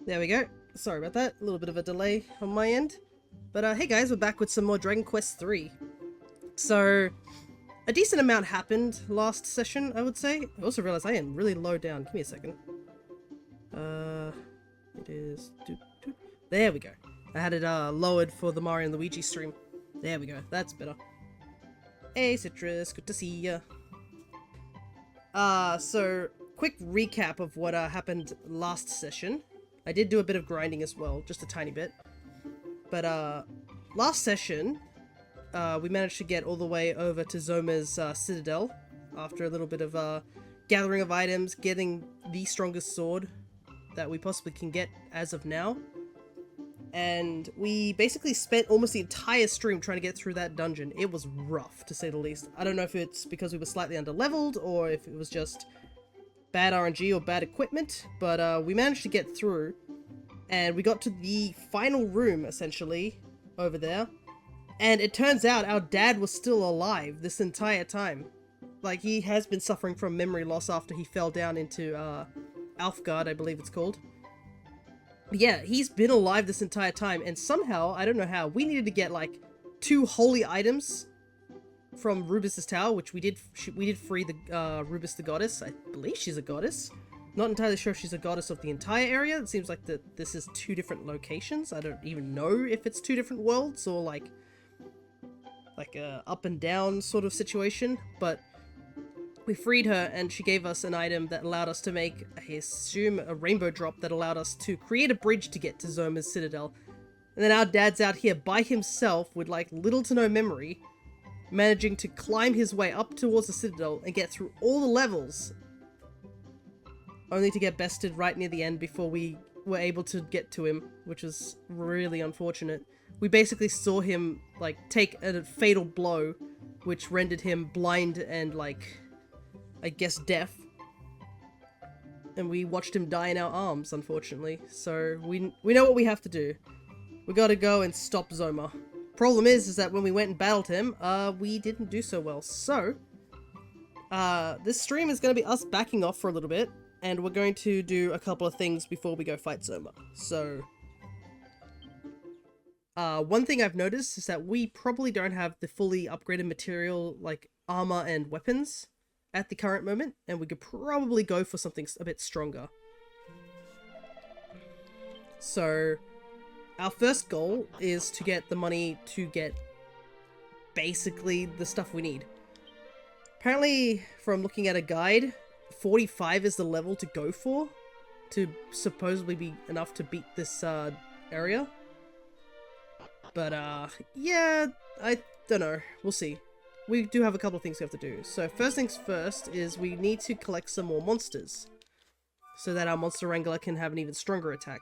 There we go. Sorry about that. A little bit of a delay on my end. But hey guys, we're back with some more Dragon Quest 3. So, a decent amount happened last session, I would say. I also realized I am really low down. Give me a second. It is... There we go. I had it lowered for the Mario and Luigi stream. There we go. That's better. Hey Citrus, good to see ya. So, quick recap of what happened last session. I did do a bit of grinding as well, just a tiny bit. But last session, we managed to get all the way over to Zoma's citadel after a little bit of gathering of items, getting the strongest sword that we possibly can get as of now. And we basically spent almost the entire stream trying to get through that dungeon. It was rough, to say the least. I don't know if it's because we were slightly under-leveled, or if it was just bad RNG or bad equipment, but we managed to get through, and we got to the final room, essentially, over there. And it turns out our dad was still alive this entire time. Like, he has been suffering from memory loss after he fell down into Alfgard, I believe it's called. But yeah, he's been alive this entire time, and somehow, I don't know how, we needed to get like 2 holy items from Rubus's tower, which we did free the Rubus the goddess. I believe she's a goddess. Not entirely sure if she's a goddess of the entire area. It seems like this is 2 different locations. I don't even know if it's 2 different worlds or like a up and down sort of situation, but we freed her, and she gave us an item that allowed us to make, I assume, a rainbow drop that allowed us to create a bridge to get to Zoma's citadel. And then our dad's out here by himself with like little to no memory, managing to climb his way up towards the citadel and get through all the levels, only to get bested right near the end before we were able to get to him, which was really unfortunate. We basically saw him like take a fatal blow, which rendered him blind and like, I guess, deaf. And we watched him die in our arms, unfortunately. So we know what we have to do. We gotta go and stop Zoma. Problem is that when we went and battled him, we didn't do so well. So, this stream is going to be us backing off for a little bit, and we're going to do a couple of things before we go fight Zoma. So, one thing I've noticed is that we probably don't have the fully upgraded material, like armor and weapons, at the current moment, and we could probably go for something a bit stronger. So, our first goal is to get the money to get basically the stuff we need. Apparently, from looking at a guide, 45 is the level to go for to supposedly be enough to beat this area. But yeah, I don't know. We'll see. We do have a couple of things we have to do. So first things first is we need to collect some more monsters so that our monster wrangler can have an even stronger attack.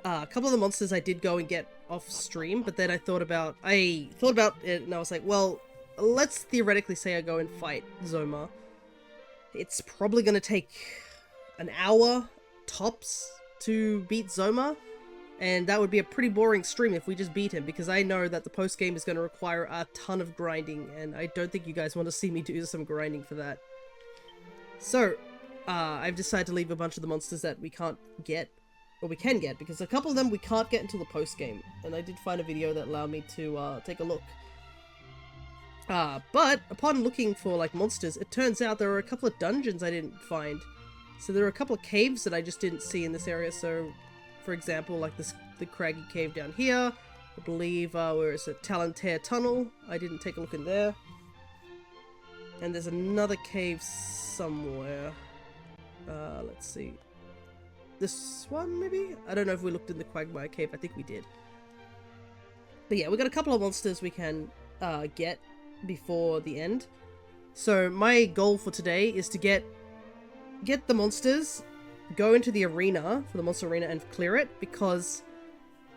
A couple of the monsters I did go and get off stream, but then I thought about it and I was like, well, let's theoretically say I go and fight Zoma. It's probably going to take an hour tops to beat Zoma, and that would be a pretty boring stream if we just beat him, because I know that the post game is going to require a ton of grinding, and I don't think you guys want to see me do some grinding for that. So, I've decided to leave a bunch of the monsters that we can't get, or we can get, because a couple of them we can't get until the post game, and I did find a video that allowed me to take a look. But upon looking for like monsters, it turns out there were a couple of dungeons I didn't find. So there are a couple of caves that I just didn't see in this area. So, for example, like the craggy cave down here. I believe where is it? Talantere Tunnel. I didn't take a look in there. And there's another cave somewhere. Let's see. This one, maybe? I don't know if we looked in the Quagmire Cave. I think we did. But yeah, we got a couple of monsters we can get before the end. So my goal for today is to get the monsters, go into the arena, for the monster arena, and clear it, because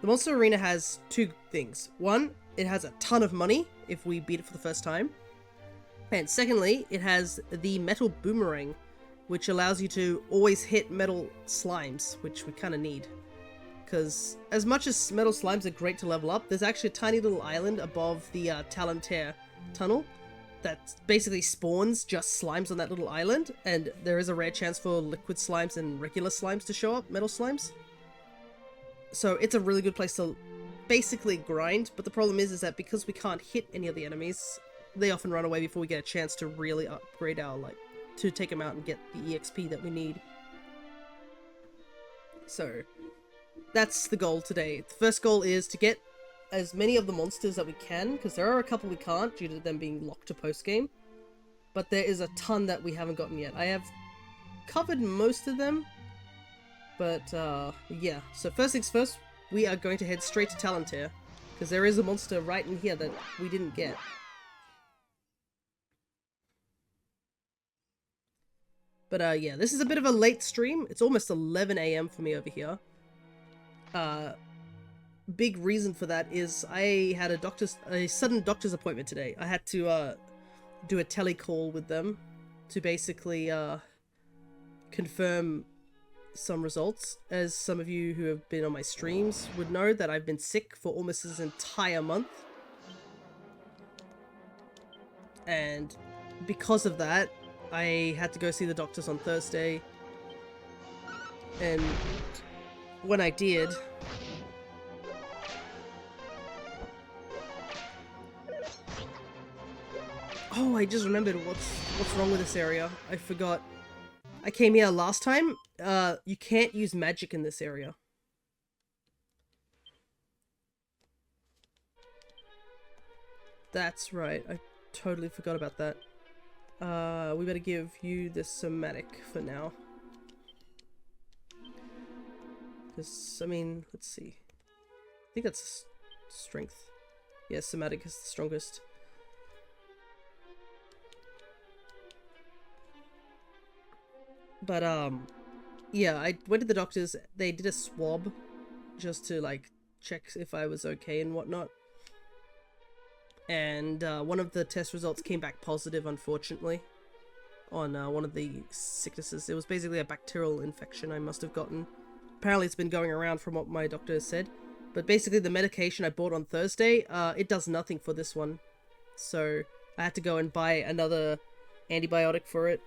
the monster arena has 2 things. One, it has a ton of money if we beat it for the first time. And secondly, it has the metal boomerang, which allows you to always hit metal slimes, which we kind of need. Because as much as metal slimes are great to level up, there's actually a tiny little island above the Talantere Tunnel, that basically spawns just slimes on that little island, and there is a rare chance for liquid slimes and regular slimes to show up, metal slimes. So it's a really good place to basically grind, but the problem is that because we can't hit any of the enemies, they often run away before we get a chance to really upgrade our, like, to take them out and get the EXP that we need. So that's the goal today. The first goal is to get as many of the monsters that we can, because there are a couple we can't due to them being locked to post-game. But there is a ton that we haven't gotten yet. I have covered most of them, but yeah. So first things first, we are going to head straight to Talantir, because there is a monster right in here that we didn't get. But yeah, this is a bit of a late stream. It's almost 11 AM for me over here. Big reason for that is I had a sudden doctor's appointment today. I had to do a telecall with them to basically confirm some results. As some of you who have been on my streams would know, that I've been sick for almost this entire month. And because of that, I had to go see the doctors on Thursday. And when I did, oh, I just remembered what's wrong with this area. I forgot. I came here last time. You can't use magic in this area. That's right. I totally forgot about that. We better give you the somatic for now. Because, I mean, let's see. I think that's strength. Yeah, somatic is the strongest. But, yeah, I went to the doctors. They did a swab just to, like, check if I was okay and whatnot. And one of the test results came back positive, unfortunately, on one of the sicknesses. It was basically a bacterial infection I must have gotten. Apparently it's been going around from what my doctor has said. But basically the medication I bought on Thursday, it does nothing for this one. So I had to go and buy another antibiotic for it.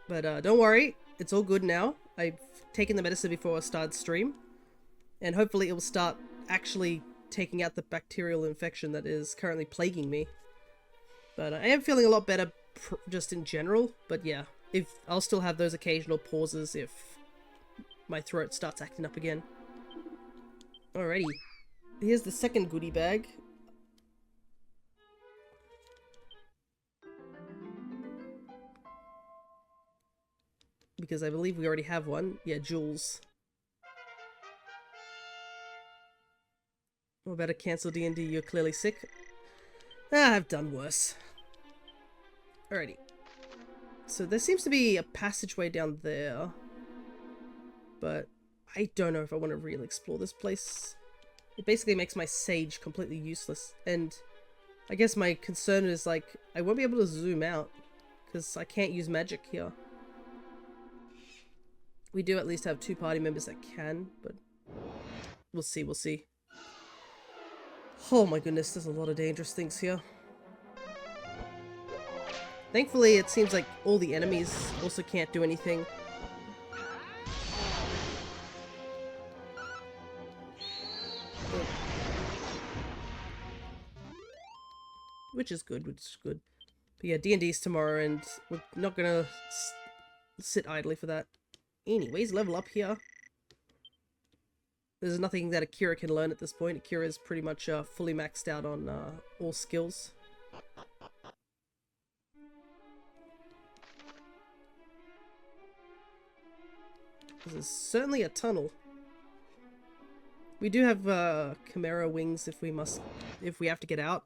But don't worry, it's all good now. I've taken the medicine before I started stream. And hopefully it will start actually taking out the bacterial infection that is currently plaguing me. But I am feeling a lot better just in general. But yeah, I'll still have those occasional pauses if my throat starts acting up again. Alrighty, here's the second goodie bag. Because I believe we already have one. Yeah, Jules. What about a cancel D&D? You're clearly sick. Ah, I've done worse. Alrighty. So there seems to be a passageway down there. But I don't know if I want to really explore this place. It basically makes my sage completely useless. And I guess my concern is, like, I won't be able to zoom out. Because I can't use magic here. We do at least have 2 party members that can, but we'll see, we'll see. Oh my goodness, there's a lot of dangerous things here. Thankfully, it seems like all the enemies also can't do anything. Which is good, which is good. But yeah, D&D's tomorrow, and we're not gonna sit idly for that. Anyways, level up here. There's nothing that Akira can learn at this point. Akira is pretty much fully maxed out on all skills. There's certainly a tunnel. We do have Chimera wings if we have to get out.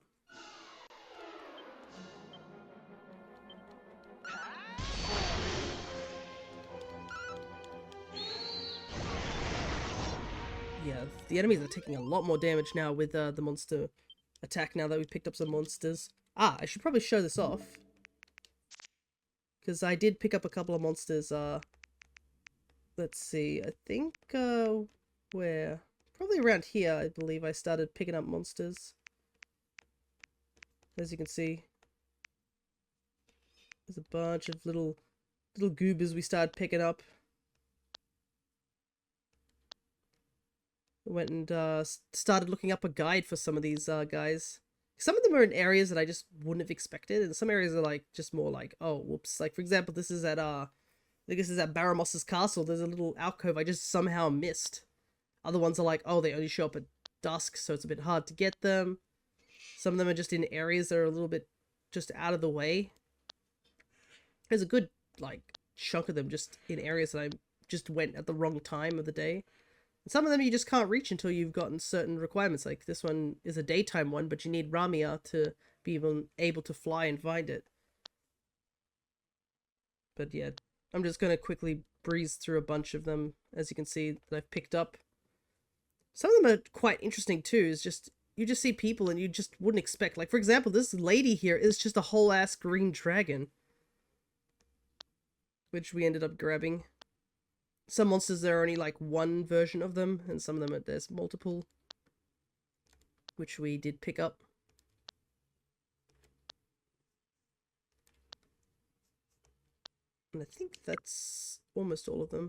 Yeah, the enemies are taking a lot more damage now with the monster attack now that we've picked up some monsters. Ah, I should probably show this off. Because I did pick up a couple of monsters, let's see, I think, where? Probably around here, I believe I started picking up monsters. As you can see. There's a bunch of little goobers we started picking up. Went and started looking up a guide for some of these guys. Some of them are in areas that I just wouldn't have expected, and some areas are like just more like, oh, whoops. Like for example, this is at I think this is at Baramos' castle. There's a little alcove I just somehow missed. Other ones are like, oh, they only show up at dusk, so it's a bit hard to get them. Some of them are just in areas that are a little bit just out of the way. There's a good like chunk of them just in areas that I just went at the wrong time of the day. And some of them you just can't reach until you've gotten certain requirements. Like this one is a daytime one, but you need Ramia to be even able to fly and find it. But yeah, I'm just going to quickly breeze through a bunch of them, as you can see, that I've picked up. Some of them are quite interesting too. It's just, you just see people and you just wouldn't expect. Like, for example, this lady here is just a whole ass green dragon, which we ended up grabbing. Some monsters, there are only like one version of them, and some of them there's multiple, which we did pick up. And I think that's almost all of them.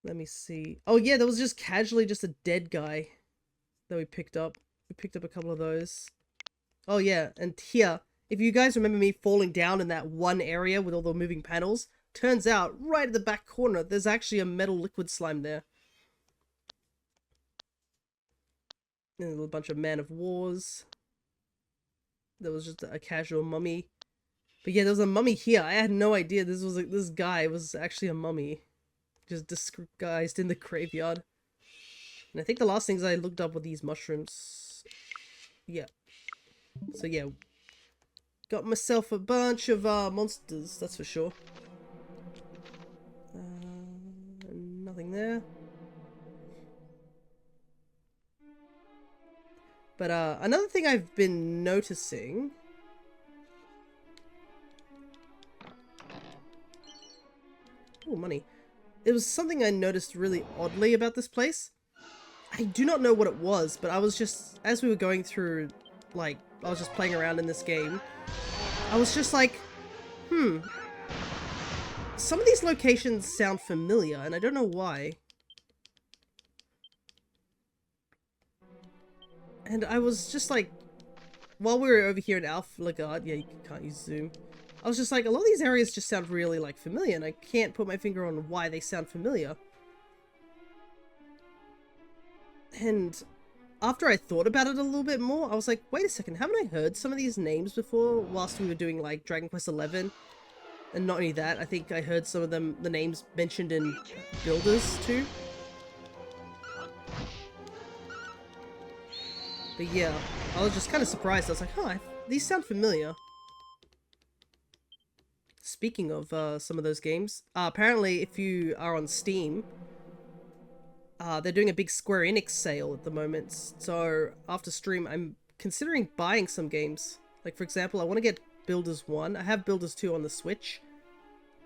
Let me see. Oh yeah, there was just casually just a dead guy that we picked up. We picked up a couple of those. Oh yeah, and here, if you guys remember me falling down in that one area with all the moving panels, turns out right at the back corner, there's actually a metal liquid slime there. And a bunch of Man of Wars. There was just a casual mummy. But yeah, there was a mummy here. I had no idea this guy was actually a mummy. Just disguised in the graveyard. And I think the last things I looked up were these mushrooms. Yeah. So yeah. Got myself a bunch of monsters, that's for sure. Nothing there. But another thing I've been noticing... Oh, money. It was something I noticed really oddly about this place. I do not know what it was, but I was just... As we were going through, like, I was just playing around in this game, I was just like, some of these locations sound familiar, and I don't know why. And I was just like, while we were over here in Alpha Lagarde, yeah, you can't use zoom. I was just like, a lot of these areas just sound really, like, familiar, and I can't put my finger on why they sound familiar. And after I thought about it a little bit more, I was like, wait a second, haven't I heard some of these names before whilst we were doing, like, Dragon Quest XI? And not only that, I think I heard some of them, the names mentioned in Builders too. But yeah, I was just kind of surprised. I was like, huh, these sound familiar. Speaking of some of those games, apparently if you are on Steam, they're doing a big Square Enix sale at the moment. So after stream, I'm considering buying some games. Like for example, I want to get Builders 1. I have Builders 2 on the Switch,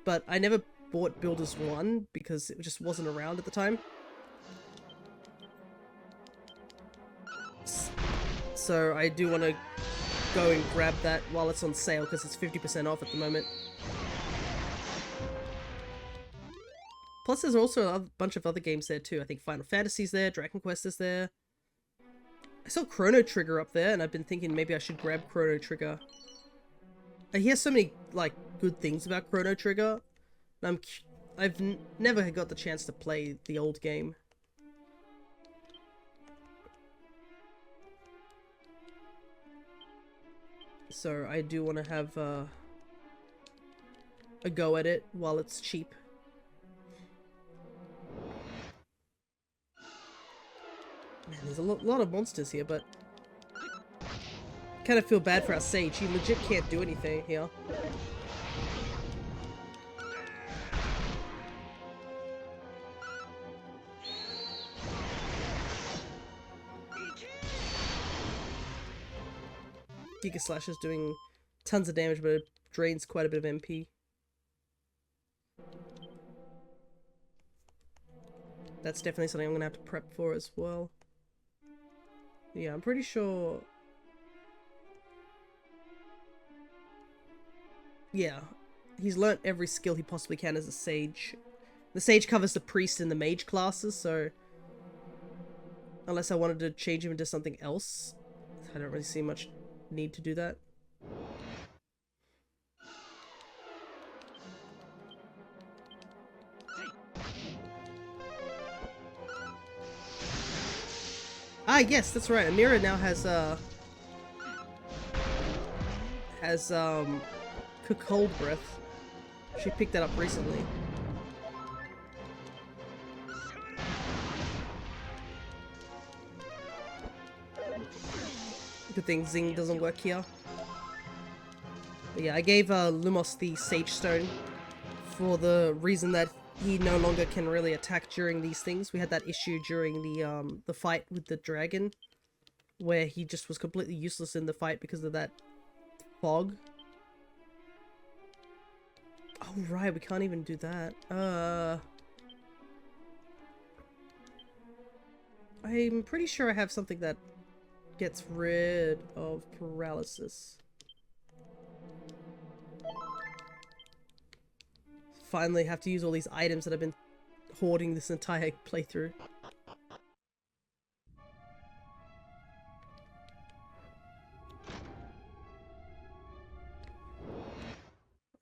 but I never bought Builders 1 because it just wasn't around at the time. So I do want to go and grab that while it's on sale because it's 50% off at the moment. Plus there's also a bunch of other games there too. I think Final Fantasy's there, Dragon Quest is there. I saw Chrono Trigger up there and I've been thinking maybe I should grab Chrono Trigger. I hear so many like good things about Chrono Trigger. And I've never got the chance to play the old game. So I do want to have a go at it while it's cheap. Man, there's a lot of monsters here, but kind of feel bad for our Sage. He legit can't do anything here. Giga Slash is doing tons of damage, but it drains quite a bit of MP. That's definitely something I'm gonna have to prep for as well. Yeah, I'm pretty sure Yeah, he's learnt every skill he possibly can as a sage. The sage covers the priest and the mage classes, so unless I wanted to change him into something else, I don't really see much need to do that. Ah, yes, that's right. Amira now has cold breath. She picked that up recently. Good thing Zing doesn't work here. But yeah, I gave Lumos the Sage Stone for the reason that he no longer can really attack during these things. We had that issue during the fight with the dragon, where he just was completely useless in the fight because of that fog. Oh right, we can't even do that. I'm pretty sure I have something that gets rid of paralysis. Finally have to use all these items that I've been hoarding this entire playthrough.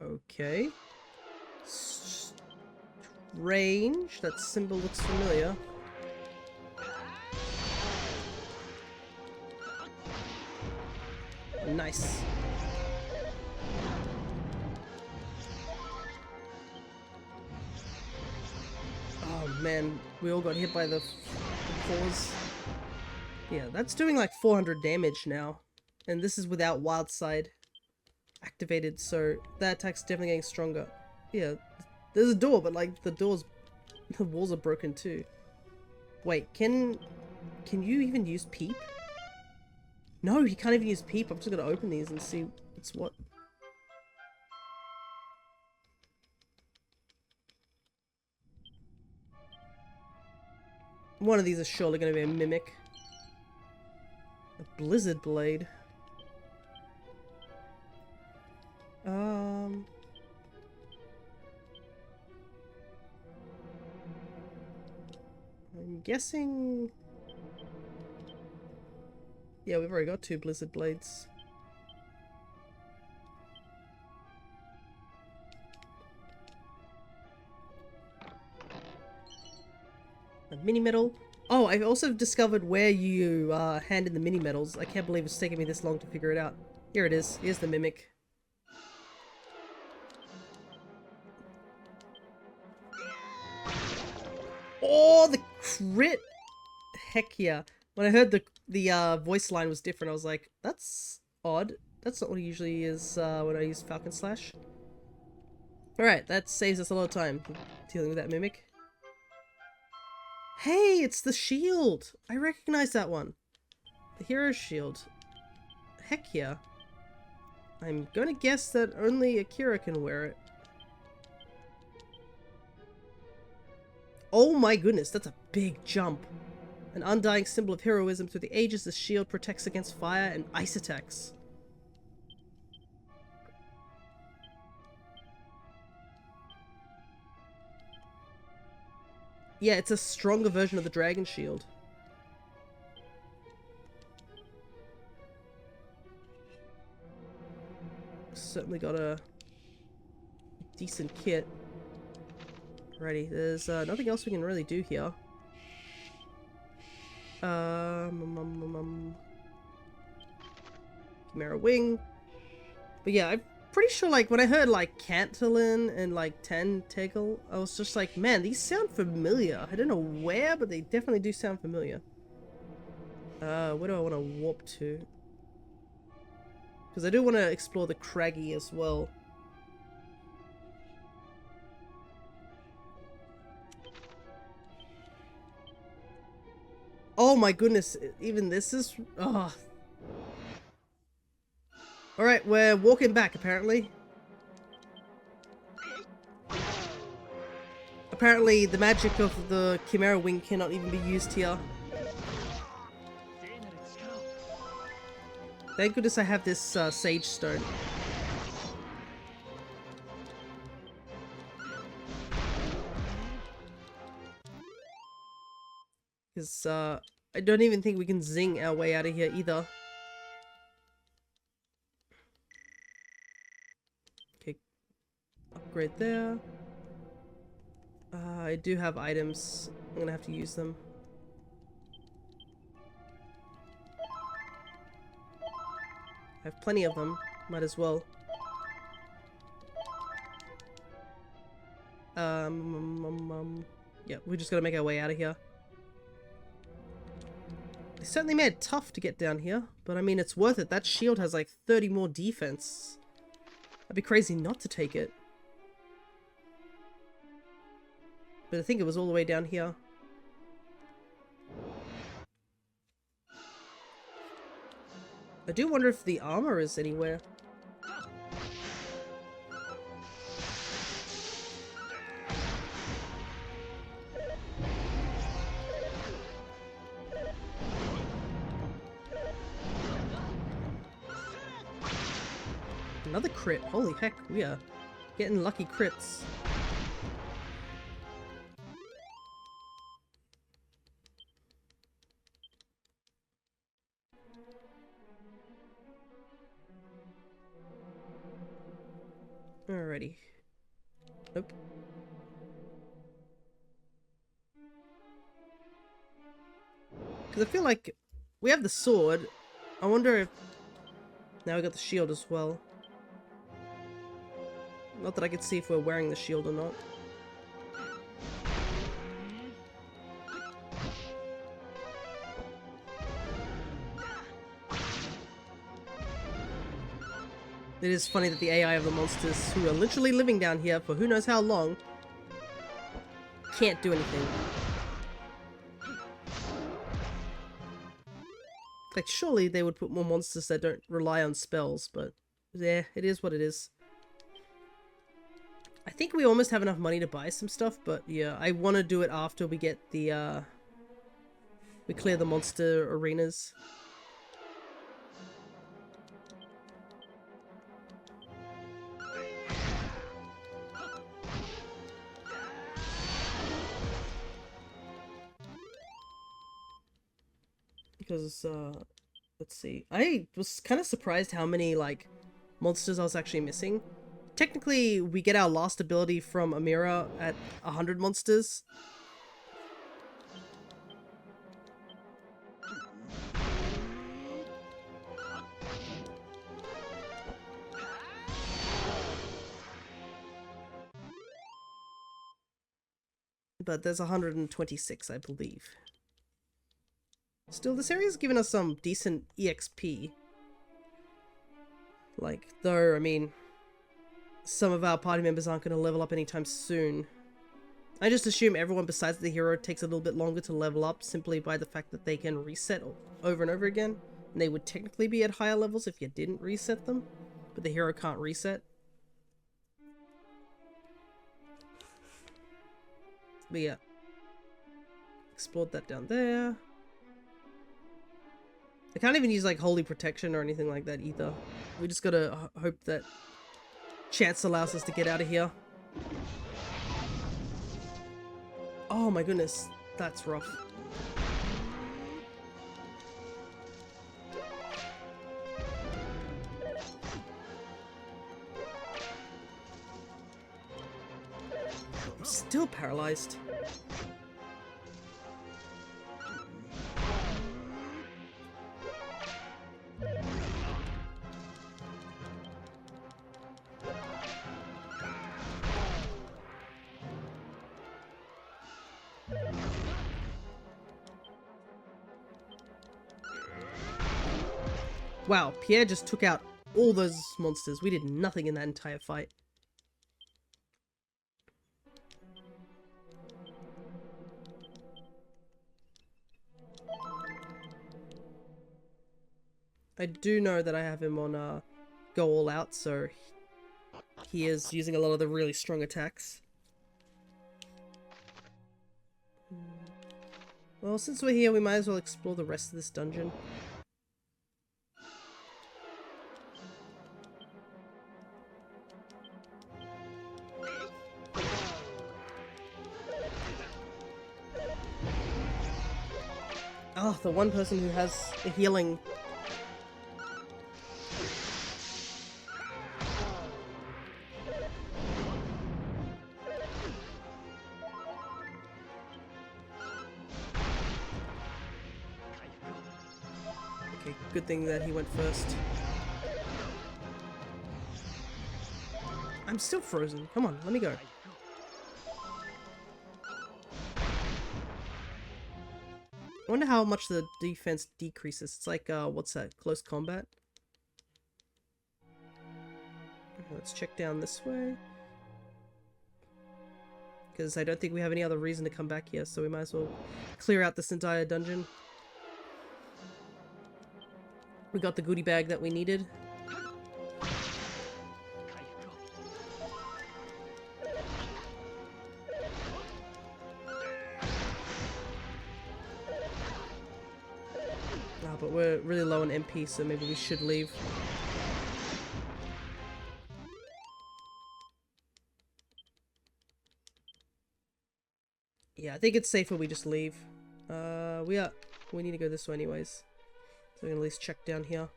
Okay. Range. That symbol looks familiar. Nice. Oh man, we all got hit by the paws. Yeah, that's doing like 400 damage now. And this is without Wild Side activated, so that attack's definitely getting stronger. Yeah, there's a door, but like the walls are broken too. Wait, can you even use Peep? No, you can't even use Peep. I'm just gonna open these and see what's what. One of these is surely gonna be a Mimic. A Blizzard Blade. I'm guessing... Yeah, we've already got 2 Blizzard Blades. A mini medal. Oh, I've also discovered where you hand in the mini medals. I can't believe it's taken me this long to figure it out. Here it is. Here's the Mimic. Oh, the crit! Heck yeah. When I heard the voice line was different, I was like, that's odd. That's not what it usually is when I use Falcon Slash. Alright, that saves us a lot of time dealing with that Mimic. Hey, it's the shield! I recognize that one. The hero's shield. Heck yeah. I'm gonna guess that only Akira can wear it. Oh my goodness, that's a big jump. An undying symbol of heroism through the ages, the shield protects against fire and ice attacks. Yeah, it's a stronger version of the dragon shield. Certainly got a decent kit. Alrighty, there's nothing else we can really do here. Chimera Wing. But yeah, I'm pretty sure like when I heard like Cantillon and like Tentacle, I was just like, man, these sound familiar. I don't know where, but they definitely do sound familiar. Where do I want to warp to? Because I do want to explore the Craggy as well. Oh my goodness, even this is... Oh. Alright, we're walking back apparently. Apparently the magic of the Chimera Wing cannot even be used here. Thank goodness I have this Sage Stone. Because I don't even think we can zing our way out of here either. Okay, upgrade there. I do have items. I'm gonna have to use them. I have plenty of them. Might as well. Yeah, we just gotta make our way out of here. They certainly made it tough to get down here, but I mean, it's worth it. That shield has like 30 more defense. I'd be crazy not to take it. But I think it was all the way down here. I do wonder if the armor is anywhere. Another crit. Holy heck, we are getting lucky crits. Alrighty. Nope. Because I feel like we have the sword. I wonder if... Now we got the shield as well. Not that I could see if we're wearing the shield or not. It is funny that the AI of the monsters, who are literally living down here for who knows how long, can't do anything. Like, surely they would put more monsters that don't rely on spells, but yeah, it is what it is. I think we almost have enough money to buy some stuff, but yeah, I want to do it after we get the, we clear the monster arenas. Because, let's see. I was kind of surprised how many, like, monsters I was actually missing. Technically, we get our last ability from Amira at 100 monsters. But there's 126, I believe. Still, this area's given us some decent EXP. Like, though, I mean, some of our party members aren't going to level up anytime soon. I just assume everyone besides the hero takes a little bit longer to level up simply by the fact that they can reset over and over again. And they would technically be at higher levels if you didn't reset them. But the hero can't reset. But yeah. Explored that down there. I can't even use like holy protection or anything like that either. We just gotta hope that chance allows us to get out of here. Oh my goodness, that's rough. I'm still paralyzed. Wow, Pierre just took out all those monsters. We did nothing in that entire fight. I do know that I have him on go all out, so he is using a lot of the really strong attacks. Well, since we're here, we might as well explore the rest of this dungeon. Oh, the one person who has a healing. Okay, good thing that he went first. I'm still frozen. Come on, let me go. I wonder how much the defense decreases. It's like, what's that? Close combat? Let's check down this way. Because I don't think we have any other reason to come back here, so we might as well clear out this entire dungeon. We got the goodie bag that we needed. But we're really low on MP, so maybe we should leave. Yeah, I think it's safer we just leave. We need to go this way anyways. So we can at least check down here.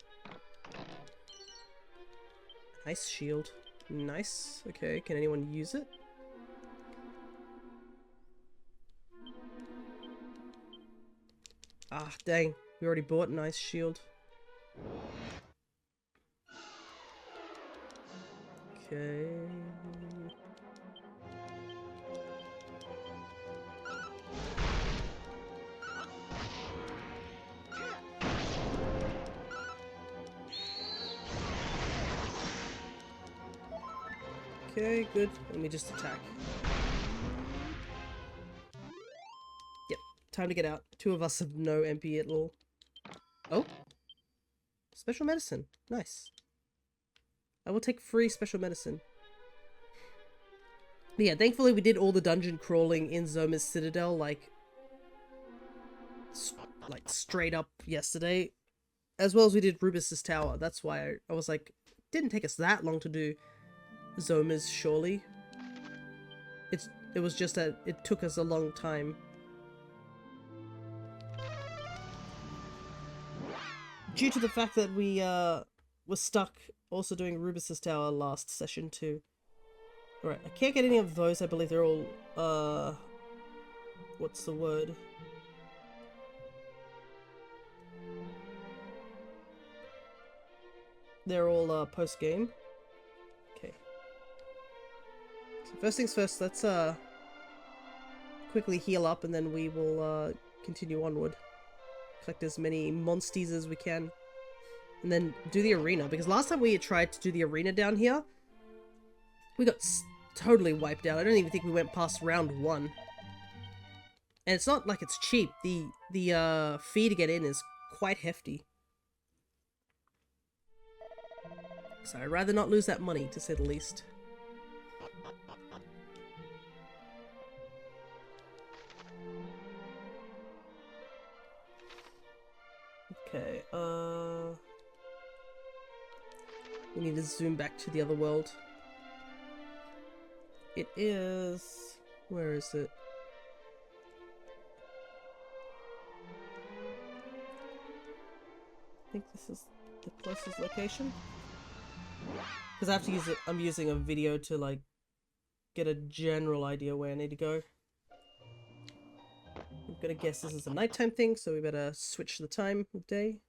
Nice shield. Nice. Okay, can anyone use it? Ah, dang. We already bought an ice shield. Okay. Okay, good. Let me just attack. Yep, time to get out. Two of us have no MP at all. Oh! Special medicine. Nice. I will take free special medicine. But yeah, thankfully we did all the dungeon crawling in Zoma's Citadel, like straight up yesterday. As well as we did Rubus's Tower. That's why I was like, it didn't take us that long to do Zoma's, surely. It was just that it took us a long time. Due to the fact that we were stuck also doing Rubus's Tower last session too. Alright, I can't get any of those. I believe they're all what's the word? They're all post-game. Okay. So first things first, let's quickly heal up and then we will continue onward. Collect as many monsties as we can. And then do the arena, because last time we tried to do the arena down here, we got totally wiped out. I don't even think we went past round 1. And it's not like it's cheap. The fee to get in is quite hefty. So I'd rather not lose that money, to say the least. Okay, we need to zoom back to the other world. It is... where is it? I think this is the closest location. Because I have to use it, I'm using a video to like get a general idea where I need to go. I'm gonna guess this is a nighttime thing, so we better switch the time of day.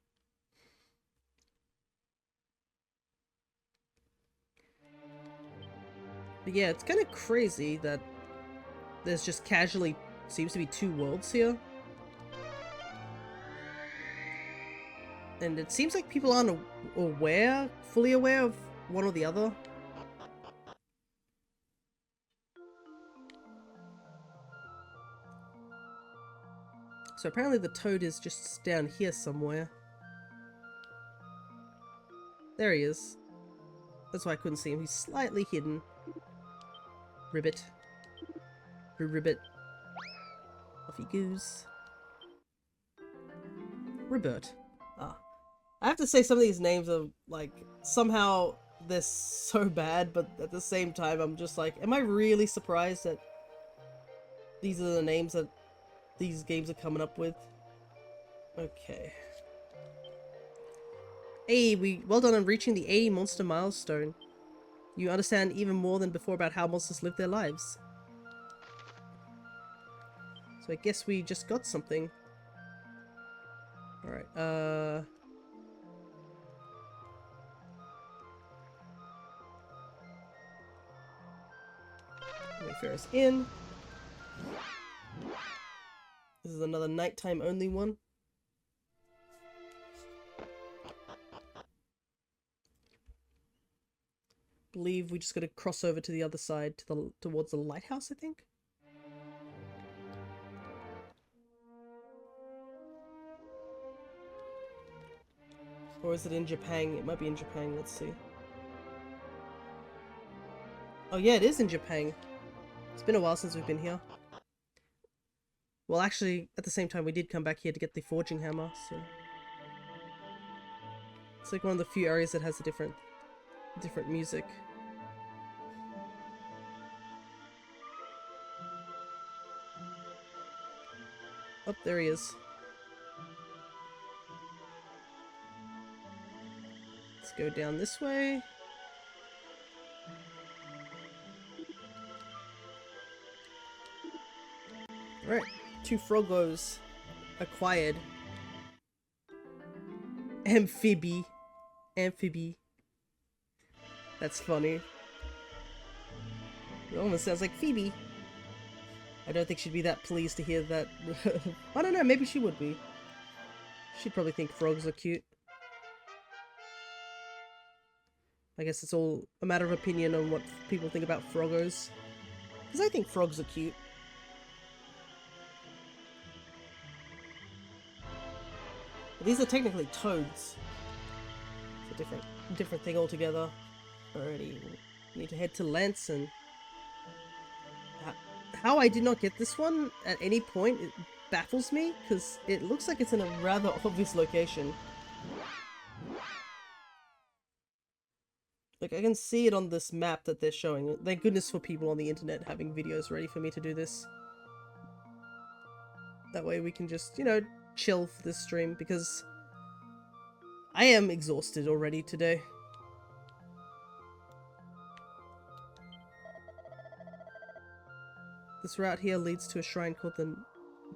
But yeah, it's kind of crazy that there's just casually seems to be 2 worlds here. And it seems like people aren't fully aware of one or the other. So apparently the toad is just down here somewhere. There he is. That's why I couldn't see him. He's slightly hidden. Ribbit. Ribbit. Off he goes. Ribbit. Ah. I have to say some of these names are, like, somehow they're so bad, but at the same time I'm just like, am I really surprised that these are the names that these games are coming up with? Okay. Hey, well done on reaching the 80 monster milestone. You understand even more than before about how monsters live their lives. So I guess we just got something. Alright, Wayfarer's Inn. This is another nighttime only one. Believe we just gotta cross over to the other side towards the lighthouse, I think. Or is it in Japan? It might be in Japan, let's see. Oh yeah, it is in Japan. It's been a while since we've been here. Well, actually, at the same time, we did come back here to get the forging hammer, so... It's like one of the few areas that has a different music. Oh, there he is. Let's go down this way. Alright, 2 Frogos acquired. Amphibie. That's funny. It almost sounds like Phoebe. I don't think she'd be that pleased to hear that. I don't know, maybe she would be. She'd probably think frogs are cute. I guess it's all a matter of opinion on what people think about Frogos. Because I think frogs are cute. But these are technically toads. It's a different thing altogether. Alrighty, we need to head to Lance and... How I did not get this one at any point, it baffles me, because it looks like it's in a rather obvious location. Like, I can see it on this map that they're showing. Thank goodness for people on the internet having videos ready for me to do this. That way we can just, you know, chill for this stream, because I am exhausted already today. This route here leads to a shrine called the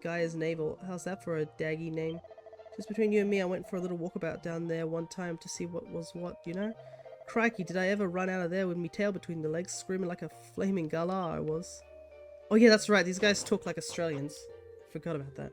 Gaia's Navel. How's that for a daggy name? Just between you and me, I went for a little walkabout down there one time to see what was what, you know? Crikey, did I ever run out of there with me tail between the legs, screaming like a flaming galah I was. Oh yeah, that's right, these guys talk like Australians. Forgot about that.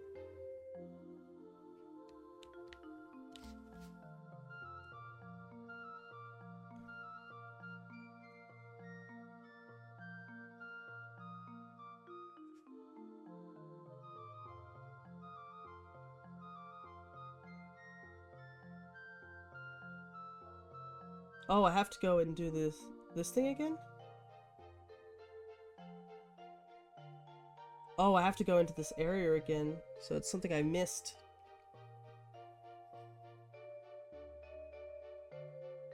Oh, I have to go and do this thing again? Oh, I have to go into this area again, so it's something I missed.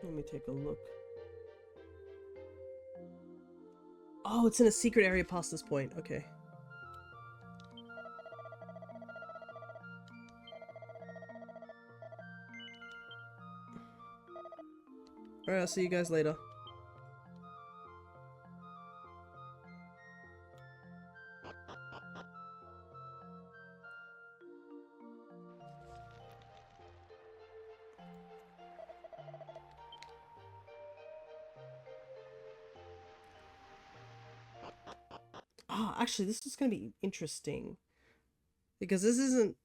Let me take a look. Oh, it's in a secret area past this point. Okay. Alright, I'll see you guys later. Ah, actually, this is going to be interesting. Because this isn't...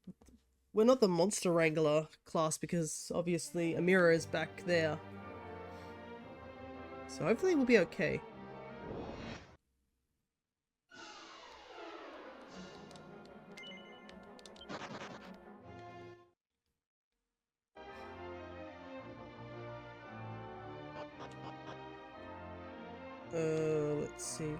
We're not the Monster Wrangler class, because obviously Amira is back there. So hopefully we'll be okay. Let's see.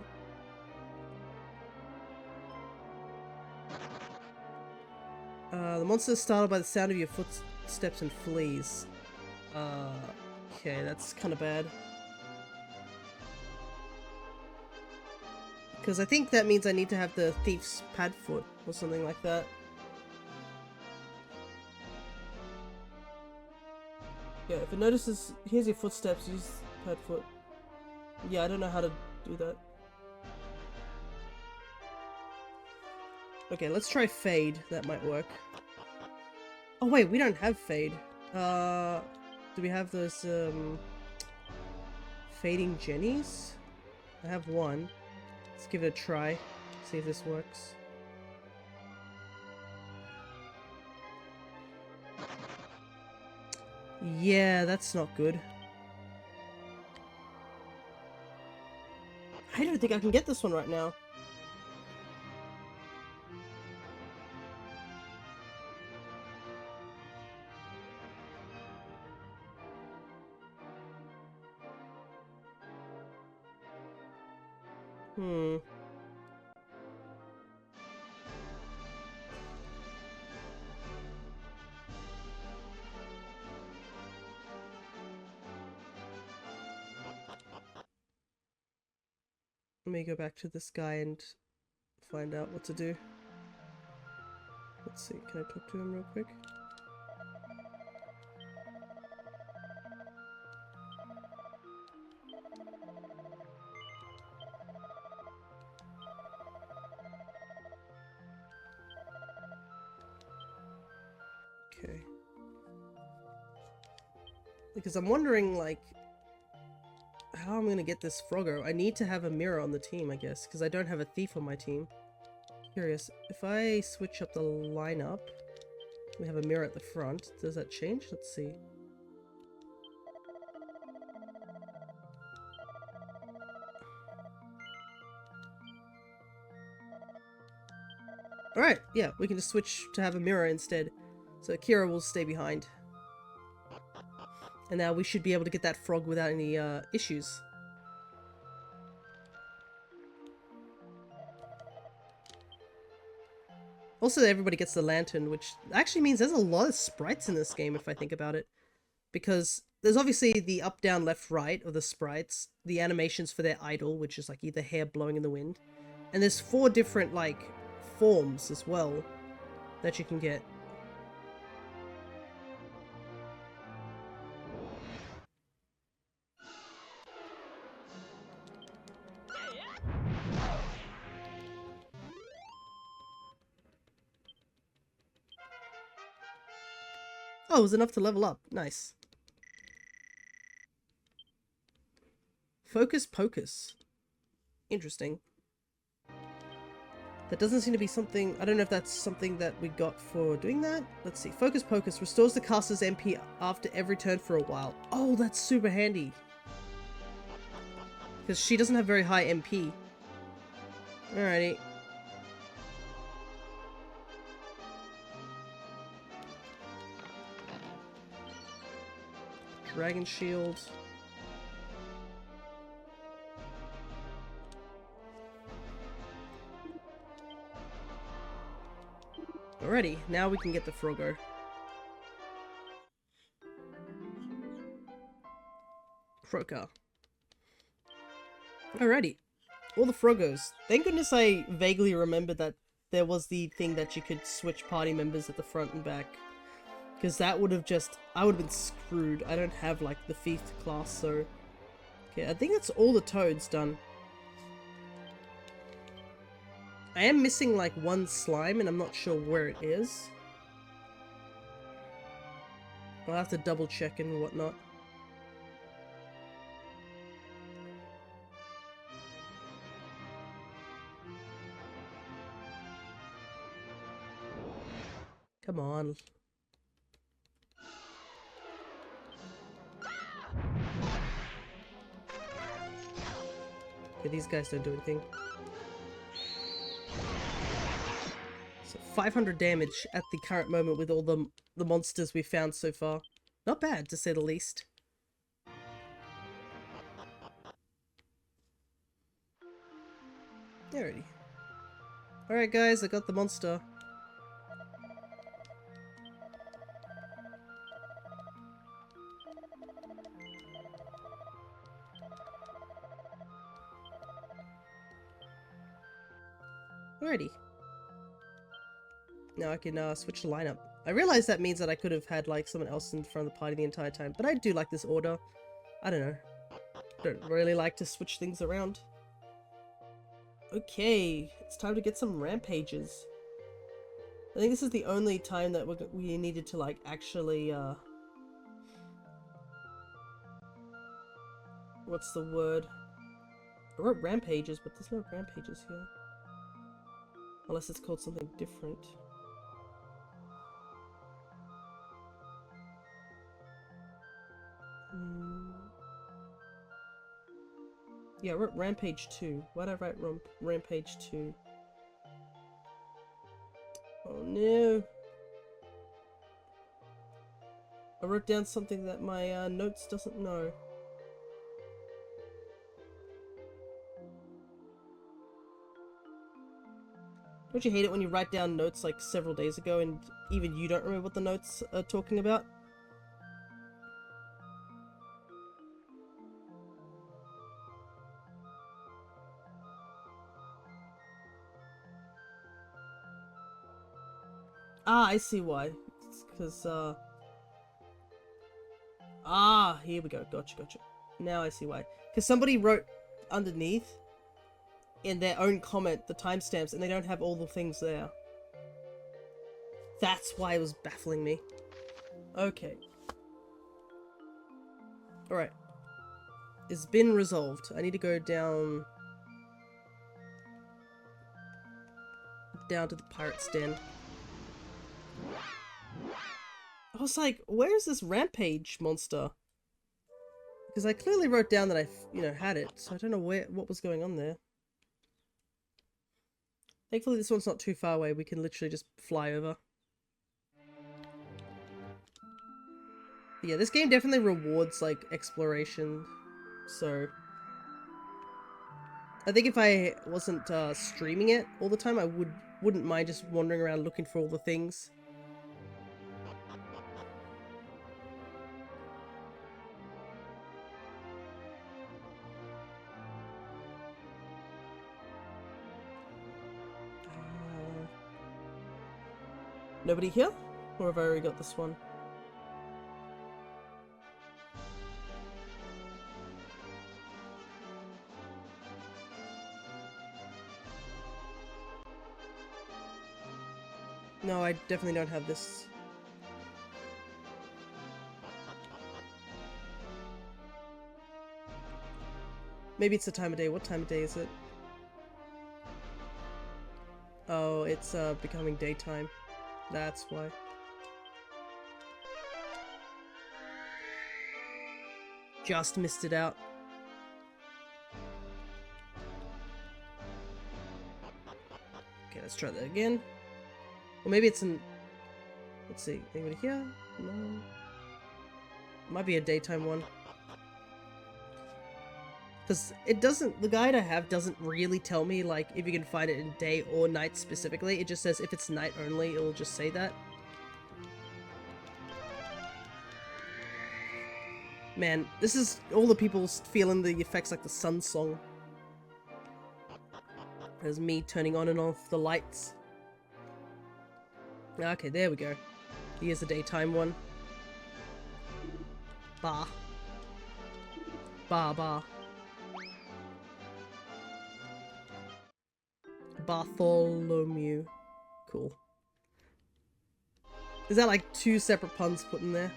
The monster is startled by the sound of your footsteps and flees. Okay, that's kind of bad. Because I think that means I need to have the thief's pad foot or something like that. Yeah, if it notices, here's your footsteps, use pad foot. Yeah, I don't know how to do that. Okay, let's try fade. That might work. Oh wait, we don't have fade. Do we have those, fading jennies? I have one. Let's give it a try. See if this works. Yeah, that's not good. I don't think I can get this one right now. Hmm. Let me go back to this guy and find out what to do. Let's see, can I talk to him real quick? Okay. Because I'm wondering, like, how I'm gonna get this Froggo. I need to have a mirror on the team, I guess, because I don't have a thief on my team. Curious, if I switch up the lineup, we have a mirror at the front, does that change? Let's see. Alright, yeah, we can just switch to have a mirror instead. So Akira will stay behind. And now we should be able to get that frog without any issues. Also, everybody gets the lantern, which actually means there's a lot of sprites in this game if I think about it. Because there's obviously the up, down, left, right of the sprites, the animations for their idol, which is like either hair blowing in the wind, and there's 4 different, like, forms as well that you can get. Oh, it was enough to level up. Nice. Focus Pocus. Interesting. That doesn't seem to be something... I don't know if that's something that we got for doing that. Let's see. Focus Pocus restores the caster's MP after every turn for a while. Oh, that's super handy. Because she doesn't have very high MP. Alrighty. Dragon Shield. Alrighty, now we can get the Froggo. Croaker. Alrighty. All the Froggos. Thank goodness I vaguely remembered that there was the thing that you could switch party members at the front and back. Because that would have just... I would have been screwed. I don't have, like, the 5th class, so... Okay, I think that's all the toads done. I am missing, like, one slime, and I'm not sure where it is. I'll have to double check and whatnot. Come on. Okay, these guys don't do anything. So 500 damage at the current moment with all the monsters we've found so far. Not bad, to say the least. Alrighty. Alright guys, I got the monster. Alrighty. Now I can switch the lineup. I realize that means that I could have had like someone else in front of the party the entire time, but I do like this order. I don't know. Don't really like to switch things around. Okay, it's time to get some rampages. I think this is the only time that we needed to like actually what's the word? I wrote rampages, but there's no rampages here. Unless it's called something different. Yeah, I wrote Rampage 2. Why'd I write Rampage 2? Oh no! I wrote down something that my notes doesn't know. Don't you hate it when you write down notes like several days ago and even you don't remember what the notes are talking about? Ah, I see why. It's because, ah, here we go. Gotcha, gotcha. Now I see why. Because somebody wrote underneath in their own comment the timestamps and they don't have all the things there. That's why it was baffling me. Okay. Alright. It's been resolved. I need to go down to the pirate's den. I was like, where's this rampage monster? Because I clearly wrote down that I, had it, so I don't know what was going on there. Thankfully this one's not too far away, we can literally just fly over. Yeah, this game definitely rewards, like, exploration, so... I think if I wasn't streaming it all the time, I wouldn't mind just wandering around looking for all the things. Nobody here? Or have I already got this one? No, I definitely don't have this. Maybe it's the time of day. What time of day is it? Oh, it's becoming daytime. That's why. Just missed it out. Okay, let's try that again. Or maybe it's in... Let's see. Anybody here? No. Might be a daytime one. Because it doesn't... The guide I have doesn't really tell me, like, if you can find it in day or night specifically. It just says if it's night only, it'll just say that. Man, this is all the people feeling the effects like the Sun Song. There's me turning on and off the lights. Okay, there we go. Here's the daytime one. Bar. Bar, bar. Bartholomew. Cool. Is that like 2 separate puns put in there?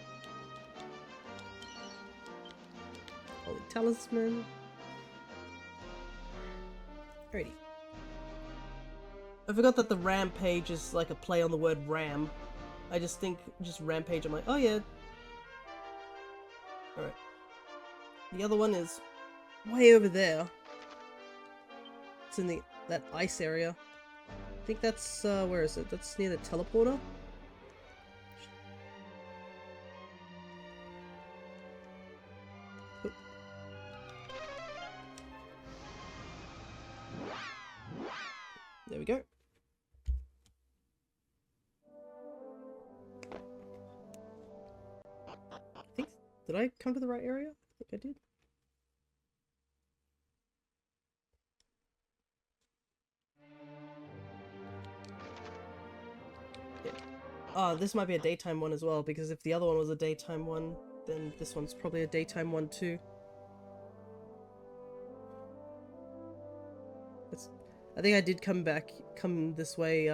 Holy talisman. Alrighty. I forgot that the rampage is like a play on the word ram. I just think, just rampage, I'm like, oh yeah. Alright. The other one is way over there. It's in that ice area. I think that's, where is it? That's near the teleporter? Oh. There we go. I think, did I come to the right area? I think I did. Yeah. Oh, this might be a daytime one as well, because if the other one was a daytime one, then this one's probably a daytime one too. I think I did come this way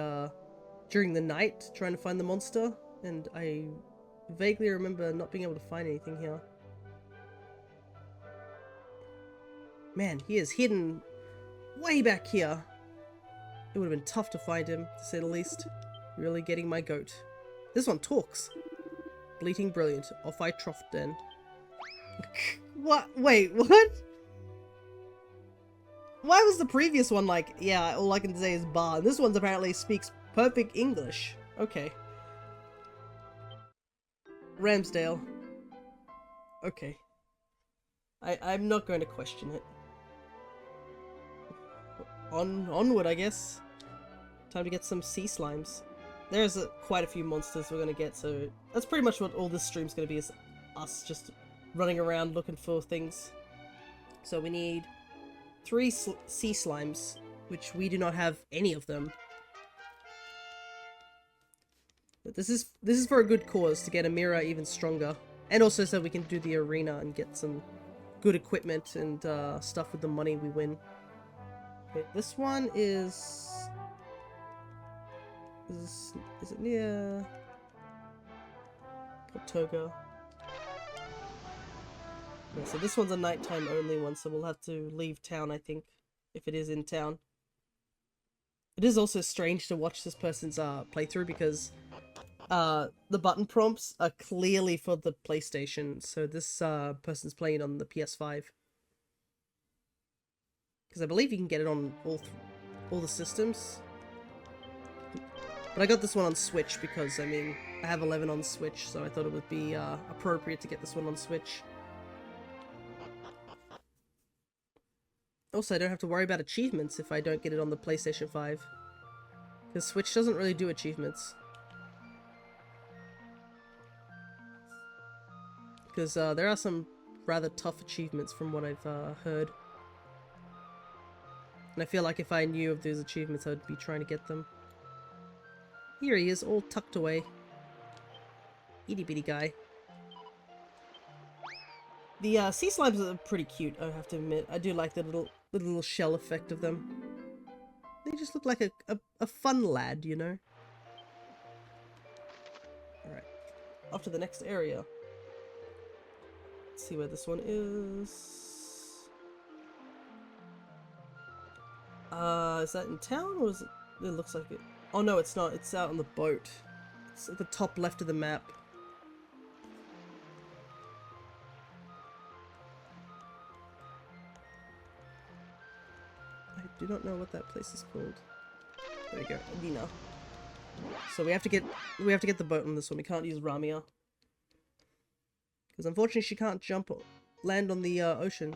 during the night trying to find the monster, and I vaguely remember not being able to find anything here. Man, he is hidden way back here. It would have been tough to find him, to say the least. Really getting my goat. This one talks. Bleating brilliant. Off I troughed then. What? Wait, what? Why was the previous one like, yeah, all I can say is bar, and this one's apparently speaks perfect English. Okay. Ramsdale. Okay. I'm not going to question it. Onward, I guess. Time to get some sea slimes. There's quite a few monsters we're gonna get, so that's pretty much what all this stream's gonna be, is us just running around looking for things. So we need 3 sea slimes, which we do not have any of them. But this is for a good cause, to get a mirror even stronger, and also so we can do the arena and get some good equipment and stuff with the money we win. Okay, this one is it near Portoga? Yeah, so this one's a nighttime only one, so we'll have to leave town, I think, if it is in town. It is also strange to watch this person's playthrough, because the button prompts are clearly for the PlayStation, so this person's playing on the PS5. Because I believe you can get it on all the systems. But I got this one on Switch because, I mean, I have 11 on Switch, so I thought it would be appropriate to get this one on Switch. Also, I don't have to worry about achievements if I don't get it on the PlayStation 5. Because Switch doesn't really do achievements. Because there are some rather tough achievements from what I've heard. And I feel like if I knew of those achievements, I would be trying to get them. Here he is, all tucked away. Itty bitty guy. The sea slimes are pretty cute, I have to admit. I do like the little shell effect of them. They just look like a fun lad, you know? Alright, off to the next area. Let's see where this one is. Is that in town, or is it? It looks like it. Oh no, it's not. It's out on the boat. It's at the top left of the map. I do not know what that place is called. There we go, Adina. So we have to get the boat on this one. We can't use Ramia, because unfortunately she can't land on the ocean.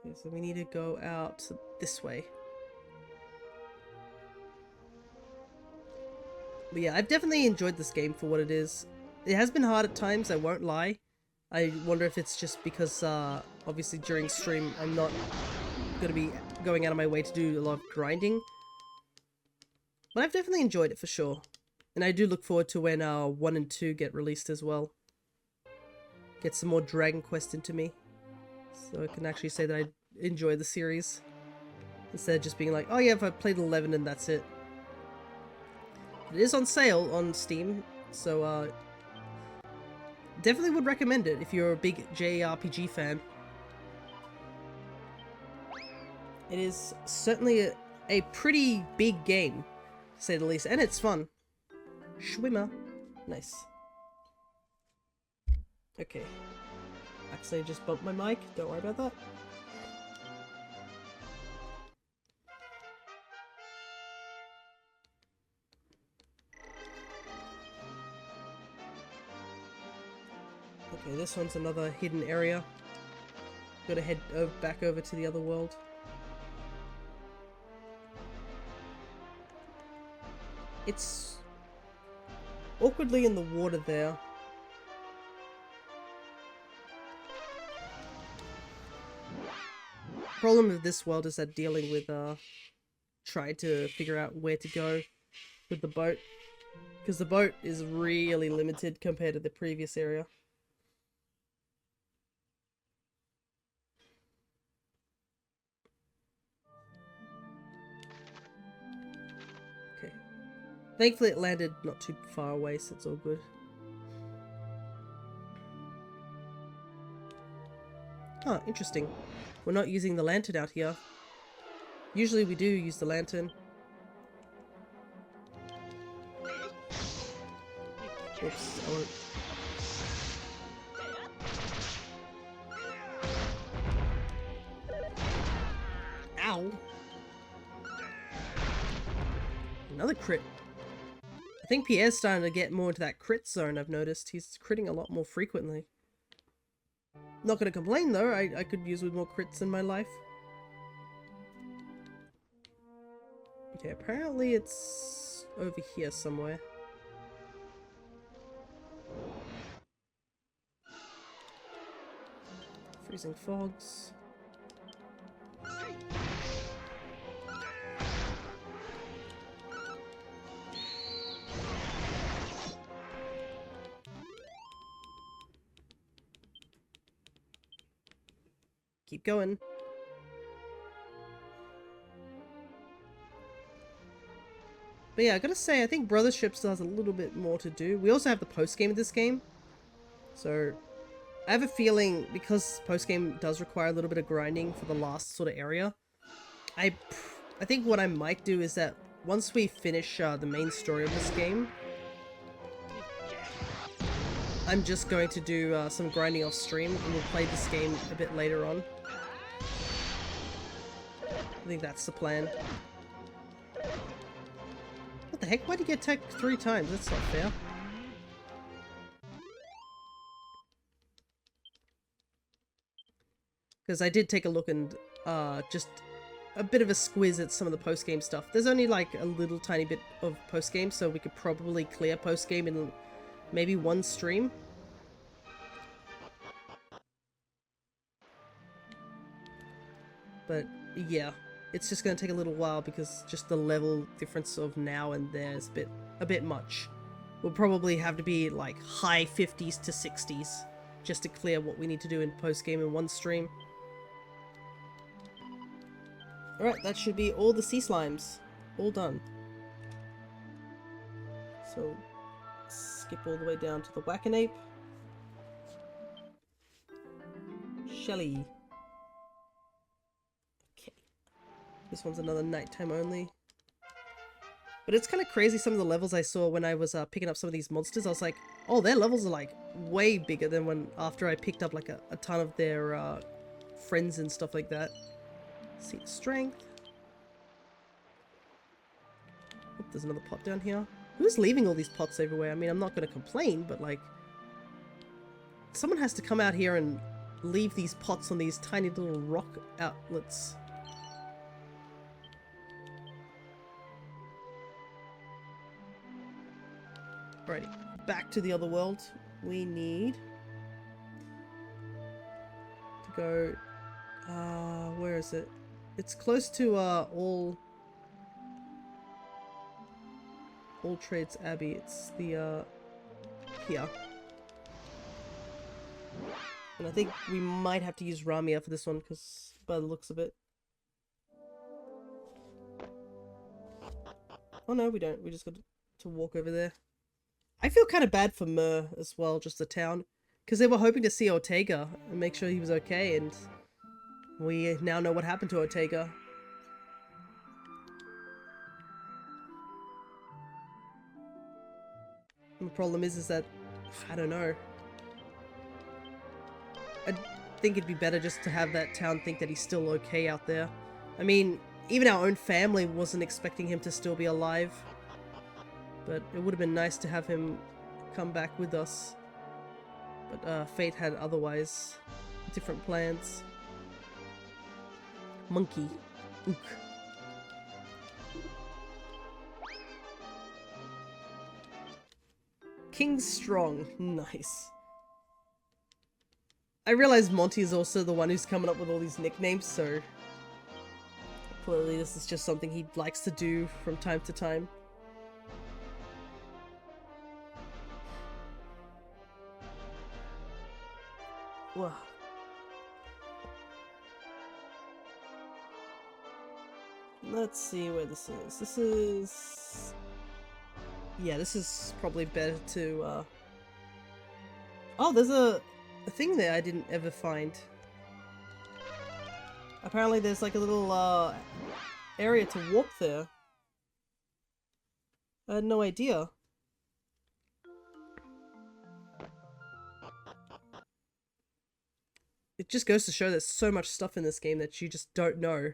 Okay, so we need to go out this way. But yeah, I've definitely enjoyed this game for what it is. It has been hard at times, I won't lie. I wonder if it's just because, obviously during stream, I'm not going to be going out of my way to do a lot of grinding. But I've definitely enjoyed it for sure. And I do look forward to when 1 and 2 get released as well. Get some more Dragon Quest into me. So I can actually say that I enjoy the series. Instead of just being like, oh yeah, if I played 11 and that's it. It is on sale on Steam, so definitely would recommend it if you're a big JRPG fan. It is certainly a pretty big game, to say the least, and it's fun. Schwimmer. Nice. Okay. Accidentally just bumped my mic, don't worry about that. Okay, this one's another hidden area. Gotta head back over to the other world. It's awkwardly in the water there. problem with this world is that dealing with trying to figure out where to go with the boat, because the boat is really limited compared to the previous area. Okay. Thankfully it landed not too far away, so it's all good. Oh, interesting. We're not using the lantern out here. Usually we do use the lantern. Oops, I want... Ow! Another crit. I think Pierre's starting to get more into that crit zone, I've noticed. He's critting a lot more frequently. Not gonna complain though, I could use with more crits in my life. Okay, apparently it's over here somewhere. Freezing fogs. Keep going. But yeah, I gotta say, I think Brothership still has a little bit more to do. We also have the post-game of this game. So, I have a feeling, because post-game does require a little bit of grinding for the last sort of area, I think what I might do is that once we finish the main story of this game, I'm just going to do some grinding off stream, and we'll play this game a bit later on. I think that's the plan. What the heck? Why'd you get attacked 3 times? That's not fair. Because I did take a look and just a bit of a squiz at some of the post-game stuff. There's only like a little tiny bit of post-game, so we could probably clear post-game in maybe 1 stream. But yeah, it's just going to take a little while because just the level difference of now and there is a bit much. We'll probably have to be like high 50s to 60s just to clear what we need to do in post-game in 1 stream. Alright, that should be all the sea slimes. All done. So, skip all the way down to the Whack-a-Nape. Shelly. Okay. This one's another nighttime only. But it's kind of crazy some of the levels I saw when I was picking up some of these monsters. I was like, oh, their levels are like way bigger than when after I picked up like a ton of their friends and stuff like that. See, strength. Oh, there's another pot down here. Who's leaving all these pots everywhere? I mean, I'm not going to complain, but like, someone has to come out here and leave these pots on these tiny little rock outlets. Alrighty, back to the other world. We need to go, where is it? It's close to All Trades Abbey. It's the here. And I think we might have to use Ramia for this one because by the looks of it. Oh no, we don't. We just got to walk over there. I feel kind of bad for Mur as well, just the town, because they were hoping to see Ortega and make sure he was okay, and we now know what happened to Ortega. And the problem is that, I don't know. I think it'd be better just to have that town think that he's still okay out there. I mean, even our own family wasn't expecting him to still be alive. But it would have been nice to have him come back with us. But fate had otherwise different plans. Monkey. Ook. King Strong. Nice. I realize Monty is also the one who's coming up with all these nicknames, so Clearly this is just something he likes to do from time to time. Whoa. Let's see where this is. This is... Yeah, this is probably better to, Oh, there's a thing there I didn't ever find. Apparently there's like a little, area to walk there. I had no idea. It just goes to show there's so much stuff in this game that you just don't know.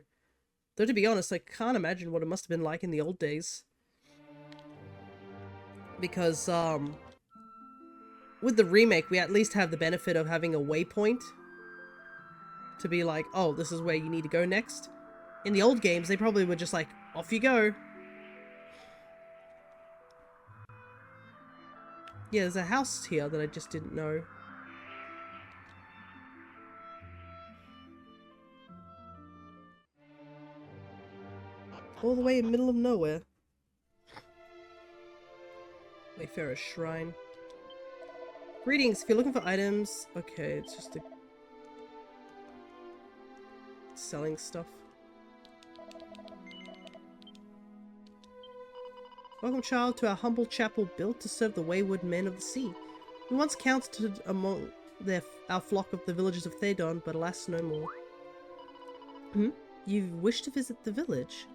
Though to be honest, I can't imagine what it must have been like in the old days. Because, with the remake, we at least have the benefit of having a waypoint. To be like, oh, this is where you need to go next. In the old games, they probably were just like, off you go. Yeah, there's a house here that I just didn't know. All the way in the middle of nowhere. Wayfarer's Shrine. Greetings, if you're looking for items... Okay, it's just a... selling stuff. Welcome, child, to our humble chapel built to serve the wayward men of the sea. We once counted among our flock of the villages of Thedon, but alas, no more. You wish to visit the village?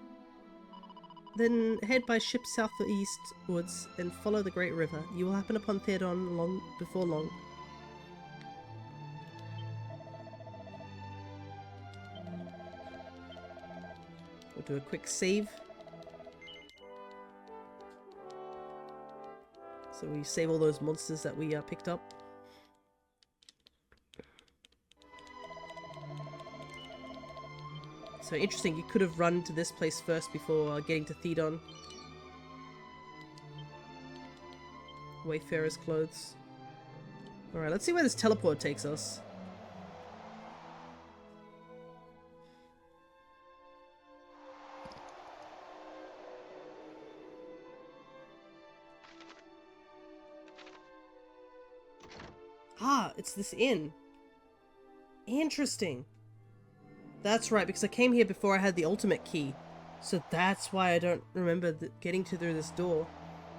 Then head by ship southeastwards and follow the great river. You will happen upon Thedon before long. We'll do a quick save. So we save all those monsters that we picked up. So interesting, you could have run to this place first before getting to Thedon. Wayfarer's clothes. Alright, let's see where this teleport takes us. Ah, it's this inn. Interesting. That's right, because I came here before I had the ultimate key. So that's why I don't remember getting through this door.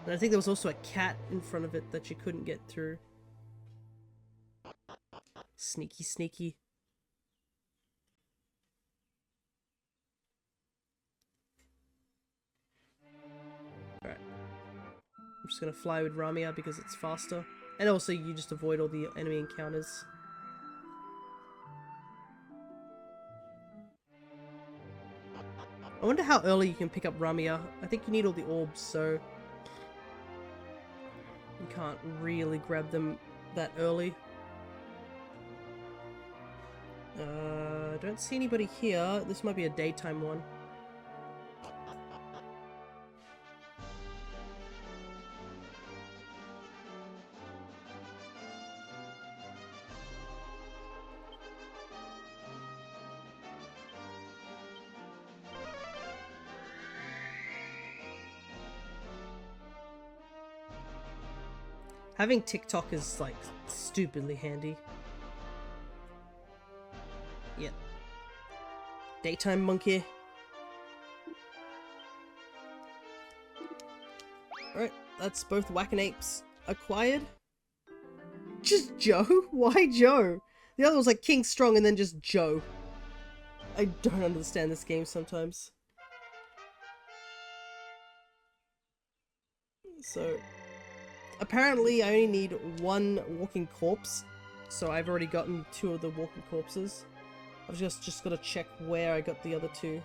And I think there was also a cat in front of it that you couldn't get through. Sneaky, sneaky. Alright. I'm just gonna fly with Ramia because it's faster. And also you just avoid all the enemy encounters. I wonder how early you can pick up Ramia. I think you need all the orbs, so... you can't really grab them that early. I don't see anybody here. This might be a daytime one. Having TikTok is, like, stupidly handy. Yep. Daytime monkey. Alright, that's both Whack-a-Napes acquired. Just Joe? Why Joe? The other was like King Strong and then just Joe. I don't understand this game sometimes. So... apparently I only need one walking corpse, so I've already gotten 2 of the walking corpses. I've just got to check where I got the other 2.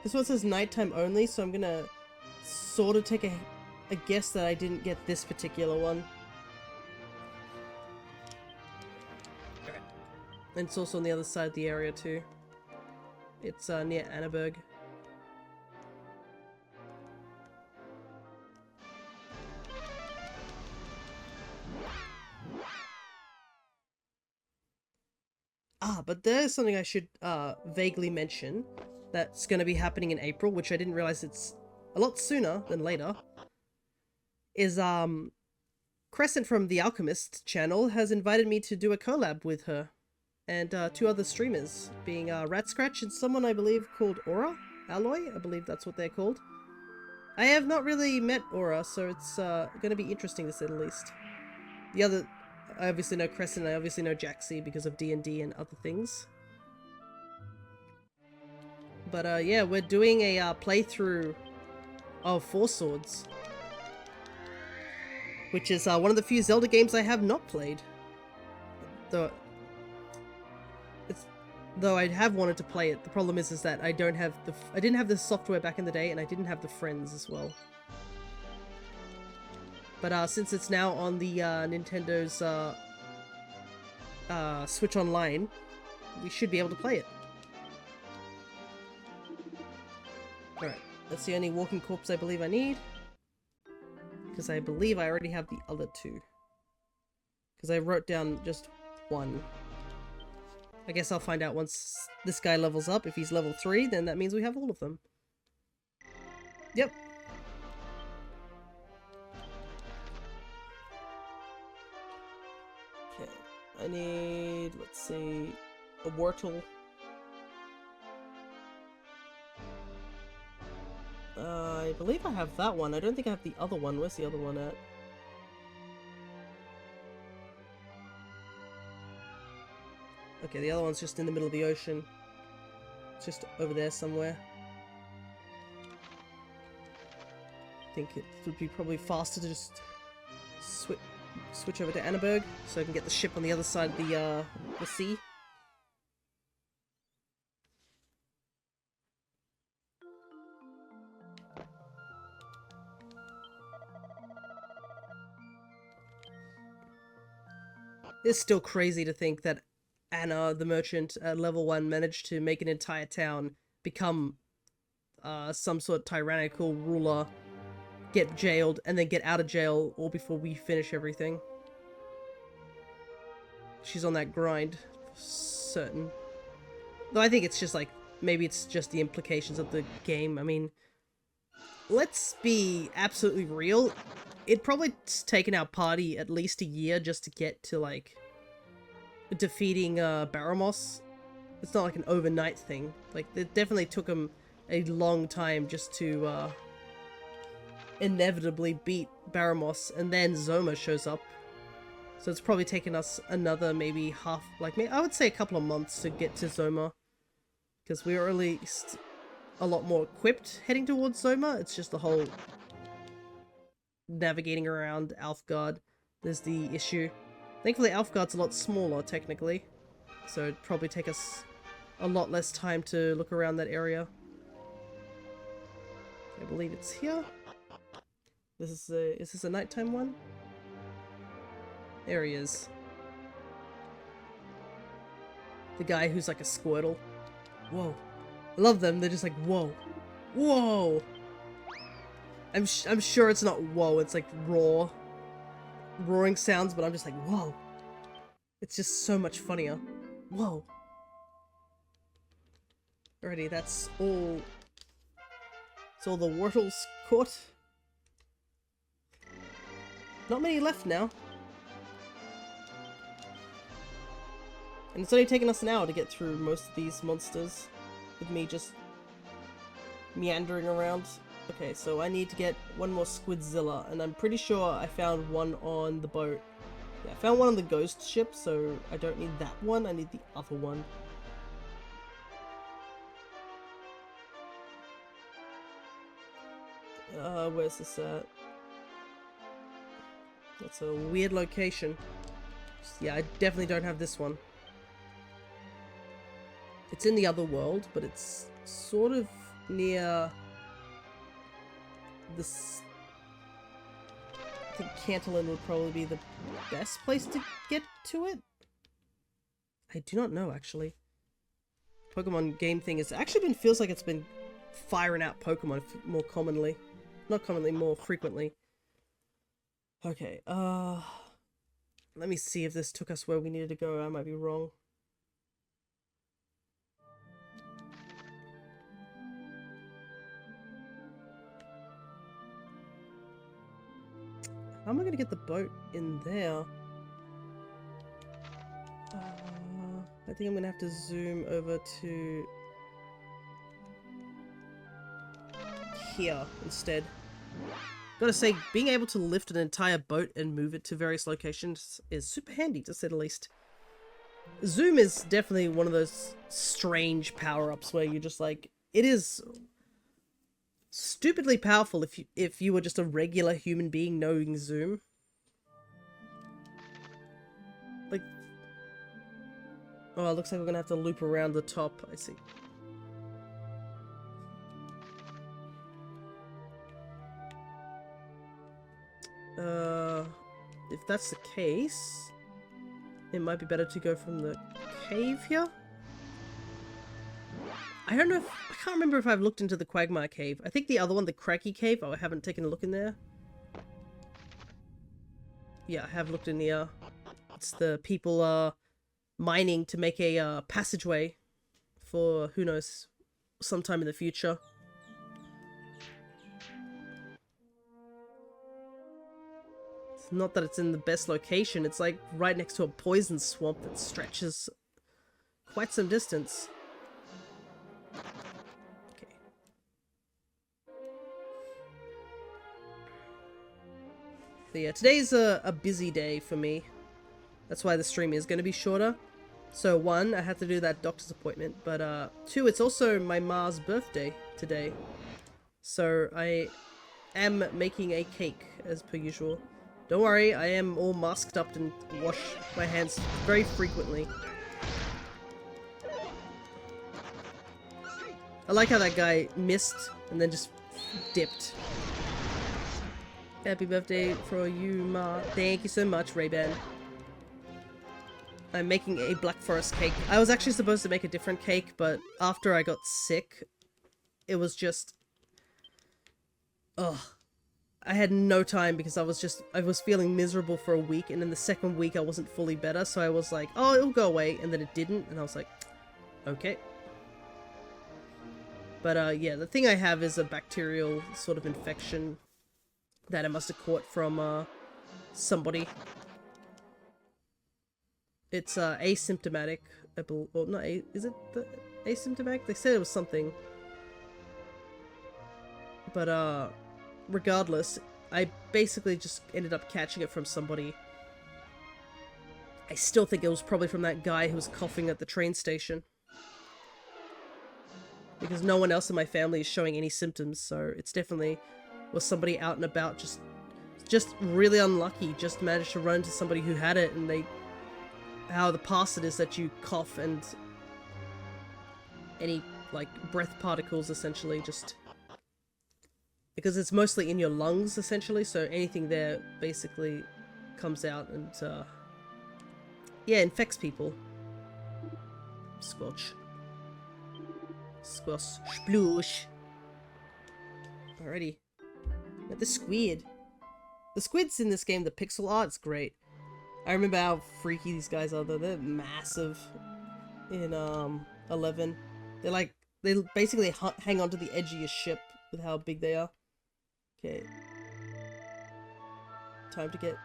This one says nighttime only, so I'm gonna sort of take a guess that I didn't get this particular one. And it's also on the other side of the area too. It's near Annaberg. But there's something I should vaguely mention that's going to be happening in April, which I didn't realize it's a lot sooner than later. Is Crescent from the Alchemist channel has invited me to do a collab with her and 2 other streamers, being Rat Scratch and someone I believe called Aura Alloy. I believe that's what they're called. I have not really met Aura, so it's going to be interesting to say the least. The other, I obviously know Crescent, I obviously know Jaxie because of D&D and other things. But yeah, we're doing a playthrough of Four Swords, which is one of the few Zelda games I have not played. Though I have wanted to play it. The problem is that I didn't have the software back in the day, and I didn't have the friends as well. But since it's now on the Nintendo's Switch Online, we should be able to play it. Alright, that's the only walking corpse I believe I need. Because I believe I already have the other 2. Because I wrote down just 1. I guess I'll find out once this guy levels up. If he's level 3, then that means we have all of them. Yep. Okay, I need, let's see, a Wartle. I believe I have that one. I don't think I have the other one. Where's the other one at? Okay, the other one's just in the middle of the ocean. It's just over there somewhere. I think it would be probably faster to just switch over to Annaberg so I can get the ship on the other side of the sea. It's still crazy to think that Anna, the merchant at level 1, managed to make an entire town become some sort of tyrannical ruler, get jailed, and then get out of jail all before we finish everything. She's on that grind, for certain. Though I think it's just like, maybe it's just the implications of the game. I mean, let's be absolutely real. It'd probably taken our party at least a year just to get to, like, defeating Baramos. It's not like an overnight thing. Like, it definitely took him a long time just to inevitably beat Baramos, and then Zoma shows up. So it's probably taken us another maybe I would say a couple of months to get to Zoma. Because we were at least a lot more equipped heading towards Zoma. It's just the whole navigating around Alfgard. There's the issue. Thankfully, Alfgard's a lot smaller, technically. So it'd probably take us a lot less time to look around that area. I believe it's here. Is this a nighttime one? There he is. The guy who's like a Squirtle. Whoa. I love them, they're just like, whoa. Whoa! I'm sure it's not whoa, it's like roaring sounds, but I'm just like, whoa. It's just so much funnier. Whoa. Alrighty, that's all. It's all the Wartles caught. Not many left now. And it's only taken us an hour to get through most of these monsters, with me just meandering around. Okay, so I need to get one more Squidzilla, and I'm pretty sure I found one on the boat. Yeah, I found one on the ghost ship, so I don't need that one, I need the other one. Where's this at? That's a weird location. Yeah, I definitely don't have this one. It's in the other world, but it's sort of near this. I think Cantalin would probably be the best place to get to it. I do not know, actually. Pokemon game thing has actually feels like it's been firing out Pokemon more commonly. Not commonly, more frequently. Okay, let me see if this took us where we needed to go. I might be wrong. How am I gonna get the boat in there? I think I'm gonna have to zoom over to here instead. Gotta say, being able to lift an entire boat and move it to various locations is super handy, to say the least. Zoom is definitely one of those strange power-ups where you're just like, it is stupidly powerful if you were just a regular human being knowing zoom. Like, oh, it looks like we're gonna have to loop around the top. I see. If that's the case, it might be better to go from the cave here. I don't know if, I can't remember if I've looked into the Quagmire cave. I think the other one, the Cracky cave, oh, I haven't taken a look in there. Yeah, I have looked in the, it's the people, mining to make a, passageway for, who knows, sometime in the future. It's not that it's in the best location, it's like right next to a poison swamp that stretches quite some distance. Okay. So yeah, today's a busy day for me. That's why the stream is going to be shorter. So 1, I had to do that doctor's appointment, but 2, it's also my ma's birthday today. So I am making a cake as per usual. Don't worry, I am all masked up and wash my hands very frequently. I like how that guy missed and then just dipped. Happy birthday for you, Ma. Thank you so much, Ray-Ban. I'm making a Black Forest cake. I was actually supposed to make a different cake, but after I got sick, it was just... ugh. I had no time because I was feeling miserable for a week, and in the second week I wasn't fully better, so I was like, oh, it'll go away, and then it didn't, and I was like, okay. But yeah, the thing I have is a bacterial sort of infection that I must have caught from somebody. It's asymptomatic, I believe. Well, not is it the asymptomatic? They said it was something. But regardless, I basically just ended up catching it from somebody. I still think it was probably from that guy who was coughing at the train station. Because no one else in my family is showing any symptoms, so it's definitely was somebody out and about, just really unlucky, just managed to run into somebody who had it, and they... how the past it is that you cough and any, like, breath particles, essentially, just... because it's mostly in your lungs, essentially, so anything there basically comes out and, yeah, infects people. Squelch. Squelch. Sploosh. Alrighty. Got the squid. The squids in this game, the pixel art's great. I remember how freaky these guys are, though. They're massive in, 11. They basically hang onto the edge of your ship with how big they are. Okay. Time to get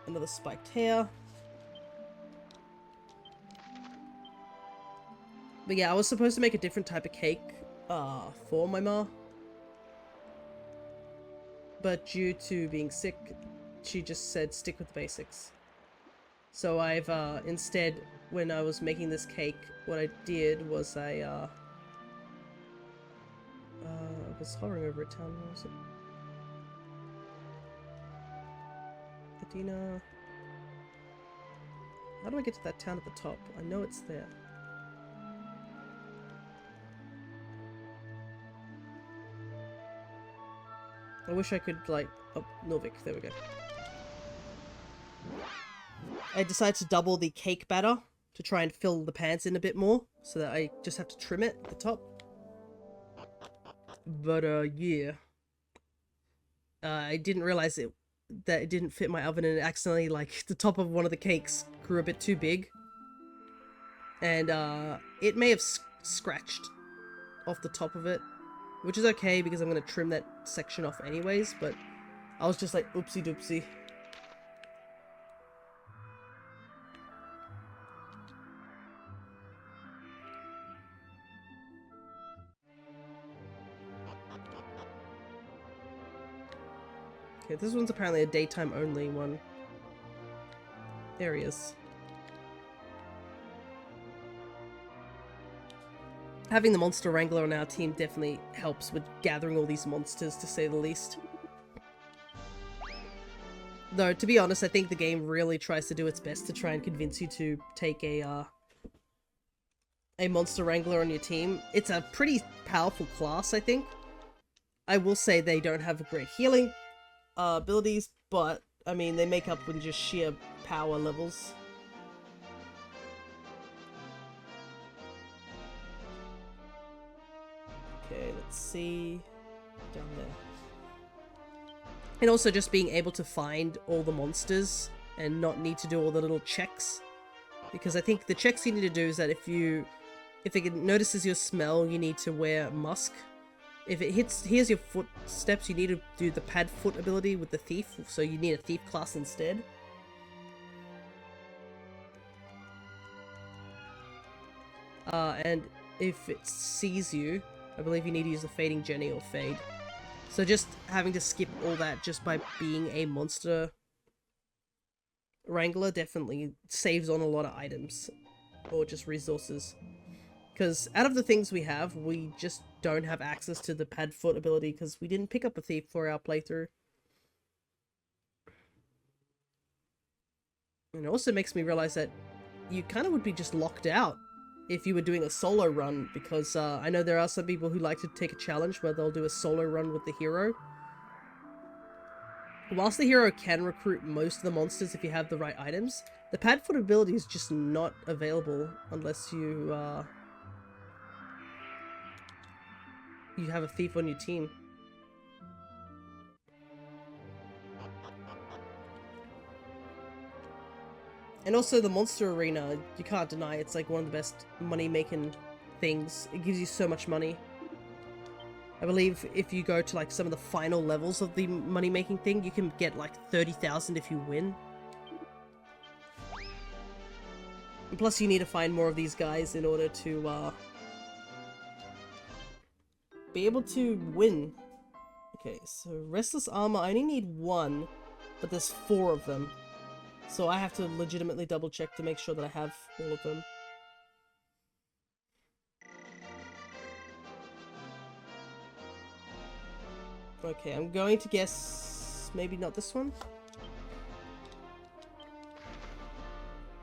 another spiked hair. But yeah, I was supposed to make a different type of cake, for my ma. But due to being sick, she just said stick with the basics. So I've, instead, when I was making this cake, what I did was I was hovering over a town, where was it? Adina... how do I get to that town at the top? I know it's there. I wish I could, like... oh, Norvik, there we go. I decided to double the cake batter to try and fill the pans in a bit more, so that I just have to trim it at the top. But, yeah. I didn't realize that it didn't fit my oven, and it accidentally, like, the top of one of the cakes grew a bit too big. And, it may have scratched off the top of it, which is okay because I'm going to trim that section off anyways, but I was just like, oopsie doopsie. Okay, this one's apparently a daytime only one. There he is. Having the Monster Wrangler on our team definitely helps with gathering all these monsters, to say the least. Though, to be honest, I think the game really tries to do its best to try and convince you to take a Monster Wrangler on your team. It's a pretty powerful class, I think. I will say they don't have great healing abilities, but, I mean, they make up with just sheer power levels. Okay, let's see. Down there. And also just being able to find all the monsters and not need to do all the little checks. Because I think the checks you need to do is that if it notices your smell, you need to wear musk. If it hears your footsteps, you need to do the pad foot ability with the thief, so you need a thief class instead. And if it sees you, I believe you need to use the Fading Jenny or Fade. So just having to skip all that just by being a Monster Wrangler definitely saves on a lot of items. Or just resources. Because out of the things we have, we just don't have access to the pad foot ability because we didn't pick up a thief for our playthrough. And it also makes me realize that you kind of would be just locked out if you were doing a solo run, because I know there are some people who like to take a challenge where they'll do a solo run with the hero. Whilst the hero can recruit most of the monsters if you have the right items, the pad foot ability is just not available unless you have a thief on your team. And also the Monster Arena, you can't deny it's like one of the best money-making things. It gives you so much money. I believe if you go to like some of the final levels of the money-making thing, you can get like 30,000 if you win. And plus you need to find more of these guys in order to be able to win. Okay, so Restless Armor, I only need one, but there's 4 of them. So I have to legitimately double check to make sure that I have all of them. Okay, I'm going to guess maybe not this one.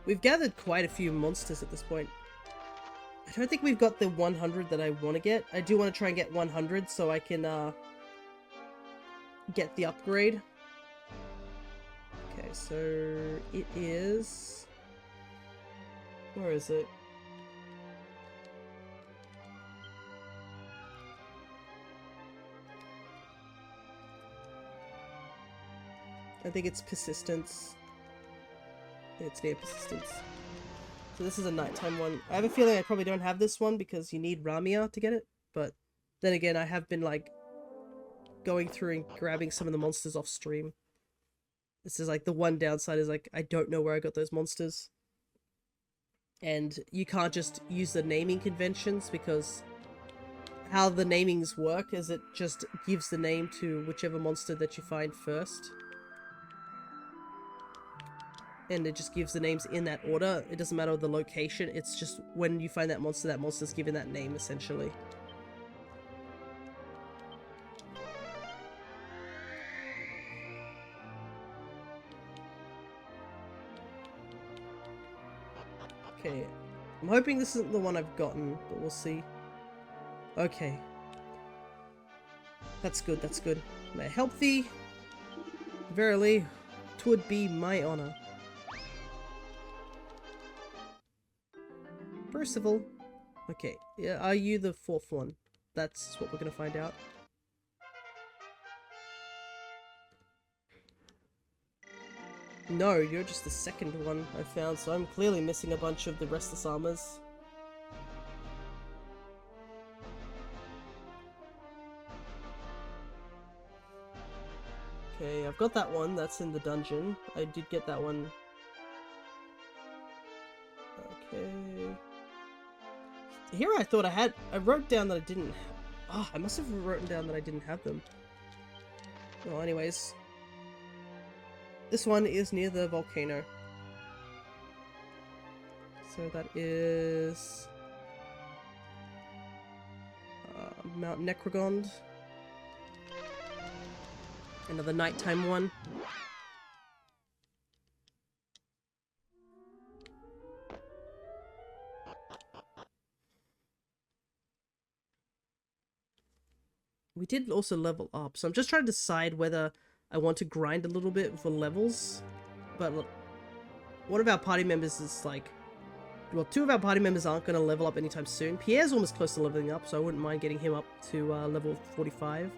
We've gathered quite a few monsters at this point. I don't think we've got the 100 that I want to get. I do want to try and get 100 so I can get the upgrade. Okay, so it is... Where is it? I think it's Persistence. It's near Persistence. So this is a nighttime one. I have a feeling I probably don't have this one because you need Ramia to get it. But then again, I have been like going through and grabbing some of the monsters off stream. This is like the one downside is like I don't know where I got those monsters. And you can't just use the naming conventions because how the namings work is it just gives the name to whichever monster that you find first. And it just gives the names in that order. It doesn't matter the location, it's just when you find that monster's given that name essentially. Okay, I'm hoping this isn't the one I've gotten, but we'll see. Okay. That's good, that's good. May I help thee? Verily, 'twould be my honor. Percival. Okay, yeah, are you the 4th one? That's what we're gonna find out. No, you're just the 2nd one I found, so I'm clearly missing a bunch of the Restless Armors. Okay, I've got that one, that's in the dungeon. I did get that one. Okay. Here I thought I wrote down that I didn't I must have written down that I didn't have them. Well, anyways. This one is near the volcano. So that is Mount Necrogond. Another nighttime one. We did also level up, so I'm just trying to decide whether I want to grind a little bit for levels. But look, one of our party members is like... Well, two of our party members aren't going to level up anytime soon. Pierre's almost close to leveling up, so I wouldn't mind getting him up to level 45.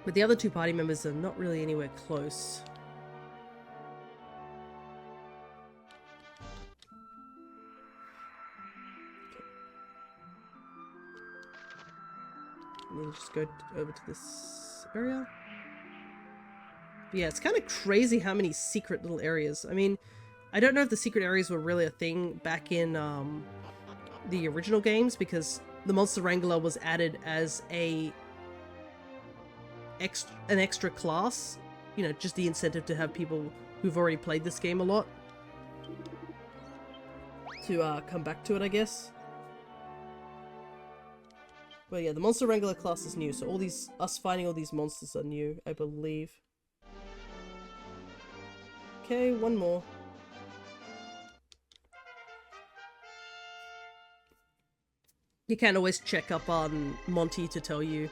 But the other two party members are not really anywhere close. Let me just go over to this area. But yeah, it's kind of crazy how many secret little areas. I mean, I don't know if the secret areas were really a thing back in the original games, because the Monster Wrangler was added as an extra class. You know, just the incentive to have people who've already played this game a lot to come back to it, I guess. But yeah, the Monster Wrangler class is new, so all these, us finding all these monsters are new, I believe. Okay, one more. You can always check up on Monty to tell you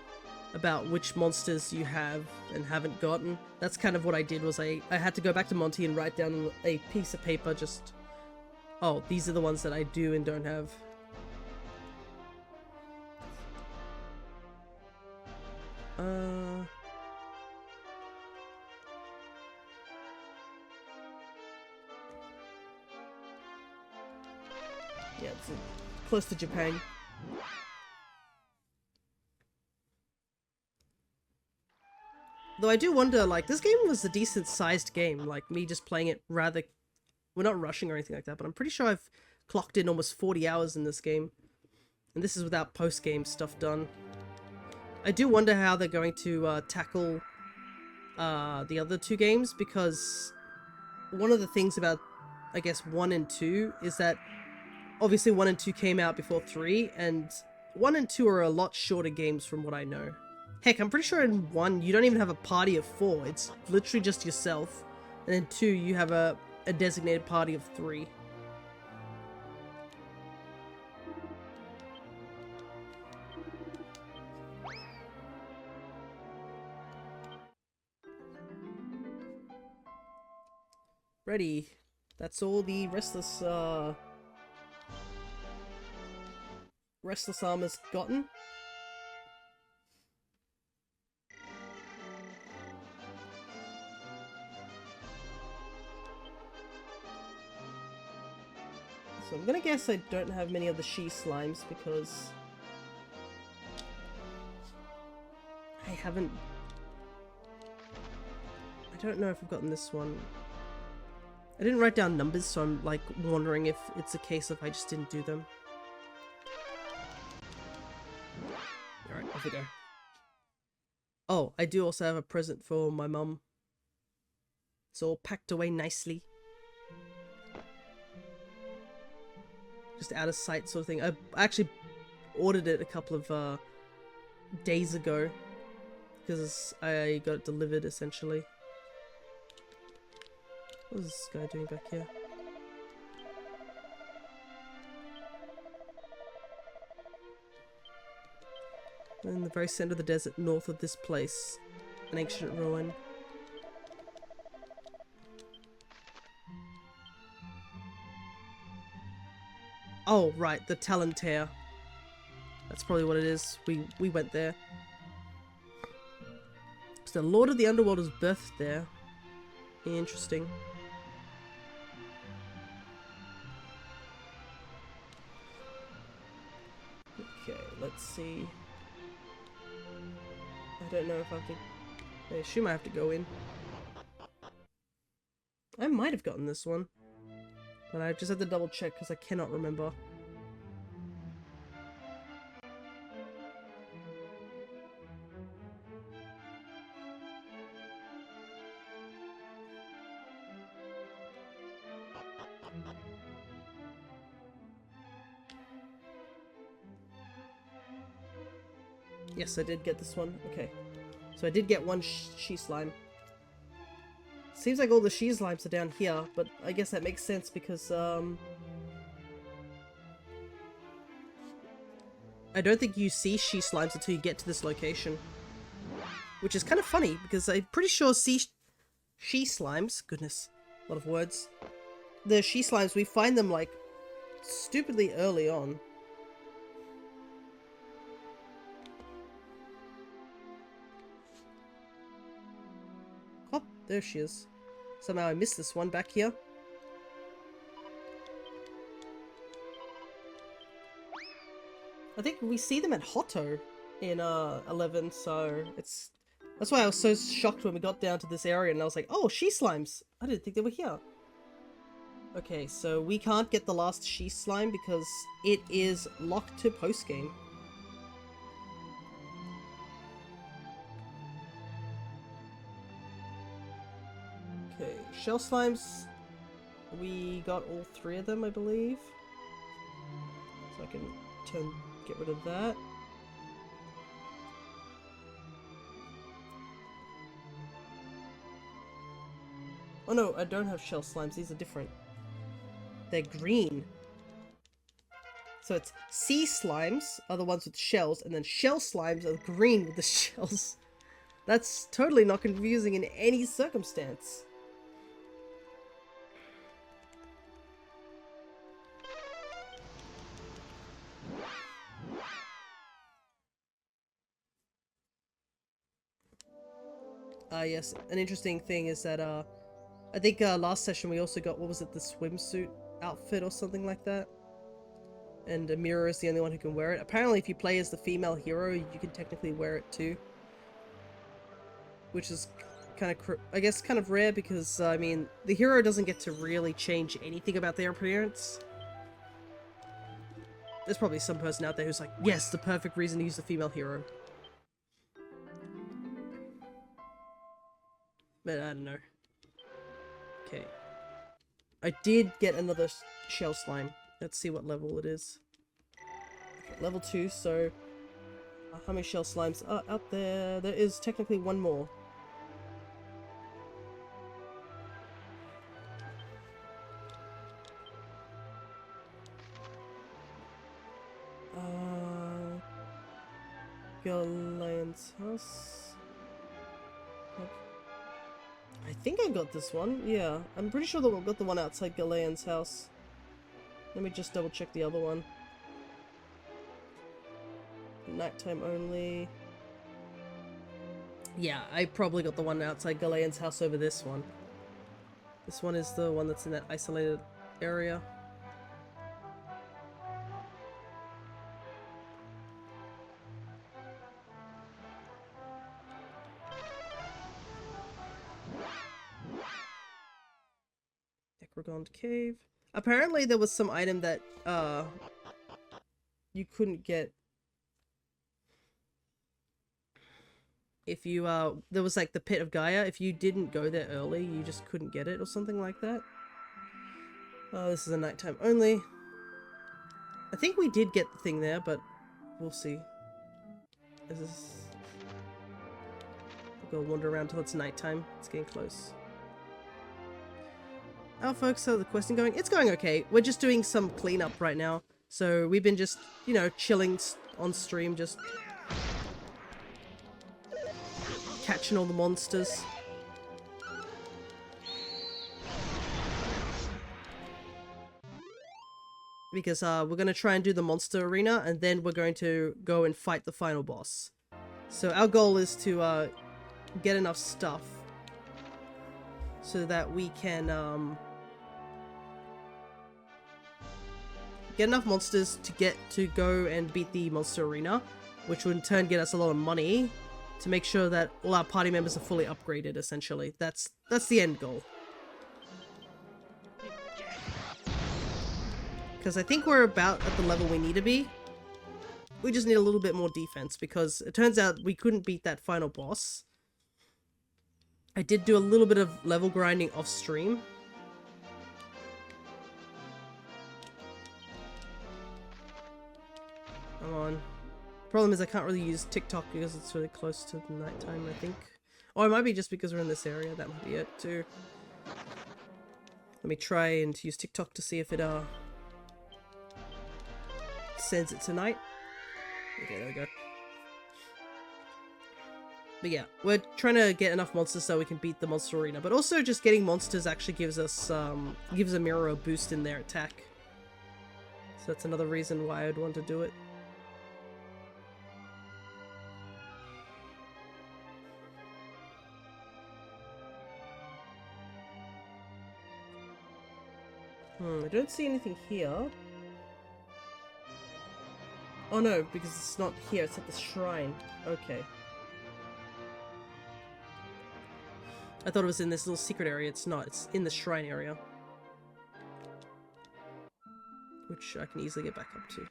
about which monsters you have and haven't gotten. That's kind of what I did, was I had to go back to Monty and write down a piece of paper just... Oh, these are the ones that I do and don't have. Yeah, it's close to Japan. Though I do wonder, like, this game was a decent sized game, like me just playing it rather... We're not rushing or anything like that, but I'm pretty sure I've clocked in almost 40 hours in this game. And this is without post-game stuff done. I do wonder how they're going to tackle the other two games, because one of the things about, I guess, 1 and 2 is that obviously 1 and 2 came out before 3, and 1 and 2 are a lot shorter games from what I know. Heck, I'm pretty sure in 1 you don't even have a party of 4, it's literally just yourself. And in 2 you have a designated party of 3. Ready. That's all the Restless Armor's gotten. So I'm gonna guess I don't have many of the she slimes because I haven't... I don't know if I've gotten this one. I didn't write down numbers, so I'm like wondering if it's a case of I just didn't do them. Alright, off we go. Oh, I do also have a present for my mum. It's all packed away nicely. Just out of sight sort of thing. I actually ordered it a couple of days ago because I got it delivered essentially. What is this guy doing back here? In the very center of the desert north of this place, an ancient ruin. Oh, right, the Talantair. That's probably what it is. We went there. So the Lord of the Underworld was birthed there. Interesting. Okay, let's see. I don't know if I can... I assume I have to go in. I might have gotten this one. But I just have to double check because I cannot remember. Yes, I did get this one. Okay. So I did get one she slime. Seems like all the she slimes are down here, but I guess that makes sense because, I don't think you see she slimes until you get to this location. Which is kind of funny, because I'm pretty sure she slimes, goodness, a lot of words. The she slimes, we find them, like, stupidly early on. Oh, there she is. Somehow I missed this one back here. I think we see them at Hotto in 11, so that's why I was so shocked when we got down to this area and I was like, oh, she slimes! I didn't think they were here. Okay, so we can't get the last she slime because it is locked to post-game. Okay, shell slimes, we got all 3 of them, I believe. So I can get rid of that. Oh no, I don't have shell slimes, these are different. They're green. So it's sea slimes are the ones with shells, and then shell slimes are green with the shells. That's totally not confusing in any circumstance. Yes, an interesting thing is that, I think last session we also got, what was it, the swimsuit outfit or something like that? And Amira is the only one who can wear it. Apparently if you play as the female hero, you can technically wear it too. Which is kind of, I guess, kind of rare because, I mean, the hero doesn't get to really change anything about their appearance. There's probably some person out there who's like, yes, the perfect reason to use the female hero. But I don't know. Okay. I did get another shell slime. Let's see what level it is. Okay, level 2, so... how many shell slimes are out there? There is technically one more. Galeon's house. I think I got this one. Yeah, I'm pretty sure that we got the one outside Galeon's house. Let me just double check the other one. Nighttime only. Yeah, I probably got the one outside Galeon's house over this one. This one is the one that's in that isolated area. Necrogond Cave. Apparently there was some item that you couldn't get if you there was like the Pit of Gaia. If you didn't go there early, you just couldn't get it or something like that. This is a nighttime only. I think we did get the thing there, but we'll see. Is this... We'll go wander around till it's nighttime. It's getting close. How folks, how's the questing going? It's going okay. We're just doing some cleanup right now. So we've been just, you know, chilling on stream, just catching all the monsters. Because we're going to try and do the monster arena, and then we're going to go and fight the final boss. So our goal is to get enough stuff so that we can get enough monsters to go and beat the monster arena, which would in turn get us a lot of money to make sure that all our party members are fully upgraded, essentially. That's the end goal. Because I think we're about at the level we need to be. We just need a little bit more defense, because it turns out we couldn't beat that final boss. I did do a little bit of level grinding off stream. Come on. Problem is I can't really use TikTok because it's really close to the nighttime, I think. Or it might be just because we're in this area. That might be it too. Let me try and use TikTok to see if it sends it tonight. Okay, there we go. But yeah, we're trying to get enough monsters so we can beat the monster arena. But also just getting monsters actually gives us gives a mirror a boost in their attack. So that's another reason why I'd want to do it. I don't see anything here. Oh no, because it's not here, it's at the shrine. Okay. I thought it was in this little secret area. It's not. It's in the shrine area. Which I can easily get back up to.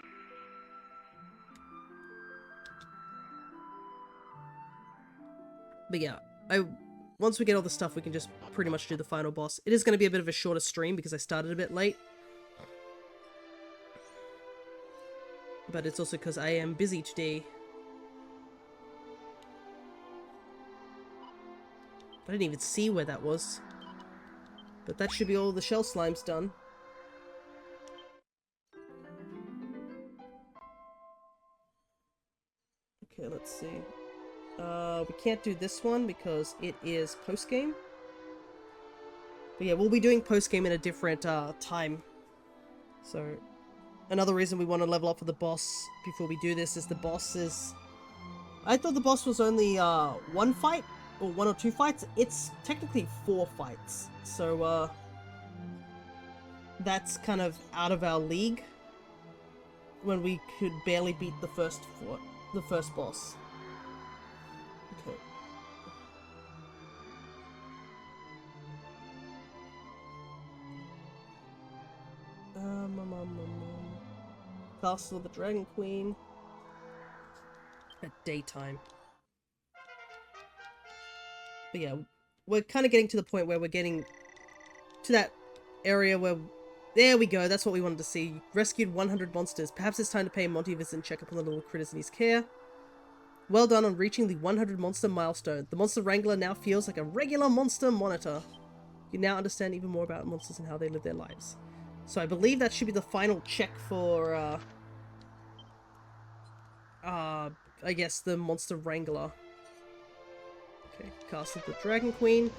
But yeah, once we get all the stuff, we can just pretty much do the final boss. It is going to be a bit of a shorter stream because I started a bit late. But it's also because I am busy today. I didn't even see where that was. But that should be all the shell slimes done. Okay, let's see. We can't do this one because it is post-game. But yeah, we'll be doing post-game in a different time. So, another reason we want to level up for the boss before we do this is the boss is... I thought the boss was only one fight, or 1 or 2 fights. It's technically 4 fights. So, that's kind of out of our league. When we could barely beat the first boss. Okay. Castle of the Dragon Queen. At daytime. But yeah, we're kind of getting to the point where we're getting to that area where... There we go, that's what we wanted to see. Rescued 100 monsters. Perhaps it's time to pay Monty a visit and check up on the little critters in his care. Well done on reaching the 100 monster milestone. The monster wrangler now feels like a regular monster monitor. You now understand even more about monsters and how they live their lives. So I believe that should be the final check for, I guess the monster wrangler. Okay, Castle of the Dragon Queen.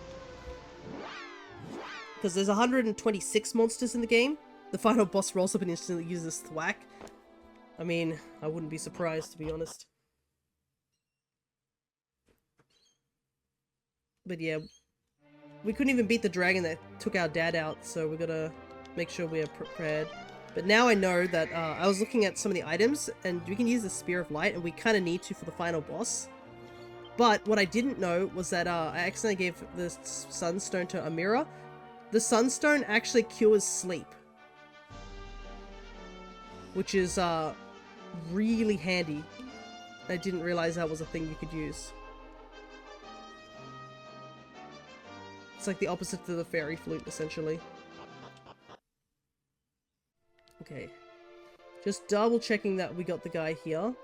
Because there's 126 monsters in the game. The final boss rolls up and instantly uses thwack. I mean, I wouldn't be surprised, to be honest. But yeah, we couldn't even beat the dragon that took our dad out, so we gotta make sure we are prepared. But now I know that, I was looking at some of the items, and we can use the Spear of Light, and we kind of need to for the final boss. But what I didn't know was that, I accidentally gave the Sunstone to Amira. The Sunstone actually cures sleep. Which is, really handy. I didn't realize that was a thing you could use. It's like the opposite to the fairy flute, essentially. Okay. Just double checking that we got the guy here.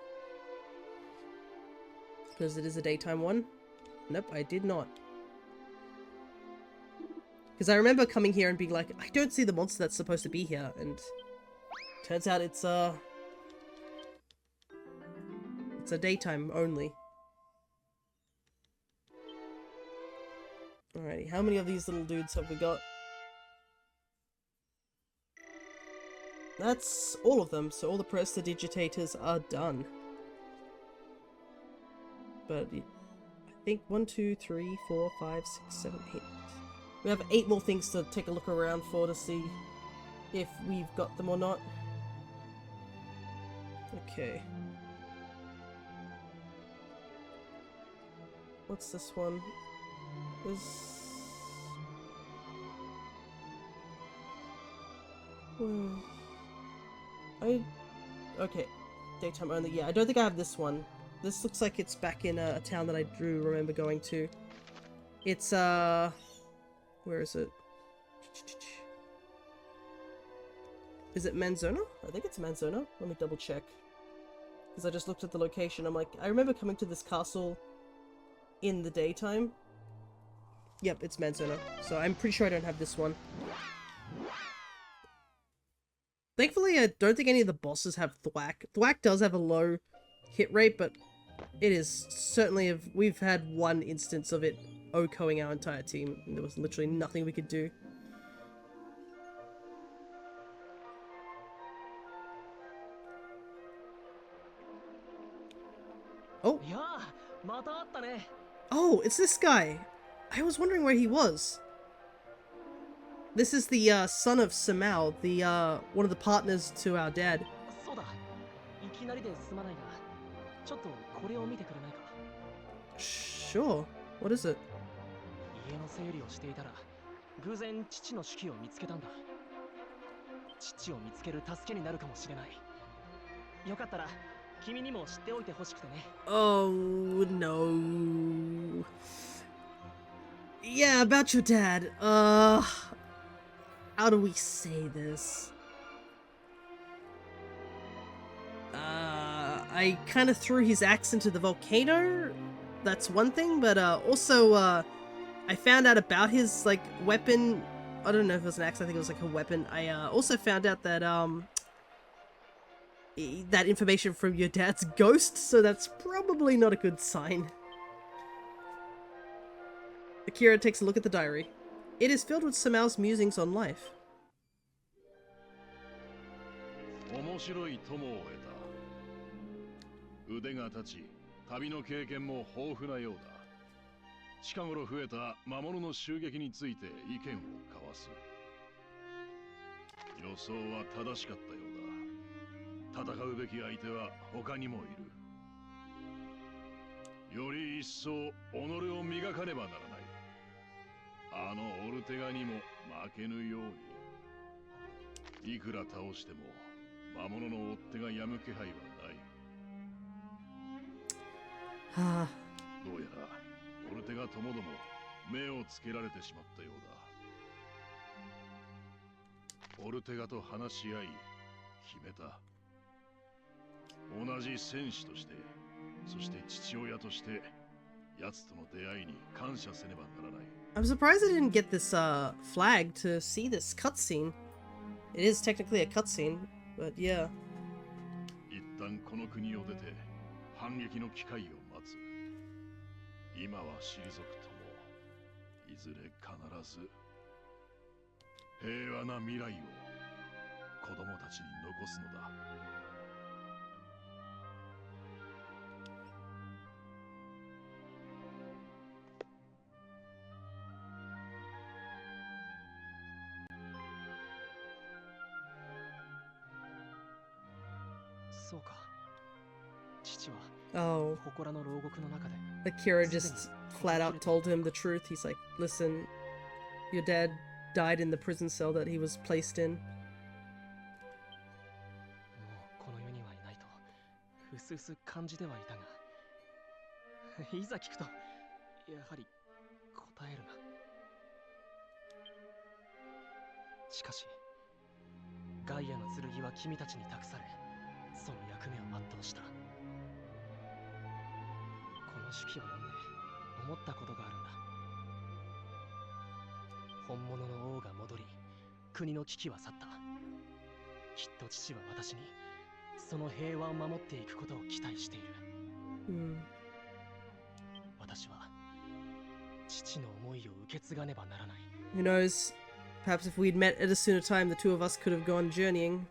Because it is a daytime one. Nope, I did not. Because I remember coming here and being like, I don't see the monster that's supposed to be here, and turns out it's a daytime only. Alrighty, how many of these little dudes have we got? That's all of them, so all the prestidigitators are done. But I think 1, 2, 3, 4, 5, 6, 7, 8. We have 8 more things to take a look around for to see if we've got them or not. Okay. What's this one? Okay. Daytime only. Yeah, I don't think I have this one. This looks like it's back in a town that I do remember going to. It's, where is it? Is it Manzona? I think it's Manzona. Let me double check. Because I just looked at the location. I'm like, I remember coming to this castle in the daytime. Yep, it's Manzona. So I'm pretty sure I don't have this one. Thankfully, I don't think any of the bosses have thwack. Thwack does have a low hit rate, but it is certainly... We've had one instance of it OHKOing our entire team, and there was literally nothing we could do. Oh! Oh, it's this guy! I was wondering where he was. This is the son of Samao, the one of the partners to our dad. Sure. What is it? Oh no. Yeah, about your dad. How do we say this? I kind of threw his axe into the volcano. That's one thing, but also I found out about his like weapon. I don't know if it was an axe. I think it was like a weapon. I also found out that that information from your dad's ghost, so that's probably not a good sign. Akira takes a look at the diary. It is filled with Samao's musings on life. I'm surprised I didn't get this flag to see this cutscene. It is technically a cutscene, but yeah. Oh. Akira just flat out told him the truth. He's like, listen, your dad died in the prison cell that he was placed in. Who knows? Perhaps if we'd met at a sooner time, the two of us could have gone journeying.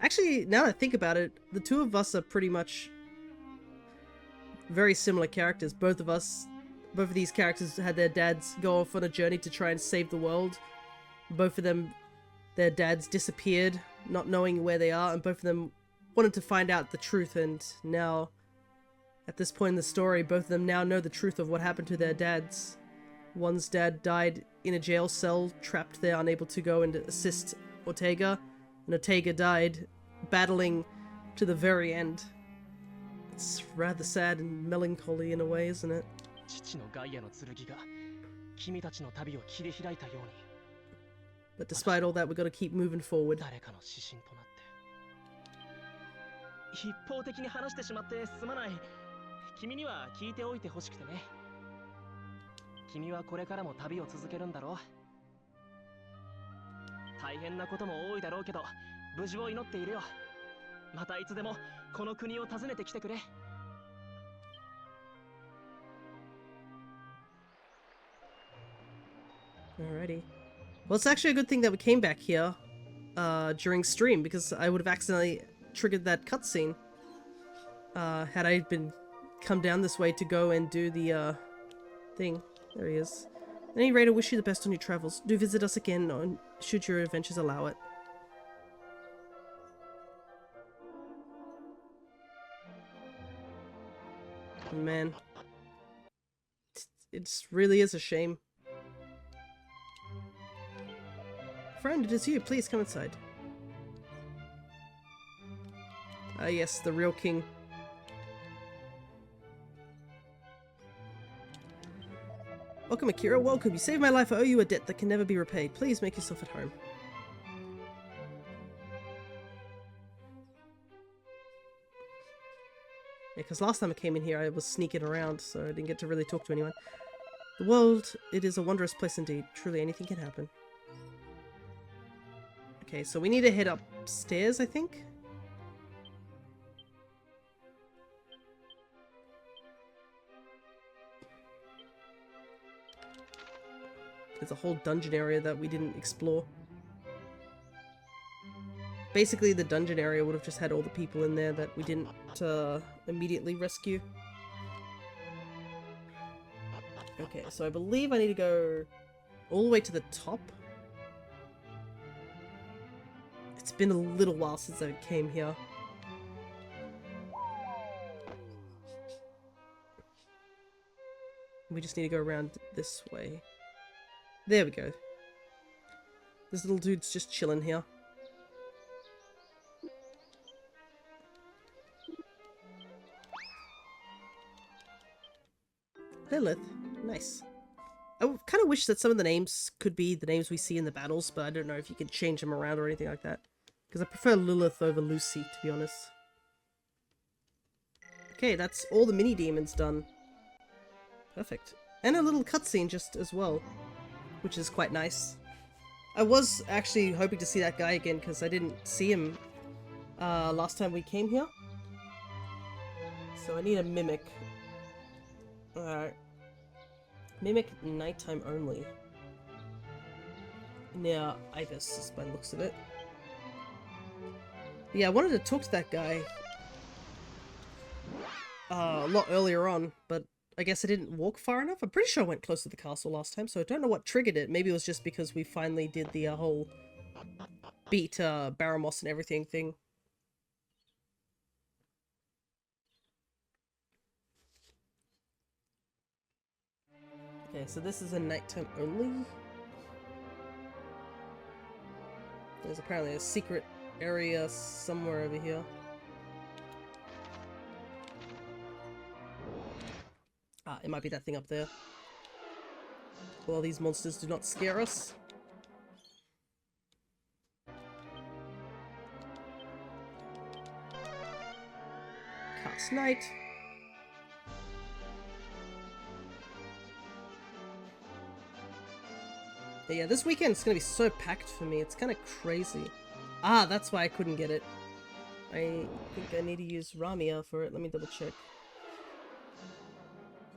Actually, now that I think about it, the two of us are pretty much very similar characters. Both of these characters had their dads go off on a journey to try and save the world. Both of them, their dads disappeared, not knowing where they are, and both of them wanted to find out the truth, and now, at this point in the story, both of them now know the truth of what happened to their dads. One's dad died in a jail cell, trapped there, unable to go and assist Ortega, and Ortega died battling to the very end. It's rather sad and melancholy in a way, isn't it? But despite all that, we've got to keep moving forward. 一方的に話してしまってすまない。君には聞いておいてほしくてね。君はこれからも旅を続けるんだろう。大変なことも多いだろうけど、無事を祈っているよ。またいつでもこの国を訪ねてきてくれ。Alrighty. Well, it's actually a good thing that we came back here during stream, because I would have accidentally triggered that cutscene had I been come down this way to go and do the thing. There he is. At any rate, I wish you the best on your travels. Do visit us again on should your adventures allow it. Man, it really is a shame. Friend, it is you. Please come inside. Ah, yes, the real king. Welcome, Akira. Welcome. You saved my life. I owe you a debt that can never be repaid. Please make yourself at home. Yeah, because last time I came in here, I was sneaking around, so I didn't get to really talk to anyone. The world, it is a wondrous place indeed. Truly, anything can happen. Okay, so we need to head upstairs, I think? There's a whole dungeon area that we didn't explore. Basically, the dungeon area would have just had all the people in there that we didn't immediately rescue. Okay, so I believe I need to go all the way to the top. It's been a little while since I came here. We just need to go around this way. There we go. This little dude's just chilling here. Lilith. Nice. I kind of wish that some of the names could be the names we see in the battles, but I don't know if you can change them around or anything like that. Because I prefer Lilith over Lucy, to be honest. Okay, that's all the mini-demons done. Perfect. And a little cutscene just as well, which is quite nice. I was actually hoping to see that guy again, because I didn't see him last time we came here. So I need a mimic. Alright. Mimic nighttime only. Now, Ibis is by the looks of it. Yeah, I wanted to talk to that guy a lot earlier on, but I guess I didn't walk far enough. I'm pretty sure I went close to the castle last time, so I don't know what triggered it. Maybe it was just because we finally did the whole beat Baramos and everything thing. Okay, so this is a nighttime only. There's apparently a secret area somewhere over here. Ah, it might be that thing up there. Well, these monsters do not scare us. Cast Night. But yeah, this weekend is going to be so packed for me. It's kind of crazy. Ah, that's why I couldn't get it. I think I need to use Ramia for it. Let me double check.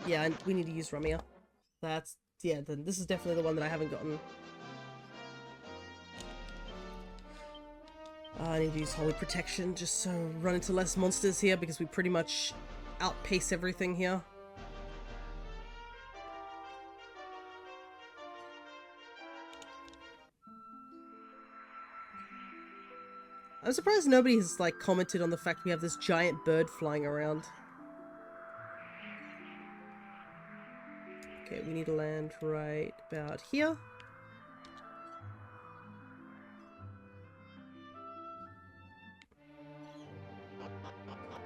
Yeah, we need to use Ramia. That's... yeah, then this is definitely the one that I haven't gotten. I need to use Holy Protection just so run into less monsters here, because we pretty much outpace everything here. I'm surprised nobody has, like, commented on the fact we have this giant bird flying around. Okay, we need to land right about here.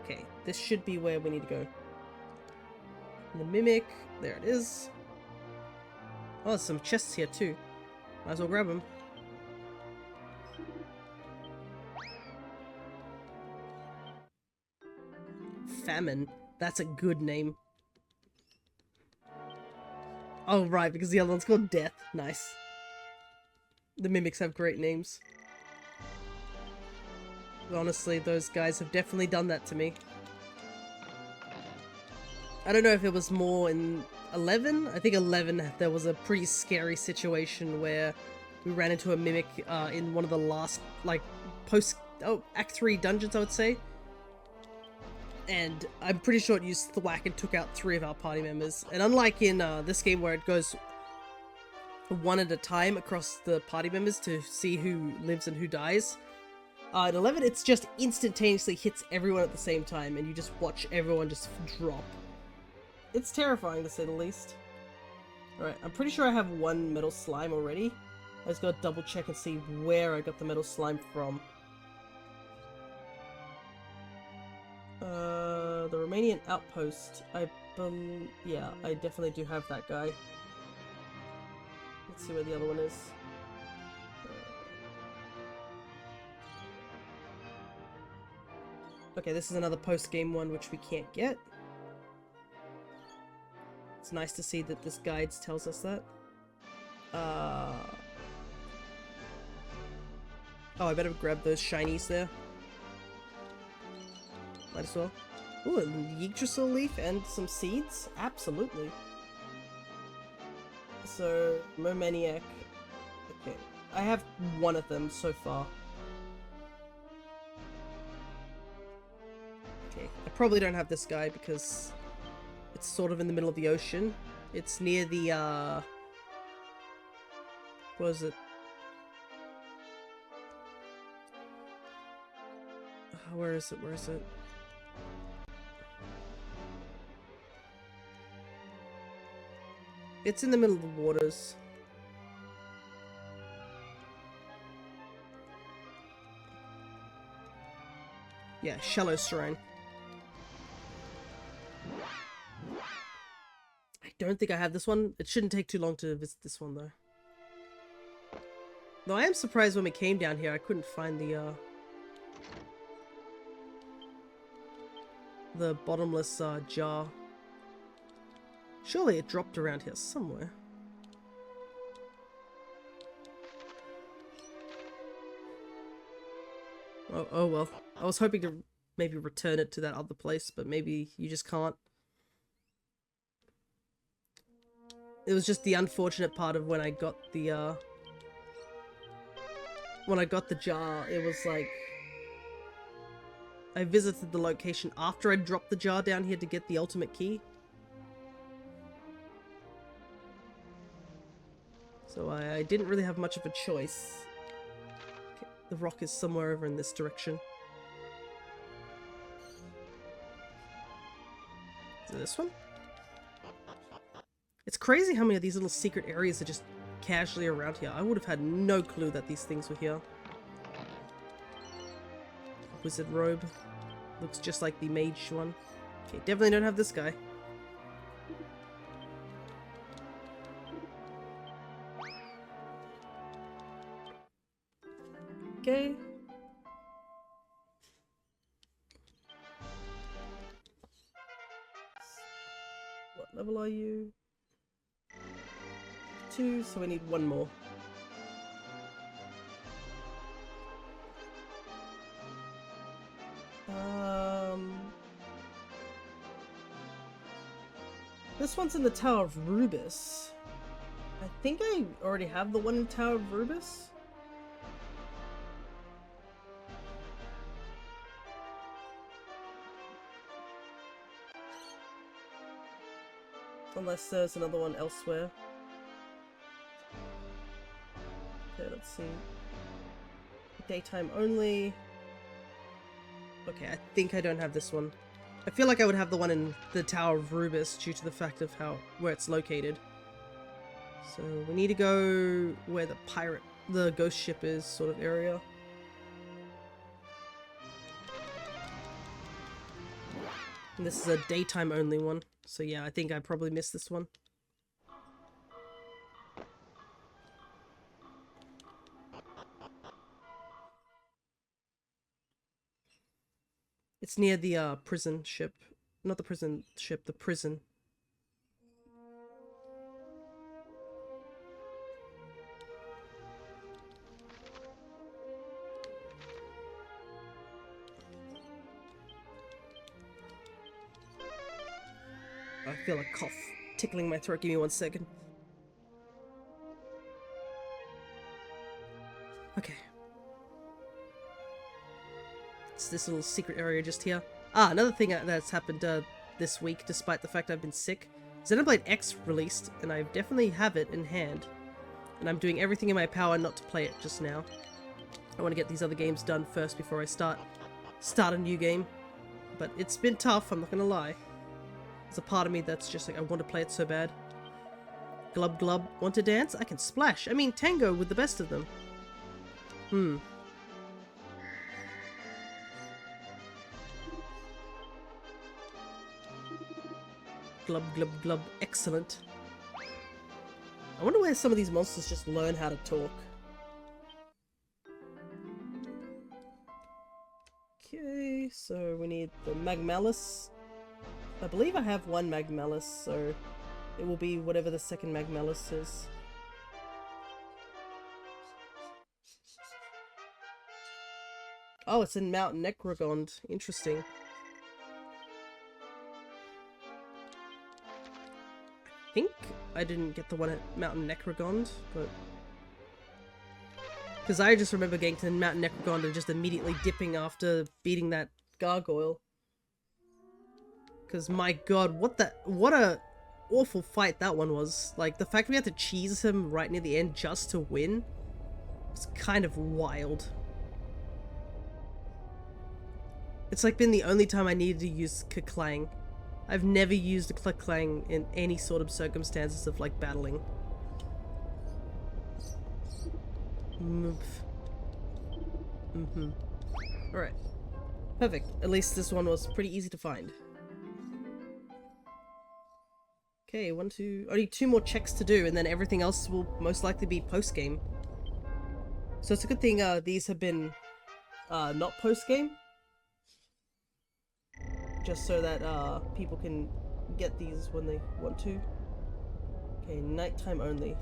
Okay, this should be where we need to go. The Mimic, there it is. Oh, there's some chests here too. Might as well grab them. Famine. That's a good name. Oh, right, because the other one's called Death. Nice. The mimics have great names. Honestly, those guys have definitely done that to me. I don't know if it was more in 11. I think 11 there was a pretty scary situation where we ran into a mimic in one of the last, like, Act 3 dungeons, I would say. And I'm pretty sure it used thwack and took out 3 of our party members. And unlike in this game where it goes one at a time across the party members to see who lives and who dies, in 11 it's just instantaneously hits everyone at the same time and you just watch everyone just drop. It's terrifying to say the least. Alright, I'm pretty sure I have 1 metal slime already. I just gotta double check and see where I got the metal slime from. The Romanian outpost. Yeah, I definitely do have that guy. Let's see where the other one is. Okay, this is another post-game one which we can't get. It's nice to see that this guide tells us that. Oh, I better grab those shinies there. Might as well. Ooh, a Yggdrasil leaf and some seeds? Absolutely. So, Momaniac. Okay. I have 1 of them so far. Okay. I probably don't have this guy because it's sort of in the middle of the ocean. It's near the, what is it? Where is it? Where is it? It's in the middle of the waters. Yeah, Shallow Shrine. I don't think I have this one. It shouldn't take too long to visit this one, though. Though I am surprised when we came down here, I couldn't find the bottomless jar. Surely it dropped around here somewhere. Oh well. I was hoping to maybe return it to that other place, but maybe you just can't. It was just the unfortunate part of when I got the jar, it was like I visited the location after I dropped the jar down here to get the ultimate key. So I didn't really have much of a choice. Okay, the rock is somewhere over in this direction. Is it this one? It's crazy how many of these little secret areas are just casually around here. I would have had no clue that these things were here. Wizard robe. Looks just like the mage one. Okay, definitely don't have this guy. Okay. What level are you? 2, so we need 1 more. This one's in the Tower of Rubus. I think I already have the one in Tower of Rubus. Unless there's another one elsewhere. Okay, let's see. Daytime only. Okay, I think I don't have this one. I feel like I would have the one in the Tower of Rubus due to the fact of where it's located. So we need to go where the ghost ship is, sort of area. And this is a daytime only one. So yeah, I think I probably missed this one. It's near the prison ship. Not the prison ship, the prison. I feel a cough tickling my throat. Give me 1 second. Okay. It's this little secret area just here. Ah, another thing that's happened this week, despite the fact I've been sick. Xenoblade X released, and I definitely have it in hand. And I'm doing everything in my power not to play it just now. I want to get these other games done first before I start a new game. But it's been tough, I'm not gonna lie. There's a part of me that's just like, I want to play it so bad. Glub glub, want to dance? I can splash. I mean, tango with the best of them. Glub glub glub, excellent. I wonder where some of these monsters just learn how to talk. Okay, so we need the Magmalis. I believe I have one Magmalis, so it will be whatever the second Magmalis is. Oh, it's in Mount Necrogond. Interesting. I think I didn't get the one at Mountain Necrogond, but... because I just remember getting to Mountain Necrogond and just immediately dipping after beating that gargoyle. Because my god, what a awful fight that one was. Like, the fact we had to cheese him right near the end just to win was kind of wild. It's like been the only time I needed to use Keklang. I've never used a Keklang in any sort of circumstances of, like, battling. Alright. Perfect. At least this one was pretty easy to find. Okay, only 2 more checks to do, and then everything else will most likely be post-game. So it's a good thing these have been not post-game. Just so that people can get these when they want to. Okay, nighttime only.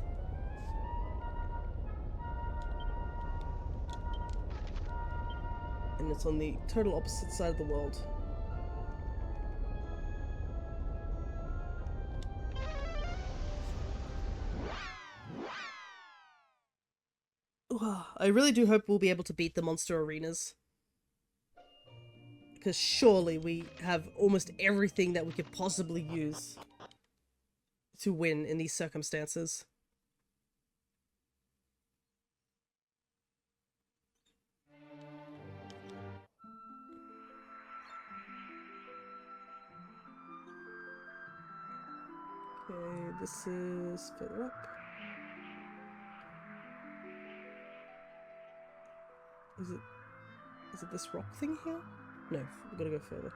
And it's on the total opposite side of the world. I really do hope we'll be able to beat the monster arenas. Because surely we have almost everything that we could possibly use to win in these circumstances. Okay, this is further up. Is it this rock thing here? No, we've got to go further.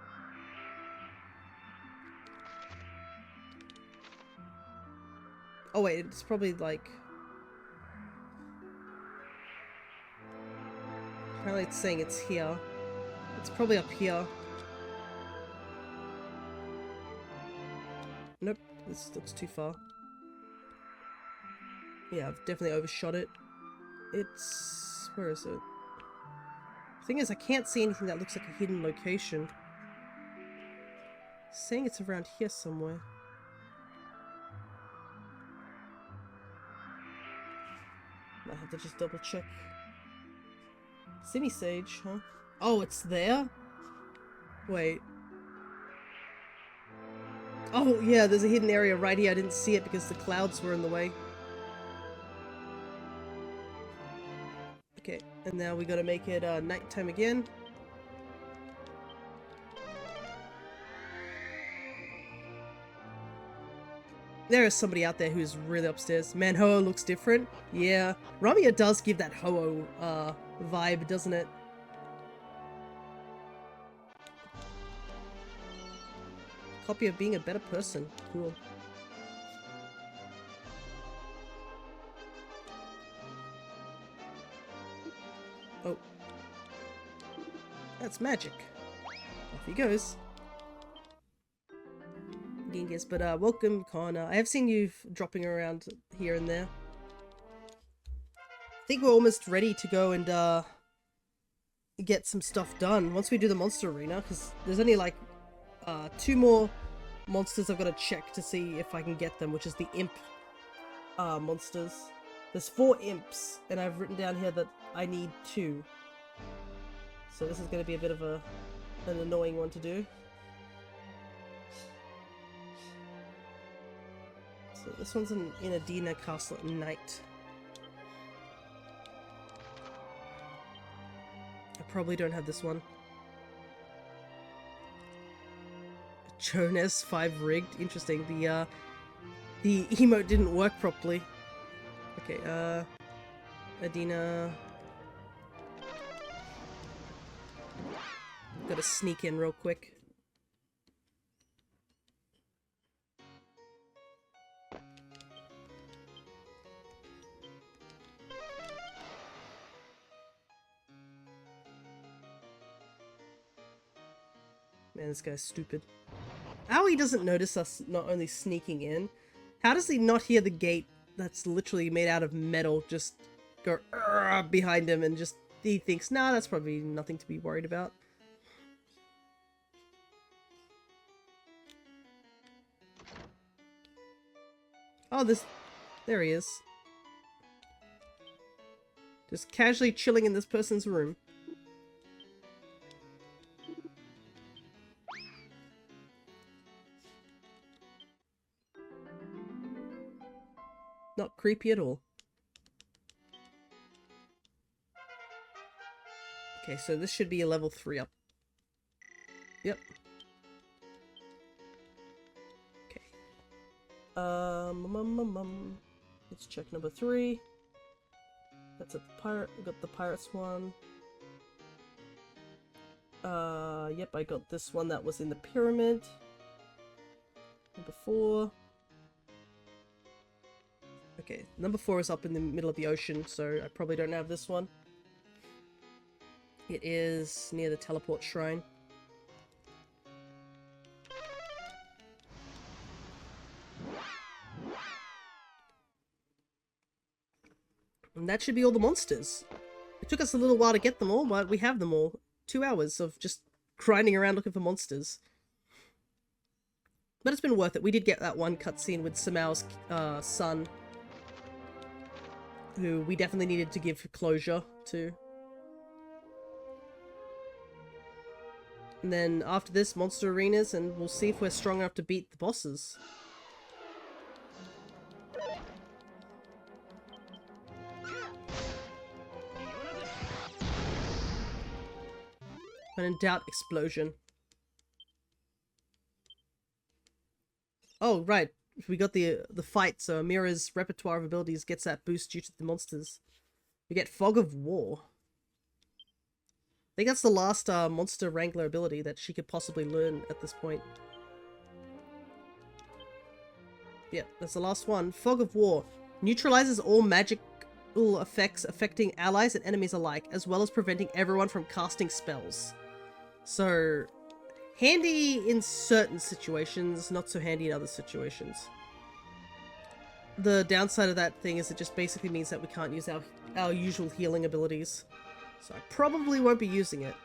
Oh wait, it's probably like... apparently it's saying it's here. It's probably up here. Nope, this looks too far. Yeah, I've definitely overshot it. It's... where is it? The thing is, I can't see anything that looks like a hidden location. It's saying it's around here somewhere. Might have to just double check. Cine Sage, huh? Oh, it's there? Wait. Oh, yeah, there's a hidden area right here. I didn't see it because the clouds were in the way. Okay, and now we gotta make it nighttime again. There is somebody out there who's really upstairs. Man, Ho-Oh looks different. Yeah, Ramia does give that Ho-Oh vibe, doesn't it? Copy of being a better person. Cool. Oh. That's magic. Off he goes. Genghis, but welcome, Connor. I have seen you dropping around here and there. I think we're almost ready to go and get some stuff done once we do the monster arena, because there's only like 2 more monsters I've got to check to see if I can get them, which is the imp monsters. There's 4 imps, and I've written down here that I need 2. So this is going to be a bit of an annoying one to do. So this one's in Adina Castle at night. I probably don't have this one. Jonas 5 rigged. Interesting. The emote didn't work properly. Okay, Adina. Gotta sneak in real quick. Man, this guy's stupid. How he doesn't notice us not only sneaking in, how does he not hear the gate that's literally made out of metal just go behind him, and just he thinks, nah, that's probably nothing to be worried about. Oh, there he is. Just casually chilling in this person's room. Not creepy at all. Okay, so this should be a level 3 up. Yep. Okay. Let's check number 3. That's at the pirate. We got the pirates one. Yep, I got this one that was in the pyramid. Number 4. Okay, number 4 is up in the middle of the ocean, so I probably don't have this one. It is near the teleport shrine. And that should be all the monsters. It took us a little while to get them all, but we have them all. 2 hours of just grinding around looking for monsters. But it's been worth it. We did get that one cutscene with Samao's son, who we definitely needed to give closure to. And then after this, monster arenas, and we'll see if we're strong enough to beat the bosses. When in doubt, explosion. Oh, right. We got the fight, so Amira's repertoire of abilities gets that boost due to the monsters. We get Fog of War. I think that's the last monster wrangler ability that she could possibly learn at this point. Yep, that's the last one. Fog of War. Neutralizes all magical effects affecting allies and enemies alike, as well as preventing everyone from casting spells. So, handy in certain situations, not so handy in other situations. The downside of that thing is it just basically means that we can't use our usual healing abilities. So I probably won't be using it.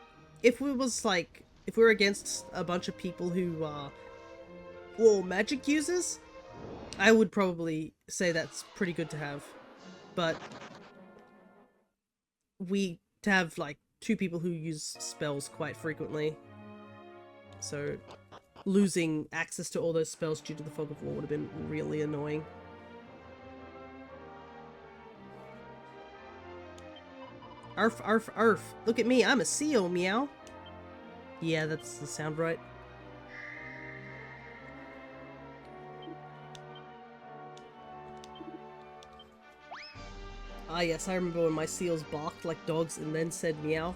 If we were against a bunch of people who are all magic users, I would probably say that's pretty good to have. But we have like 2 people who use spells quite frequently. So losing access to all those spells due to the Fog of War would have been really annoying. Arf, arf, arf. Look at me, I'm a seal, meow. Yeah, that's the sound right. Ah yes, I remember when my seals barked like dogs and then said meow.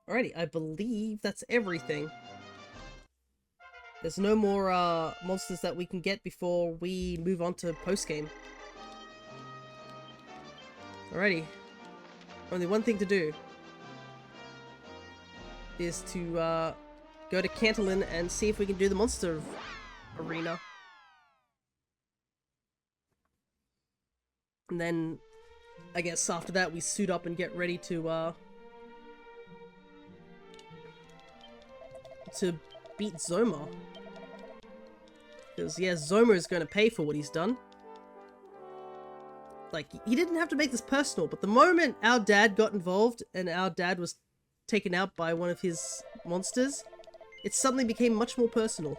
Alrighty, I believe that's everything. There's no more monsters that we can get before we move on to post-game. Alrighty. Only one thing to do is to go to Cantolin and see if we can do the monster arena. And then, I guess after that, we suit up and get ready to beat Zoma. Because, yeah, Zoma is going to pay for what he's done. Like, he didn't have to make this personal, but the moment our dad got involved and our dad was taken out by one of his monsters, it suddenly became much more personal.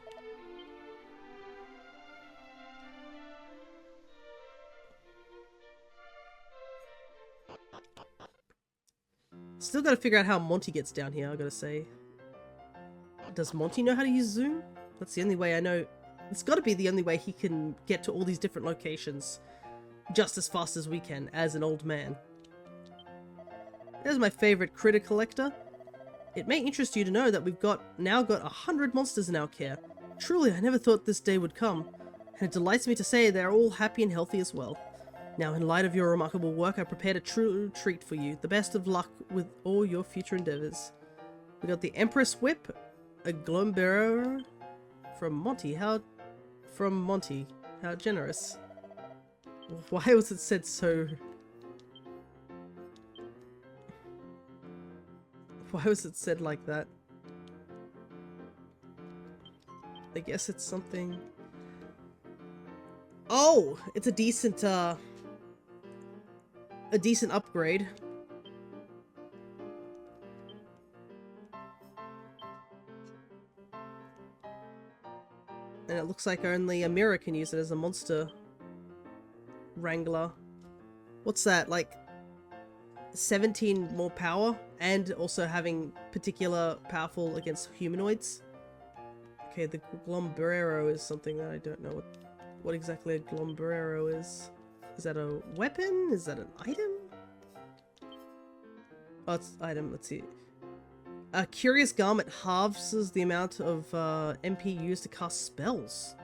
Still gotta figure out how Monty gets down here, I gotta say. Does Monty know how to use Zoom? That's the only way I know. It's gotta be the only way he can get to all these different locations just as fast as we can, as an old man. There's my favorite critter collector. It may interest you to know that we've now got 100 monsters in our care. Truly, I never thought this day would come, and it delights me to say they're all happy and healthy as well. Now, in light of your remarkable work, I prepared a true treat for you. The best of luck with all your future endeavors. We got the Empress Whip, a Glombero from Monty. How generous. Why was it said so? Why was it said like that? I guess it's something... Oh! It's a decent upgrade. And it looks like only Amira can use it as a monster wrangler. What's that, like 17 more power? And also having particular powerful against humanoids? Okay, the Glombrero is something that I don't know what exactly a Glombrero is. Is that a weapon? Is that an item? Oh, it's an item. Let's see. A Curious Garment halves the amount of MP used to cast spells.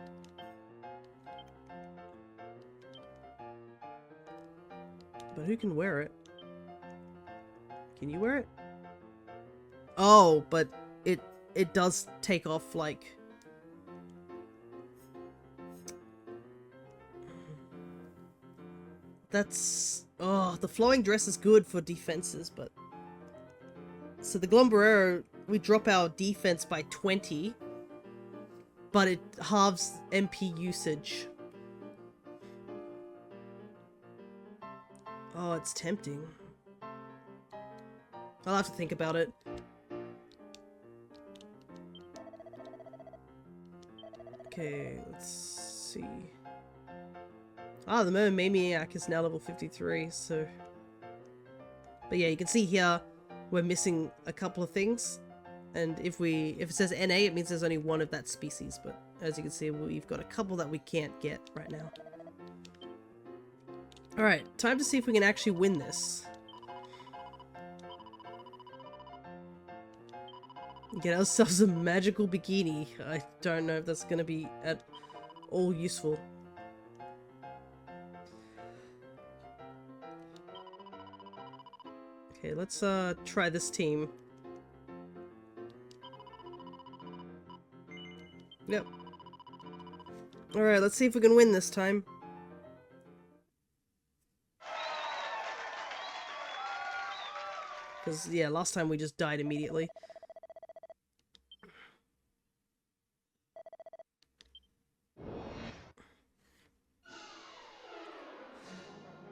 But who can wear it? Can you wear it? Oh, but it does take off, like... That's... Oh, the flowing dress is good for defenses, but... So the Glombrero, we drop our defense by 20, but it halves MP usage. Oh, it's tempting. I'll have to think about it. Okay, let's see. Ah, the Mermaniac is now level 53, so... But yeah, you can see here, we're missing a couple of things. And if it says NA, it means there's only one of that species, but as you can see, we've got a couple that we can't get right now. Alright, time to see if we can actually win this. Get ourselves a magical bikini. I don't know if that's going to be at all useful. Okay, let's try this team. Yep. Alright, let's see if we can win this time. Because, yeah, last time we just died immediately.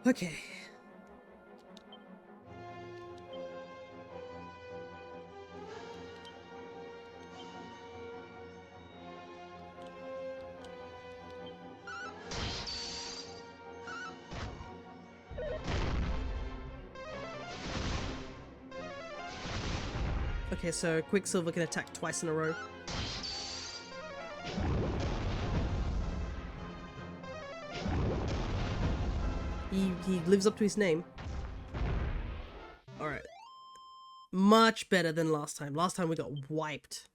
Okay. Okay, so Quicksilver can attack twice in a row. He lives up to his name. Alright. Much better than last time. Last time we got wiped.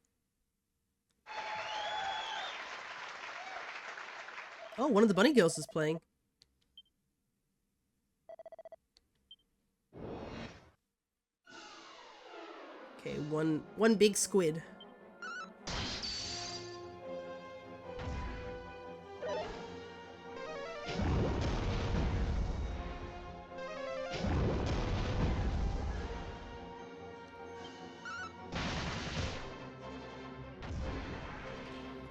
Oh, one of the bunny girls is playing. Okay, one big squid.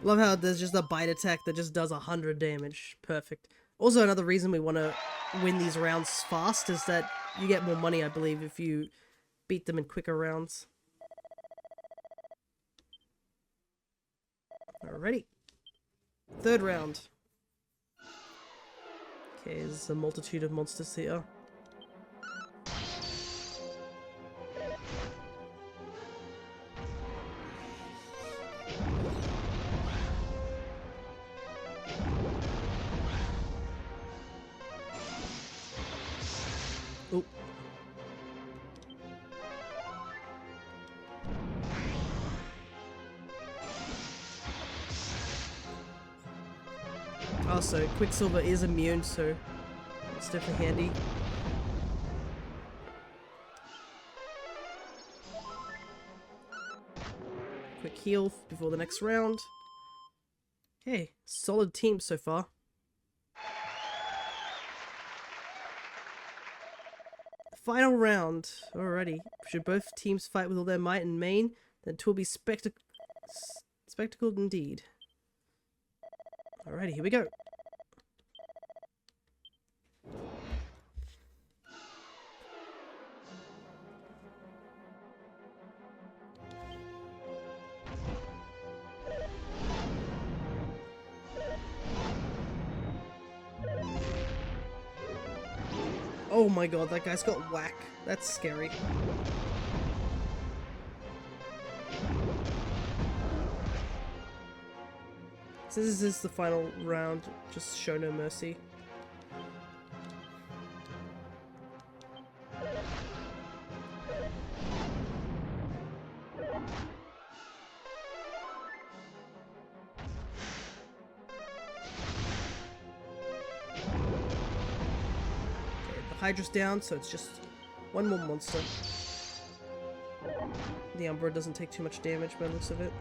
Love how there's just a bite attack that just does 100 damage. Perfect. Also, another reason we want to win these rounds fast is that you get more money, I believe, if you beat them in quicker rounds. Alrighty. Third round. Okay, there's a multitude of monsters here. Oh. Also, Quicksilver is immune, so it's definitely handy. Quick heal before the next round. Okay, solid team so far. Final round. Alrighty. Should both teams fight with all their might and main, then 'twill be spectacled indeed. Alrighty, here we go. Oh my god, that guy's got whack. That's scary. So this is the final round, just show no mercy. Hydra's down, so it's just one more monster. The Umbra doesn't take too much damage by the looks of it.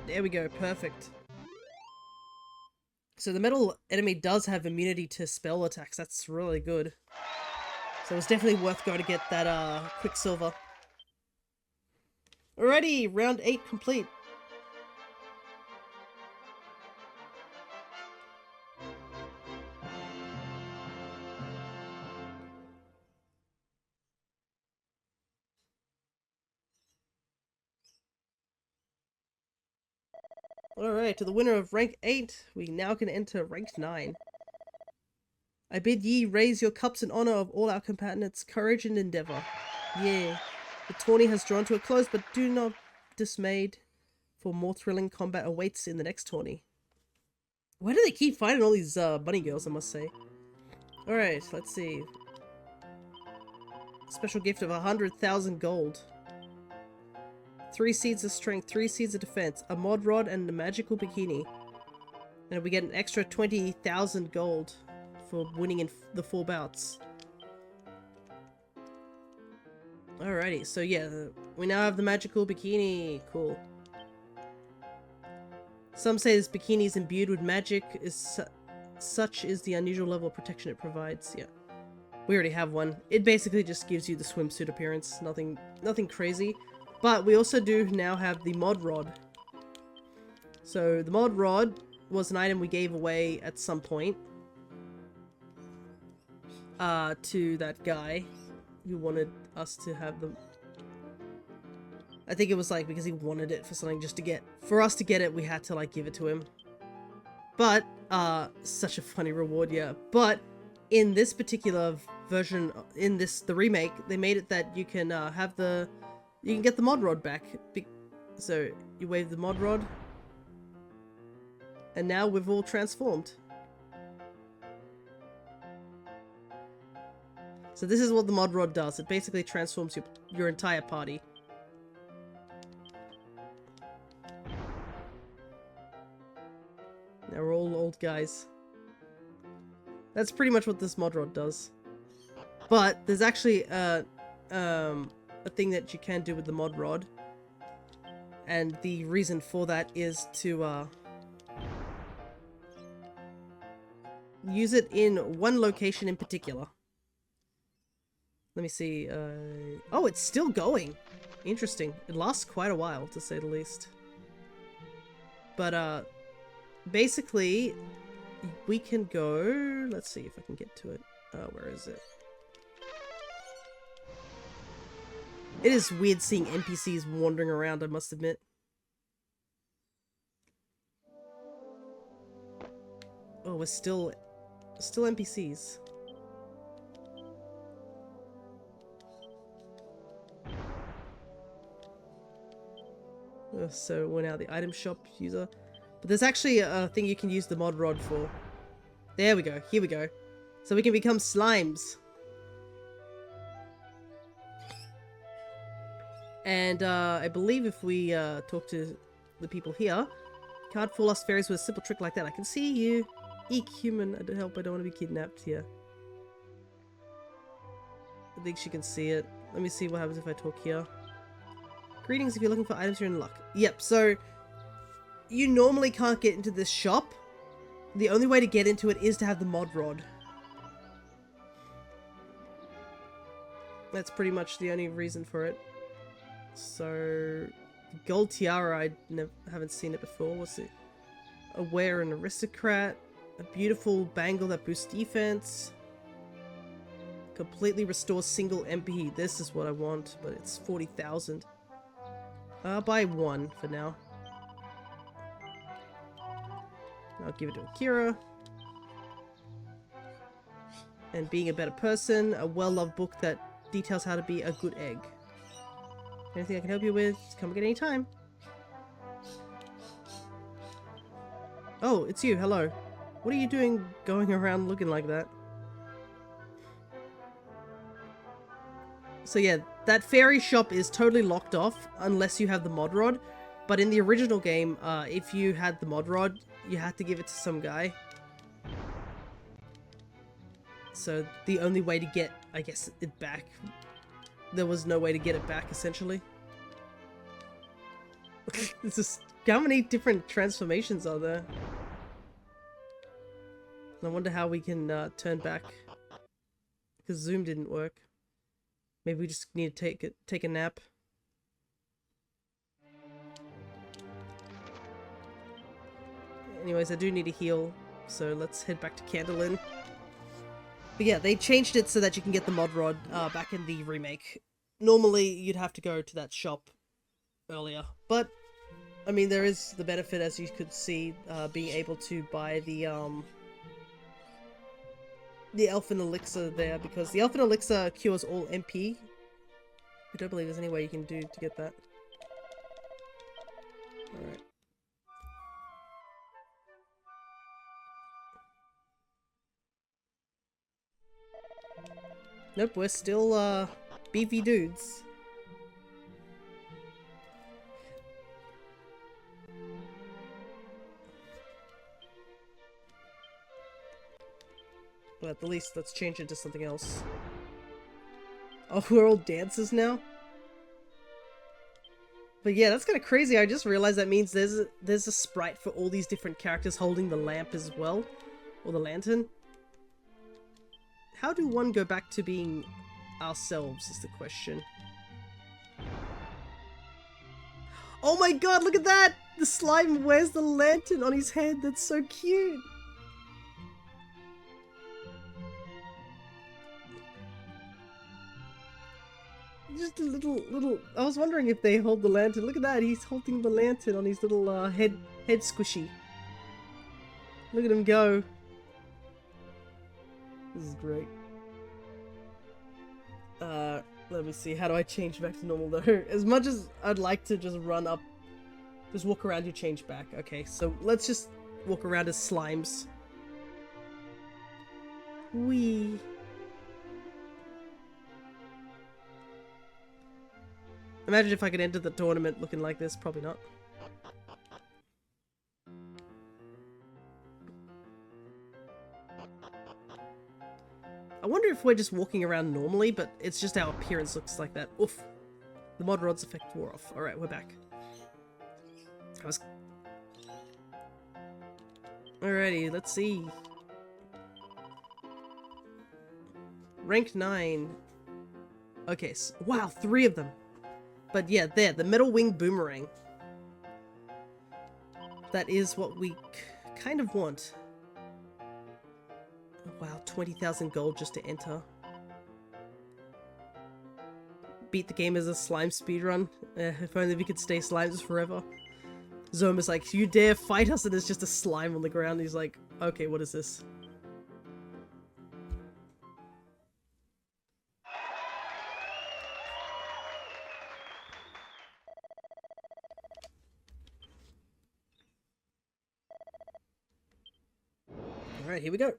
There we go, perfect. So the metal enemy does have immunity to spell attacks, that's really good. So it's definitely worth going to get that Quicksilver. Alrighty, round 8 complete. Alright, to the winner of rank 8, we now can enter rank 9. I bid ye raise your cups in honor of all our combatants' courage and endeavor. Yeah, the tourney has drawn to a close, but do not dismayed, for more thrilling combat awaits in the next tourney. Why do they keep finding all these bunny girls, I must say? Alright, let's see. Special gift of 100,000 gold. 3 seeds of strength, 3 seeds of defense, a mod rod, and a magical bikini. And we get an extra 20,000 gold for winning in the 4 bouts. Alrighty, so yeah, we now have the magical bikini. Cool. Some say this bikini is imbued with magic, such is the unusual level of protection it provides. Yeah, we already have one. It basically just gives you the swimsuit appearance, nothing crazy. But we also do now have the mod rod. So the mod rod was an item we gave away at some point to that guy who wanted us to have them. I think it was like because he wanted it for something just to get. For us to get it, we had to like give it to him. But such a funny reward, yeah. But in this particular version, the remake, they made it that you can you can get the mod rod back. So you wave the mod rod, and now we've all transformed. So this is what the mod rod does. It basically transforms your entire party. Now we're all old guys. That's pretty much what this mod rod does. But there's actually a thing that you can do with the mod rod, and the reason for that is to use it in one location in particular. Let me see. Oh, it's still going. Interesting. It lasts quite a while, to say the least. But, basically, we can go... Let's see if I can get to it. Where is it? It is weird seeing NPCs wandering around, I must admit. Oh, we're still NPCs. So we're now the item shop user. But there's actually a thing you can use the mod rod for. There we go. Here we go. So we can become slimes. And I believe if we talk to the people here, can't fool us fairies with a simple trick like that. I can see you. Eek, human. I don't want to be kidnapped here. I think she can see it. Let me see what happens if I talk here. Greetings, if you're looking for items, you're in luck. Yep, so you normally can't get into this shop. The only way to get into it is to have the mod rod. That's pretty much the only reason for it. So, gold tiara, I haven't seen it before. What's it? Aware an aristocrat. A beautiful bangle that boosts defense. Completely restores single MP. This is what I want, but it's 40,000. I'll buy one for now. I'll give it to Akira. And being a better person, a well-loved book that details how to be a good egg. Anything I can help you with, just come again anytime. Oh, it's you, hello. What are you doing going around looking like that? So yeah, that fairy shop is totally locked off unless you have the mod rod. But in the original game, if you had the mod rod, you had to give it to some guy. So the only way to get, I guess, it back, there was no way to get it back, essentially. It's just, how many different transformations are there? I wonder how we can turn back. Because zoom didn't work. Maybe we just need to take a nap. Anyways, I do need to heal, so let's head back to Candlein. But yeah, they changed it so that you can get the mod rod back in the remake. Normally, you'd have to go to that shop earlier, but I mean, there is the benefit, as you could see, being able to buy the Elfin Elixir there, because the Elfin Elixir cures all MP. I don't believe there's any way you can do to get that. Alright. Nope, we're still, beefy dudes. But at the least, let's change it to something else. Oh, we're all dancers now? But yeah, that's kind of crazy. I just realized that means there's a sprite for all these different characters holding the lamp as well. Or the lantern. How do one go back to being ourselves is the question. Oh my god, look at that! The slime wears the lantern on his head. That's so cute. Just a little... I was wondering if they hold the lantern. Look at that, he's holding the lantern on his little head squishy. Look at him go. This is great. Let me see, how do I change back to normal though? As much as I'd like to just run up, just walk around, you change back. Okay, so let's just walk around as slimes. Whee! Imagine if I could enter the tournament looking like this. Probably not. I wonder if we're just walking around normally, but it's just our appearance looks like that. Oof. The mod rod's effect wore off. Alright, we're back. Alrighty, let's see. Rank 9. Okay, so, wow, 3 of them. But yeah, there, the metal wing boomerang. That is what we kind of want. Oh, wow, 20,000 gold just to enter. Beat the game as a slime speedrun. If only we could stay slimes forever. Zoma's like, you dare fight us, and there's just a slime on the ground. He's like, okay, what is this? Alright, here we go.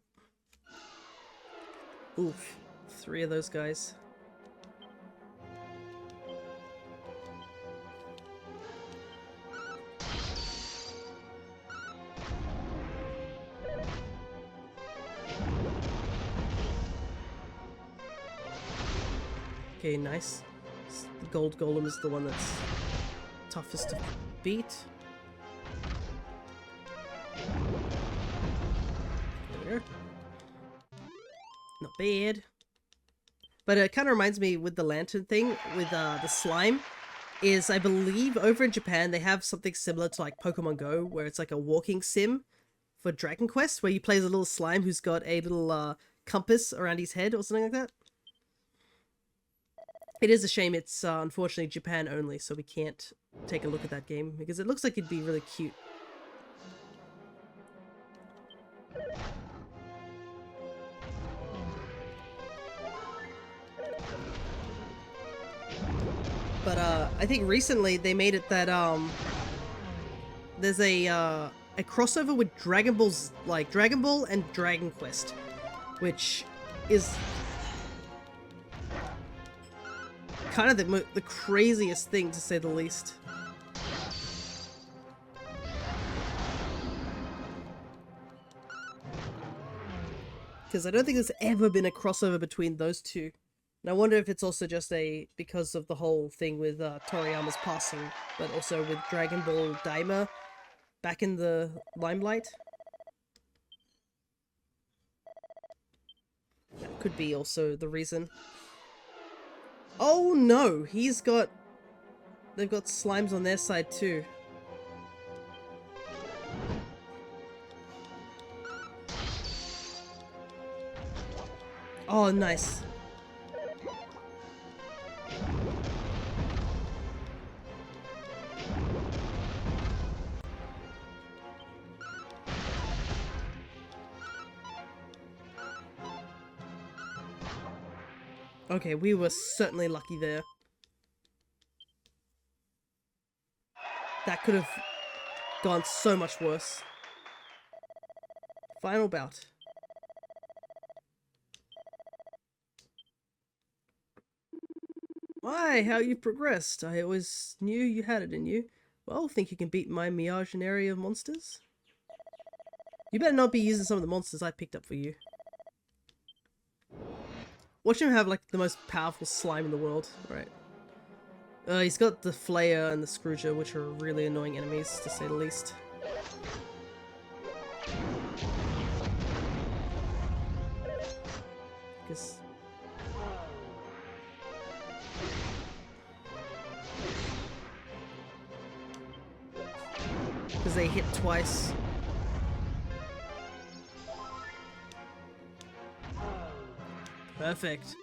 Oof. 3 of those guys. Okay, nice. The gold golem is the one that's toughest to beat. There. Not bad. But it kind of reminds me with the lantern thing, with the slime, is I believe over in Japan they have something similar to like Pokemon Go, where it's like a walking sim for Dragon Quest, where you play as a little slime who's got a little compass around his head or something like that. It is a shame it's unfortunately Japan only, so we can't take a look at that game, because it looks like it'd be really cute. But I think recently they made it that there's a crossover with Dragon Ball's, like Dragon Ball and Dragon Quest, which is kind of the craziest thing, to say the least. Because I don't think there's ever been a crossover between those two. And I wonder if it's also just because of the whole thing with Toriyama's passing, but also with Dragon Ball Daima back in the limelight. That could be also the reason. Oh no, they've got slimes on their side too. Oh, nice. Okay, we were certainly lucky there. That could have gone so much worse. Final bout. Why, how you've progressed. I always knew you had it in you. Well, think you can beat my Miyagian area of monsters? You better not be using some of the monsters I picked up for you. Watch him have like the most powerful slime in the world, right? He's got the Flayer and the Scrooger, which are really annoying enemies, to say the least. Because they hit twice. Perfect.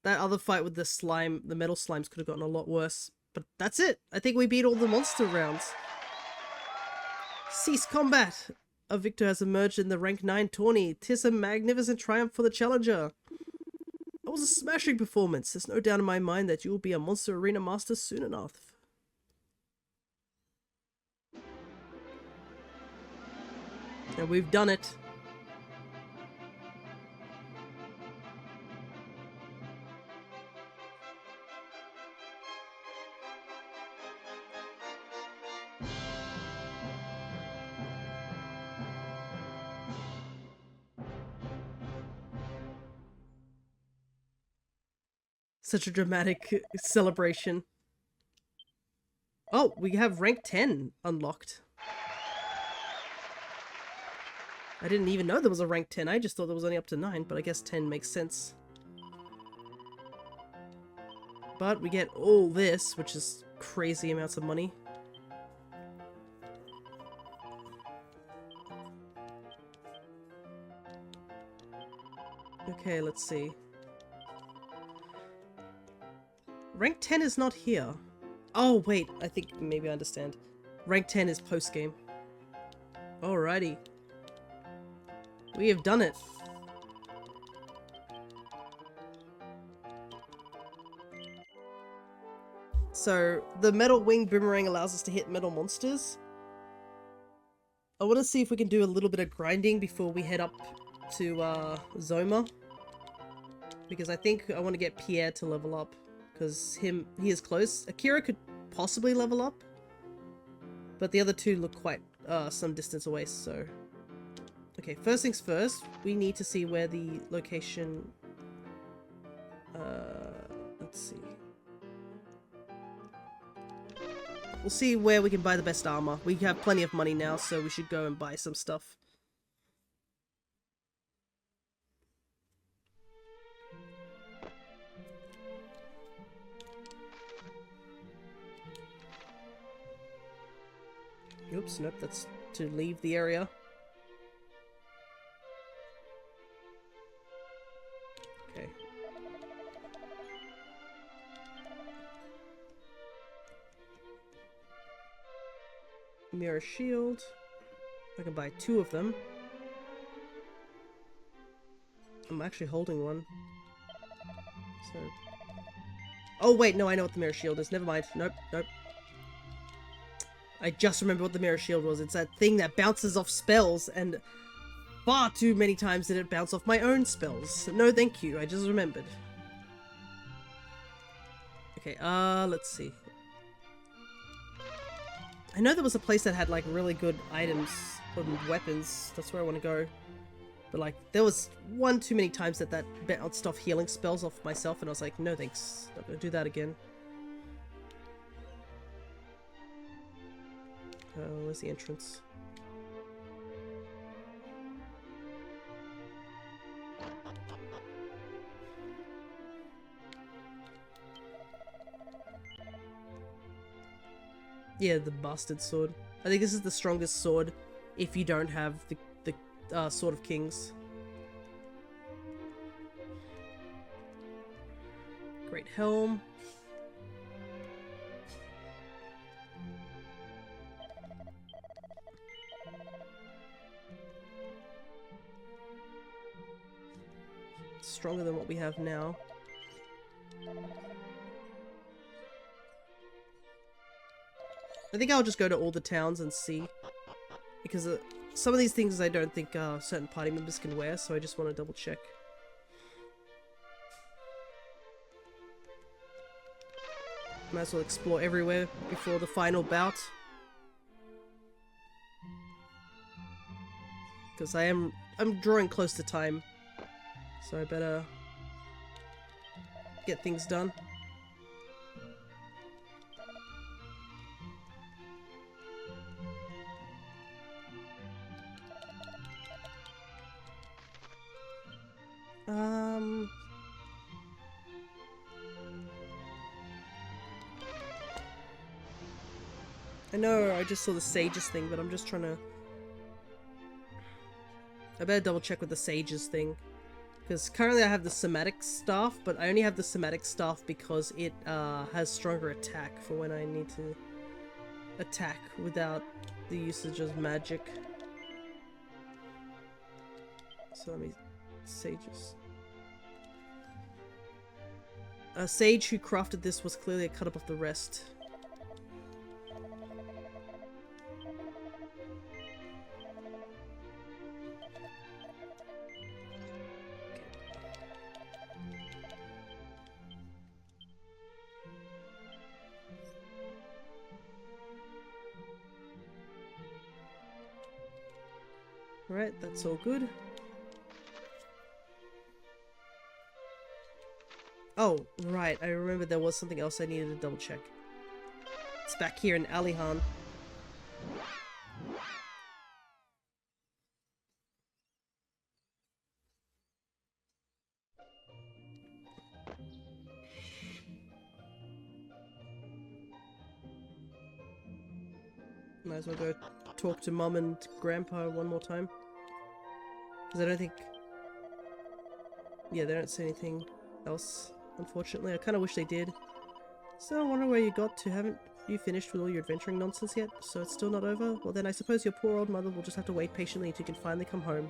That other fight with the slime, the metal slimes, could have gotten a lot worse. But that's it. I think we beat all the monster rounds. Cease combat! A victor has emerged in the rank 9 tourney. 'Tis a magnificent triumph for the challenger. That was a smashing performance. There's no doubt in my mind that you will be a Monster Arena master soon enough. And we've done it. Such a dramatic celebration. Oh, we have rank 10 unlocked. I didn't even know there was a rank 10. I just thought there was only up to 9, but I guess 10 makes sense. But we get all this, which is crazy amounts of money. Okay, let's see. Rank 10 is not here. Oh, wait, I think maybe I understand. Rank 10 is post-game. Alrighty. We have done it. So, the metal wing boomerang allows us to hit metal monsters. I want to see if we can do a little bit of grinding before we head up to Zoma. Because I think I want to get Pierre to level up. Because he is close. Akira could possibly level up. But the other two look quite some distance away, so... Okay, first things first, we need to see where the location... let's see. We'll see where we can buy the best armor. We have plenty of money now, so we should go and buy some stuff. Oops, nope, that's to leave the area. Okay. Mirror shield. I can buy 2 of them. I'm actually holding one. So... Oh wait, no, I know what the mirror shield is. Never mind. Nope, nope. I just remember what the mirror shield was. It's that thing that bounces off spells, and far too many times did it bounce off my own spells. No thank you, I just remembered. Okay, let's see. I know there was a place that had like really good items and weapons. That's where I want to go. But like, there was one too many times that bounced off healing spells off myself, and I was like, no thanks, not gonna do that again. Where's the entrance? Yeah, the bastard sword. I think this is the strongest sword if you don't have the Sword of Kings. Great helm. Stronger than what we have now. I think I'll just go to all the towns and see. Because some of these things I don't think certain party members can wear, so I just want to double check. Might as well explore everywhere before the final bout. Because I'm drawing close to time. So I better get things done. I know I just saw the sages thing, but I'm just trying to... I better double check with the sages thing. Because currently I have the somatic staff, but I only have the somatic staff because it has stronger attack for when I need to attack without the usage of magic. So let me... Sages. A sage who crafted this was clearly a cut above the rest. Alright, that's all good. Oh, right, I remember there was something else I needed to double check. It's back here in Alihan. Might as well go talk to Mum and Grandpa one more time. Because I don't think... Yeah, they don't say anything else, unfortunately. I kind of wish they did. So I wonder where you got to. Haven't you finished with all your adventuring nonsense yet? So it's still not over? Well then I suppose your poor old mother will just have to wait patiently until you can finally come home.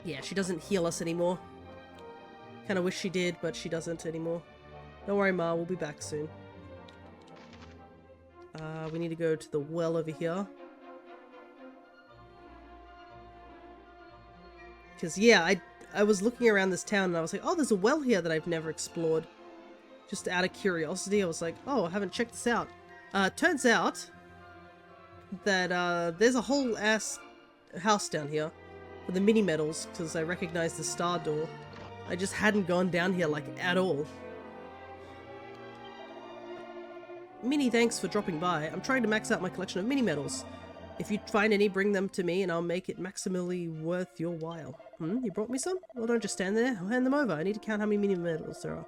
Yeah, she doesn't heal us anymore. Kind of wish she did, but she doesn't anymore. Don't worry, Ma, we'll be back soon. We need to go to the well over here. Because, yeah, I was looking around this town and I was like, oh, there's a well here that I've never explored. Just out of curiosity, I was like, oh, I haven't checked this out. Turns out that there's a whole ass house down here for the mini medals, because I recognized the star door. I just hadn't gone down here, like, at all. Mini thanks for dropping by. I'm trying to max out my collection of mini medals. If you find any, bring them to me and I'll make it maximally worth your while. You brought me some? Well, don't just stand there. I'll hand them over. I need to count how many mini medals there are.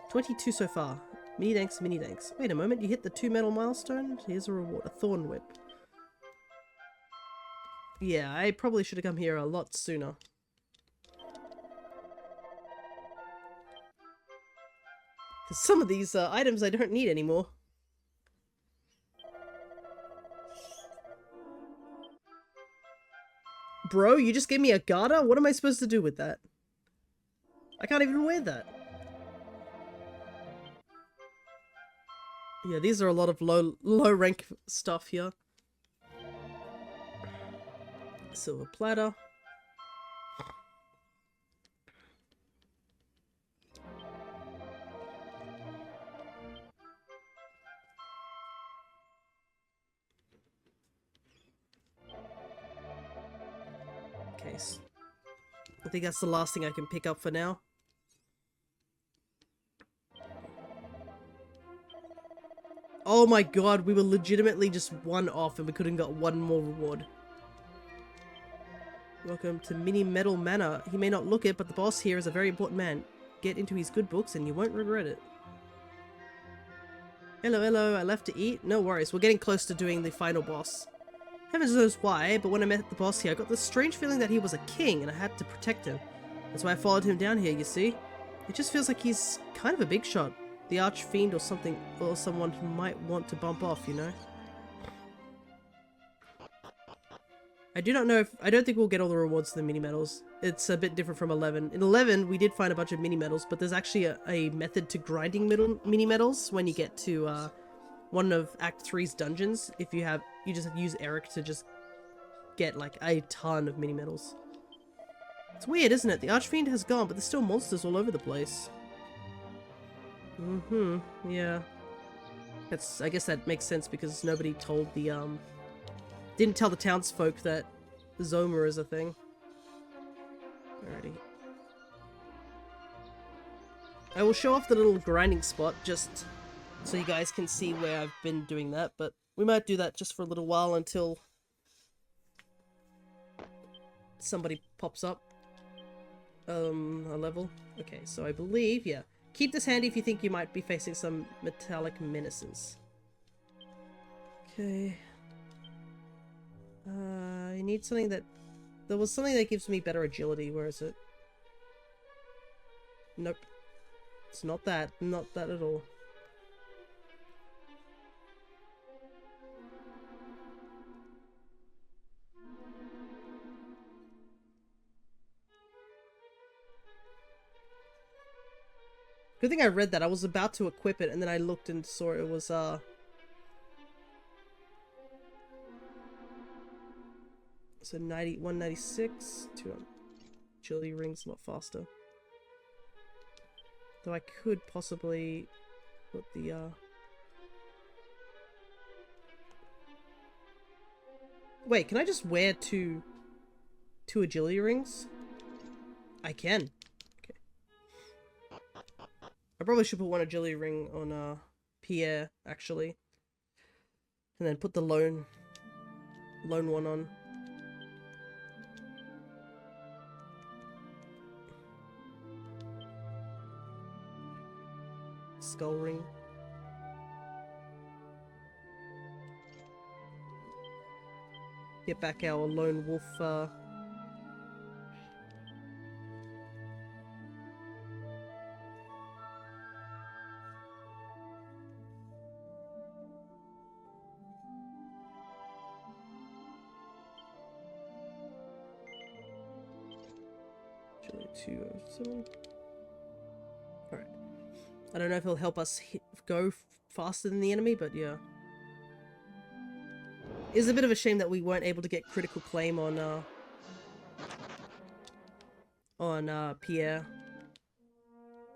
22 so far. Mini thanks, mini thanks. Wait a moment, you hit the 2 medal milestone? Here's a reward, a thorn whip. Yeah, I probably should have come here a lot sooner. Because some of these items I don't need anymore. Bro, you just gave me a garter? What am I supposed to do with that? I can't even wear that. Yeah, these are a lot of low rank stuff here. Silver platter. Okay, so I think that's the last thing I can pick up for now. Oh my god, we were legitimately just one off and we couldn't got one more reward. Welcome to Mini Metal Manor. He may not look it, but the boss here is a very important man. Get into his good books and you won't regret it. Hello, hello, I left to eat? No worries, we're getting close to doing the final boss. Heavens knows why, but when I met the boss here, I got this strange feeling that he was a king and I had to protect him. That's why I followed him down here, you see? It just feels like he's kind of a big shot. The archfiend or something, or someone who might want to bump off, you know? I do not know if... I don't think we'll get all the rewards to the mini-medals. It's a bit different from 11. In 11, we did find a bunch of mini-medals, but there's actually a method to grinding mini-medals when you get to one of Act 3's dungeons. If you have... You just use Eric to just get, like, a ton of mini-medals. It's weird, isn't it? The archfiend has gone, but there's still monsters all over the place. Yeah. I guess that makes sense because nobody told the, didn't tell the townsfolk that Zoma is a thing. Alrighty. I will show off the little grinding spot just so you guys can see where I've been doing that, but we might do that just for a little while until somebody pops up. A level. Okay, so I believe, yeah. Keep this handy if you think you might be facing some metallic menaces. Okay. I need something that... There was something that gives me better agility. Where is it? Nope. It's not that. Not that at all. Good thing I read that. I was about to equip it and then I looked and saw it was, So 196, 200. Agility rings a lot faster. Though I could possibly put the, Wait, can I just wear two agility rings? I can. Okay. I probably should put one agility ring on, Pierre, actually. And then put the lone one on. Skull ring. get back our Lone Wolf, July 207. Alright. I don't know if it'll help us go faster than the enemy, but yeah. It's a bit of a shame that we weren't able to get critical claim on Pierre.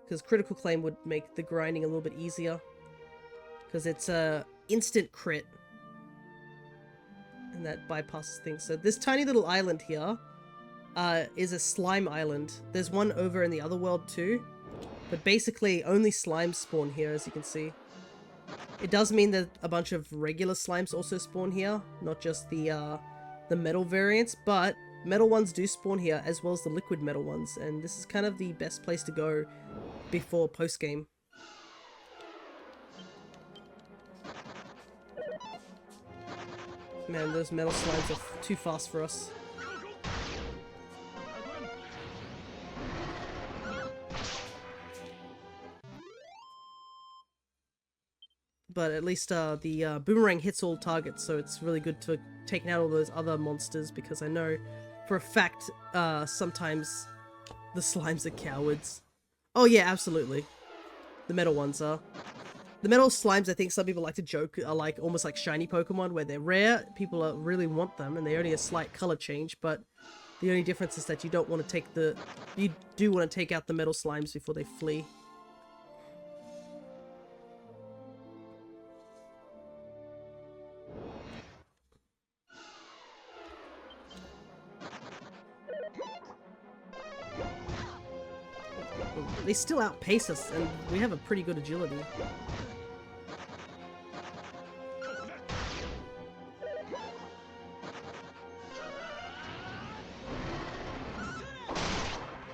Because critical claim would make the grinding a little bit easier. Because it's a instant crit. And that bypasses things. So this tiny little island here is a slime island. There's one over in the other world too. But basically only slimes spawn here, as you can see. It does mean that a bunch of regular slimes also spawn here, not just the metal variants, but metal ones do spawn here as well as the liquid metal ones, and this is kind of the best place to go before post-game. Man, those metal slimes are too fast for us. But at least the boomerang hits all targets, so it's really good to take out all those other monsters, because I know for a fact sometimes the slimes are cowards. Oh yeah, absolutely. The metal ones are. The metal slimes, I think some people like to joke, are like almost like shiny Pokemon, where they're rare, people really want them, and they're only a slight color change, but the only difference is that you don't want to take the... You do want to take out the metal slimes before they flee. They still outpace us, and we have a pretty good agility.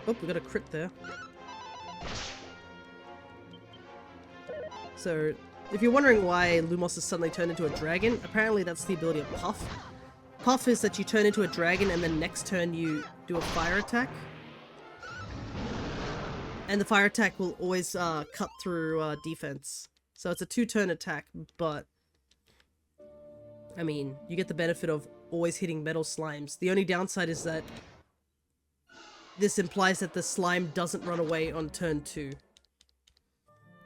Oh, we got a crit there. So, if you're wondering why Lumos has suddenly turned into a dragon, apparently that's the ability of Puff. Puff is that you turn into a dragon and then next turn you do a fire attack. And the fire attack will always cut through defense. So it's a 2-turn attack, but... I mean, you get the benefit of always hitting metal slimes. The only downside is that this implies that the slime doesn't run away on turn 2.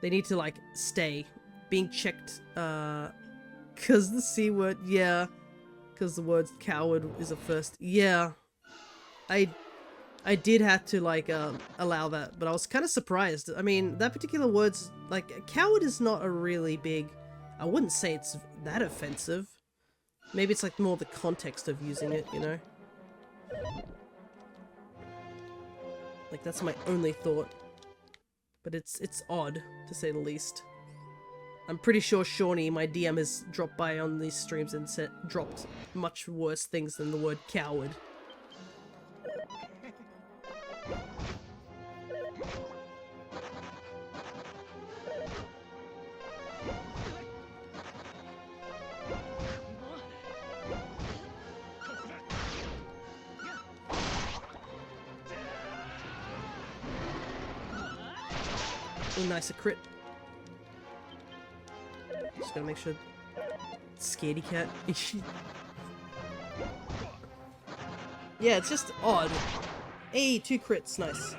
They need to, like, stay. Being checked, cause the C word, yeah. Cause the word coward is a first, yeah. I did have to, like, allow that, but I was kind of surprised. I mean, that particular word's, like, coward is not a really big... I wouldn't say it's that offensive. Maybe it's, like, more the context of using it, you know? Like, that's my only thought. But it's odd, to say the least. I'm pretty sure Shawnee, my DM, has dropped by on these streams and dropped much worse things than the word coward. Oh, nice, a crit. Just gotta make sure... Scaredy cat. Yeah, it's just odd. Hey, 2 crits, nice.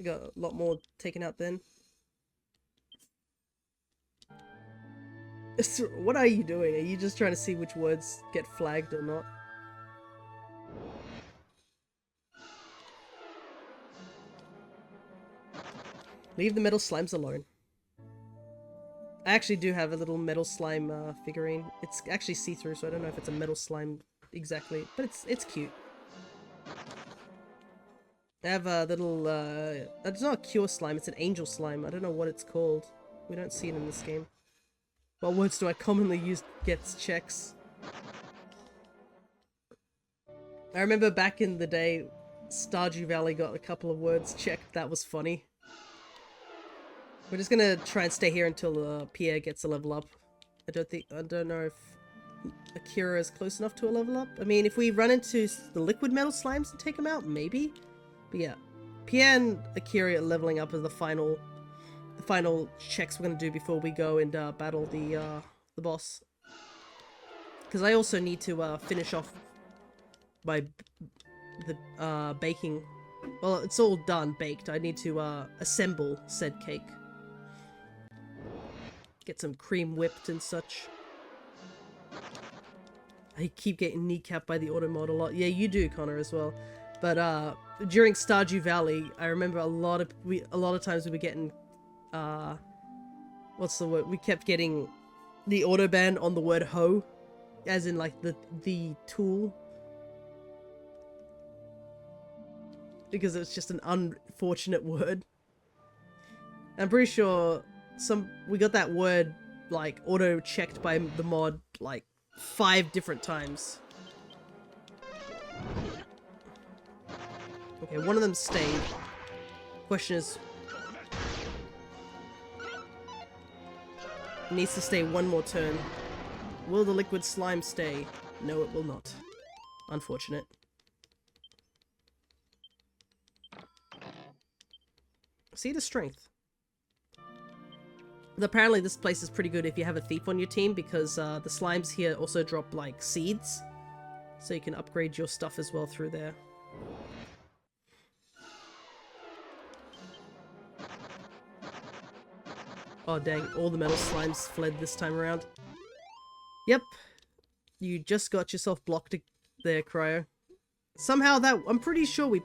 We got a lot more taken out then. What are you doing? Are you just trying to see which words get flagged or not? Leave the metal slimes alone. I actually do have a little metal slime figurine. It's actually see-through, so I don't know if it's a metal slime exactly, but it's cute. I have a little, it's not a cure slime, it's an angel slime. I don't know what it's called. We don't see it in this game. What words do I commonly use gets checks? I remember back in the day, Stardew Valley got a couple of words checked. That was funny. We're just gonna try and stay here until Pierre gets a level up. I don't know if Akira is close enough to a level up. I mean, if we run into the liquid metal slimes and take them out, maybe. But yeah, Pierre and Akira leveling up is the final checks we're gonna do before we go and battle the boss. Because I also need to finish off the baking. Well, it's all done, baked. I need to assemble said cake. Get some cream whipped and such. I keep getting kneecapped by the auto mod a lot. Yeah, you do, Connor, as well. But during Stardew Valley, I remember a lot of times we were getting what's the word? We kept getting the auto ban on the word hoe, as in like the tool, because it's just an unfortunate word. I'm pretty sure we got that word like auto checked by the mod like 5 different times. Okay, one of them stayed. Question is, it needs to stay one more turn. Will the liquid slime stay? No, it will not. Unfortunate. See the strength. But apparently this place is pretty good if you have a thief on your team, because the slimes here also drop like seeds, so you can upgrade your stuff as well through there. Oh dang, all the metal slimes fled this time around. Yep, you just got yourself blocked there, Cryo. Somehow I'm pretty sure we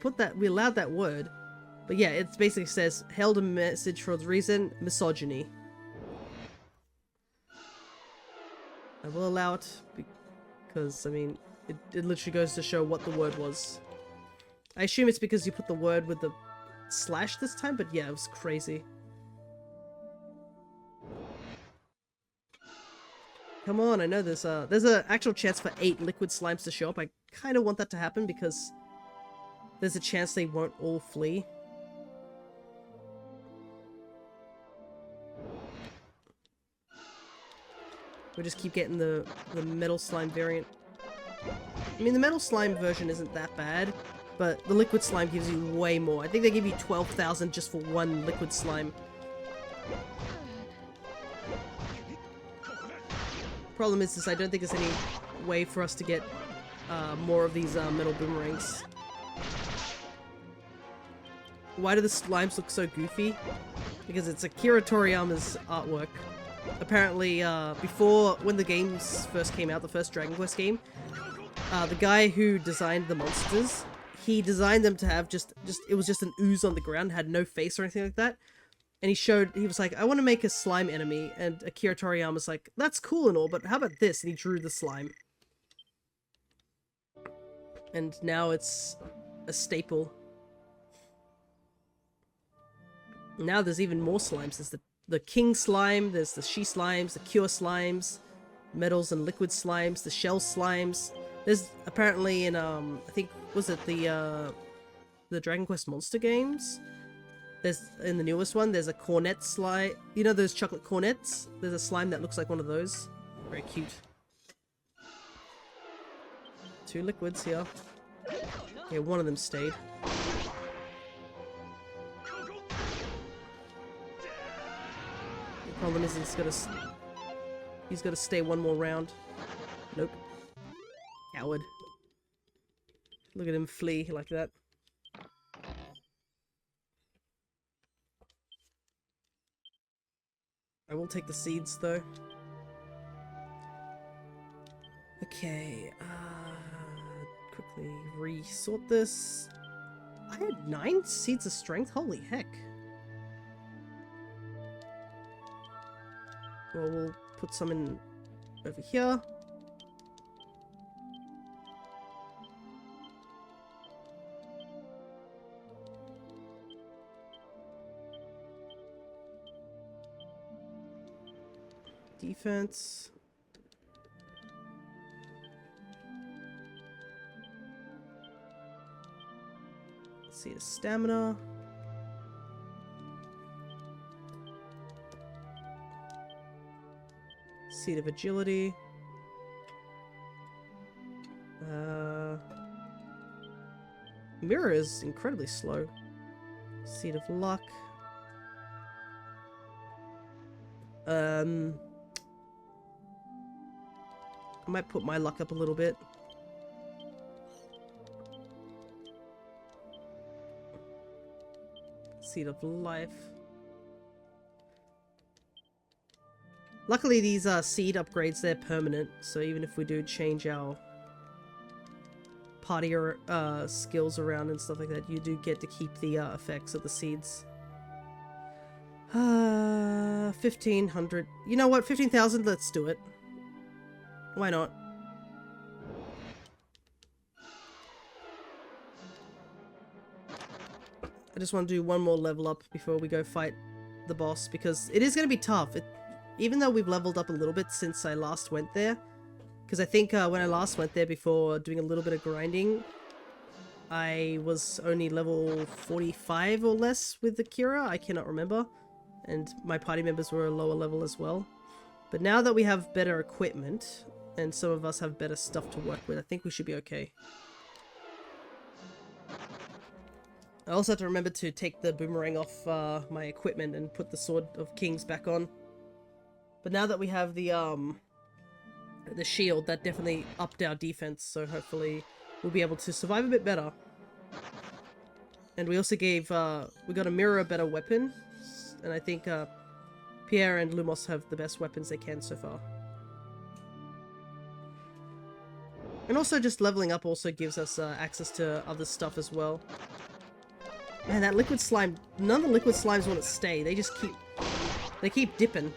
allowed that word. But yeah, it basically says, held a message for the reason, misogyny. I will allow it, because, I mean, it literally goes to show what the word was. I assume it's because you put the word with the slash this time, but yeah, it was crazy. Come on, I know there's an actual chance for 8 liquid slimes to show up. I kind of want that to happen because there's a chance they won't all flee. We just keep getting the metal slime variant. I mean, the metal slime version isn't that bad, but the liquid slime gives you way more. I think they give you 12,000 just for one liquid slime. Problem is I don't think there's any way for us to get more of these metal boomerangs. Why do the slimes look so goofy? Because it's Akira Toriyama's artwork. Apparently, when the games first came out, the first Dragon Quest game, the guy who designed the monsters, he designed them to have it was just an ooze on the ground, had no face or anything like that. And he was like, I want to make a slime enemy, and Akira Toriyama's like, that's cool and all, but how about this? And he drew the slime. And now it's a staple. Now there's even more slimes. There's the king slime, there's the she slimes, the cure slimes, metals and liquid slimes, the shell slimes. There's apparently in I think, was it the Dragon Quest Monster games? There's, in the newest one, there's a cornet slime. You know those chocolate cornets? There's a slime that looks like one of those. Very cute. 2 liquids here. Yeah, one of them stayed. The problem is he's gotta stay one more round. Nope. Coward. Look at him flee like that. I will take the seeds though. Okay, quickly resort this. I had 9 seeds of strength? Holy heck. Well, we'll put some in over here. Defense. Let's see, the stamina. Seed of Agility. Mirror is incredibly slow. Seed of Luck. I might put my luck up a little bit. Seed of Life. Luckily these seed upgrades, they're permanent, so even if we do change our party or skills around and stuff like that, you do get to keep the effects of the seeds. 1500. You know what? 15,000, let's do it. Why not? I just want to do one more level up before we go fight the boss, because it is going to be tough. Even though we've leveled up a little bit since I last went there, because I think when I last went there before doing a little bit of grinding, I was only level 45 or less with Akira, I cannot remember, and my party members were a lower level as well. But now that we have better equipment, and some of us have better stuff to work with, I think we should be okay. I also have to remember to take the boomerang off my equipment and put the Sword of Kings back on. But now that we have the shield, that definitely upped our defense, so hopefully we'll be able to survive a bit better. And we also gave, we got a mirror a better weapon, and I think Pierre and Lumos have the best weapons they can so far. And also just leveling up also gives us access to other stuff as well. Man, that liquid slime, none of the liquid slimes want to stay, they just keep dipping.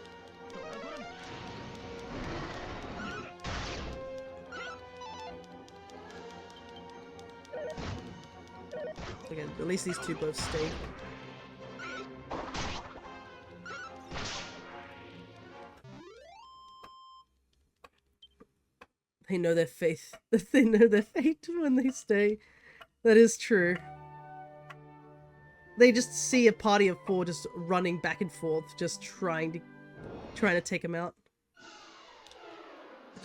Okay, at least these two both stayed. They know their faith. They know their fate when they stay. That is true. They just see a party of 4 just running back and forth, just trying to take them out.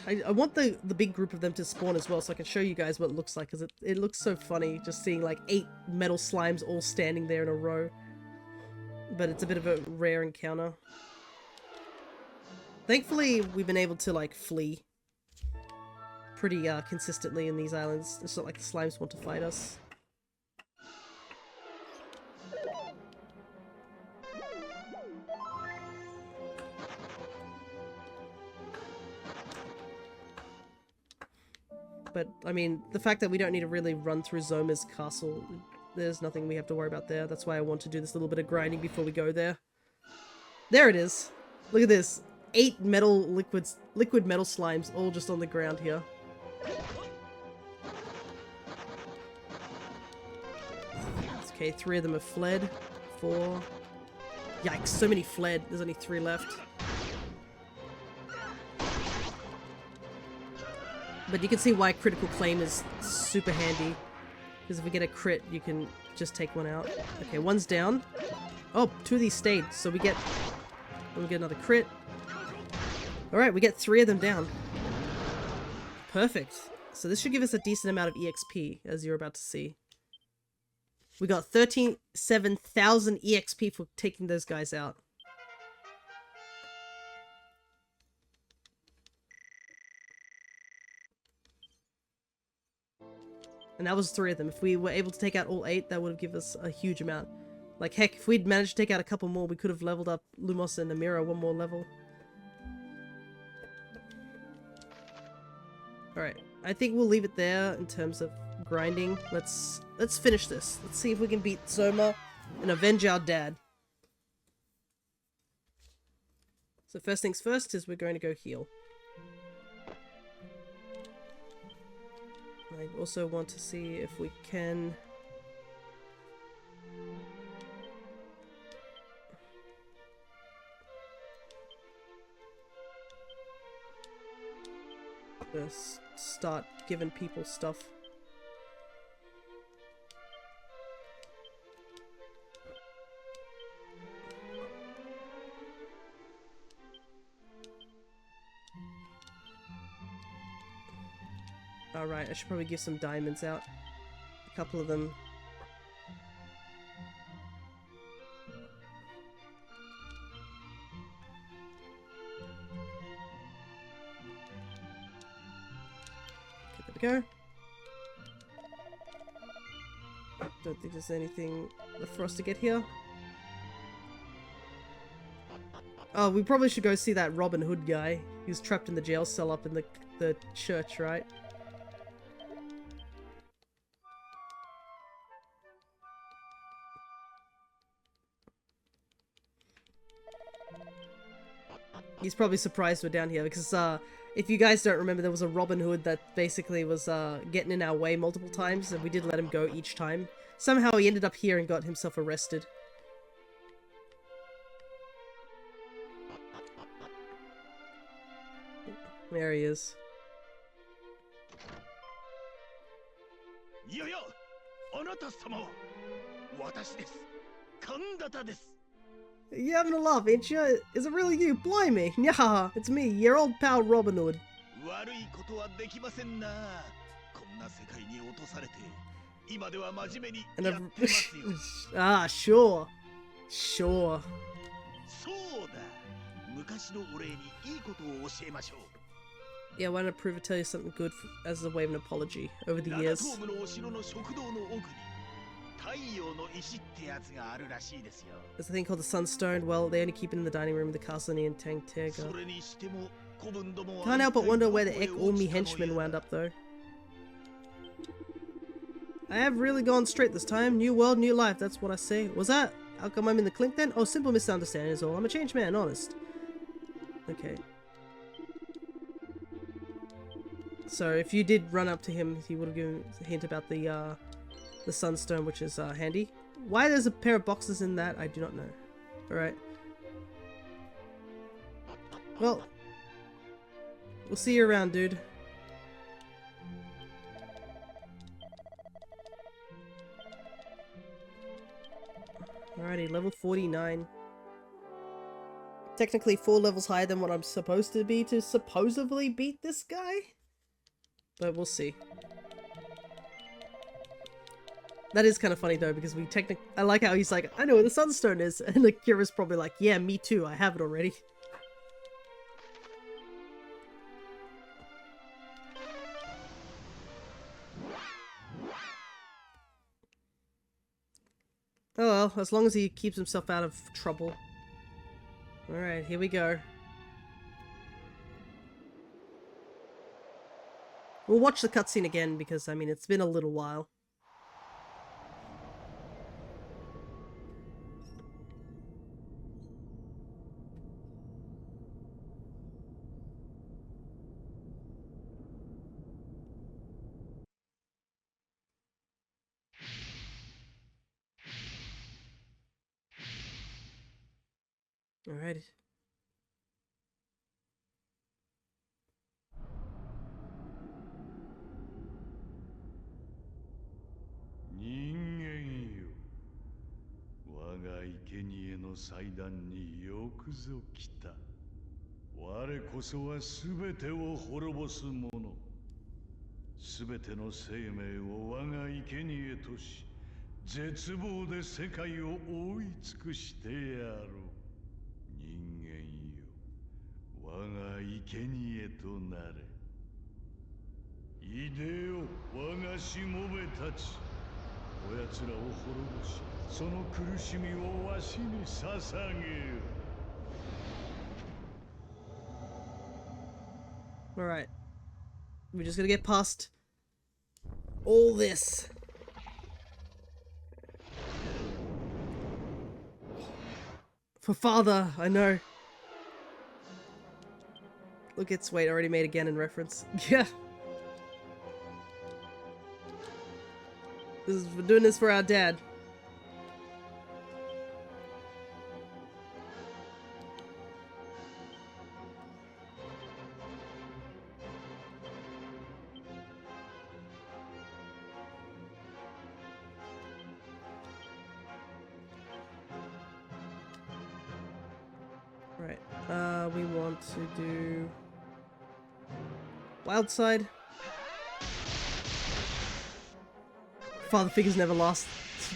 I want the big group of them to spawn as well, so I can show you guys what it looks like, because it looks so funny just seeing like 8 metal slimes all standing there in a row. But it's a bit of a rare encounter. Thankfully, we've been able to like flee pretty consistently in these islands. It's not like the slimes want to fight us. But, I mean, the fact that we don't need to really run through Zoma's castle, there's nothing we have to worry about there. That's why I want to do this little bit of grinding before we go there. There it is! Look at this. 8 liquid metal slimes all just on the ground here. Okay, 3 of them have fled. 4. Yikes, so many fled. There's only 3 left. But you can see why critical claim is super handy. Because if we get a crit, you can just take one out. Okay, one's down. Oh, 2 of these stayed. So we get another crit. Alright, we get 3 of them down. Perfect. So this should give us a decent amount of EXP, as you're about to see. We got 37,000 EXP for taking those guys out. And that was 3 of them. If we were able to take out all 8, that would have given us a huge amount. Like, heck, if we'd managed to take out a couple more, we could have leveled up Lumos and Amira 1 more level. Alright, I think we'll leave it there in terms of grinding. Let's finish this. Let's see if we can beat Zoma and avenge our dad. So first things first is we're going to go heal. I also want to see if we can... just start giving people stuff. Alright, I should probably give some diamonds out. A couple of them. Okay, there we go. Don't think there's anything left for us to get here. Oh, we probably should go see that Robin Hood guy. He was trapped in the jail cell up in the church, right? He's probably surprised we're down here because if you guys don't remember, there was a Robin Hood that basically was getting in our way multiple times, and we did let him go each time. Somehow he ended up here and got himself arrested. There he is. You having a laugh, ain't you? Is it really you? Blimey! Yeah, it's me, your old pal Robin Hood. And ah, sure. Sure. Yeah, I want to prove or tell you something good as a way of an apology over the years. There's a thing called the Sunstone. Well, they only keep it in the dining room of the castle near Tangtega. Can't help but wonder where the heck all me henchmen wound up, though. I have really gone straight this time. New world, new life, that's what I say. Was that? How come I'm in the clink then? Oh, simple misunderstanding is all. I'm a changed man, honest. Okay. So if you did run up to him, he would have given a hint about the Sunstone, which is handy. Why there's a pair of boxes in that, I do not know. Alright. Well, we'll see you around, dude. Alrighty, level 49. Technically 4 levels higher than what I'm supposed to be to supposedly beat this guy. But we'll see. That is kind of funny though, because we I like how he's like, I know where the Sunstone is, and Akira's probably like, yeah, me too, I have it already. Oh well, as long as he keeps himself out of trouble. Alright, here we go. We'll watch the cutscene again because, I mean, it's been a little while. Alright. Alright. We're just gonna get past all this. For father, I know. Look, it's wait, already made again in reference. Yeah. We're doing this for our dad. Right. We want to do Wild Side. Father figures never lost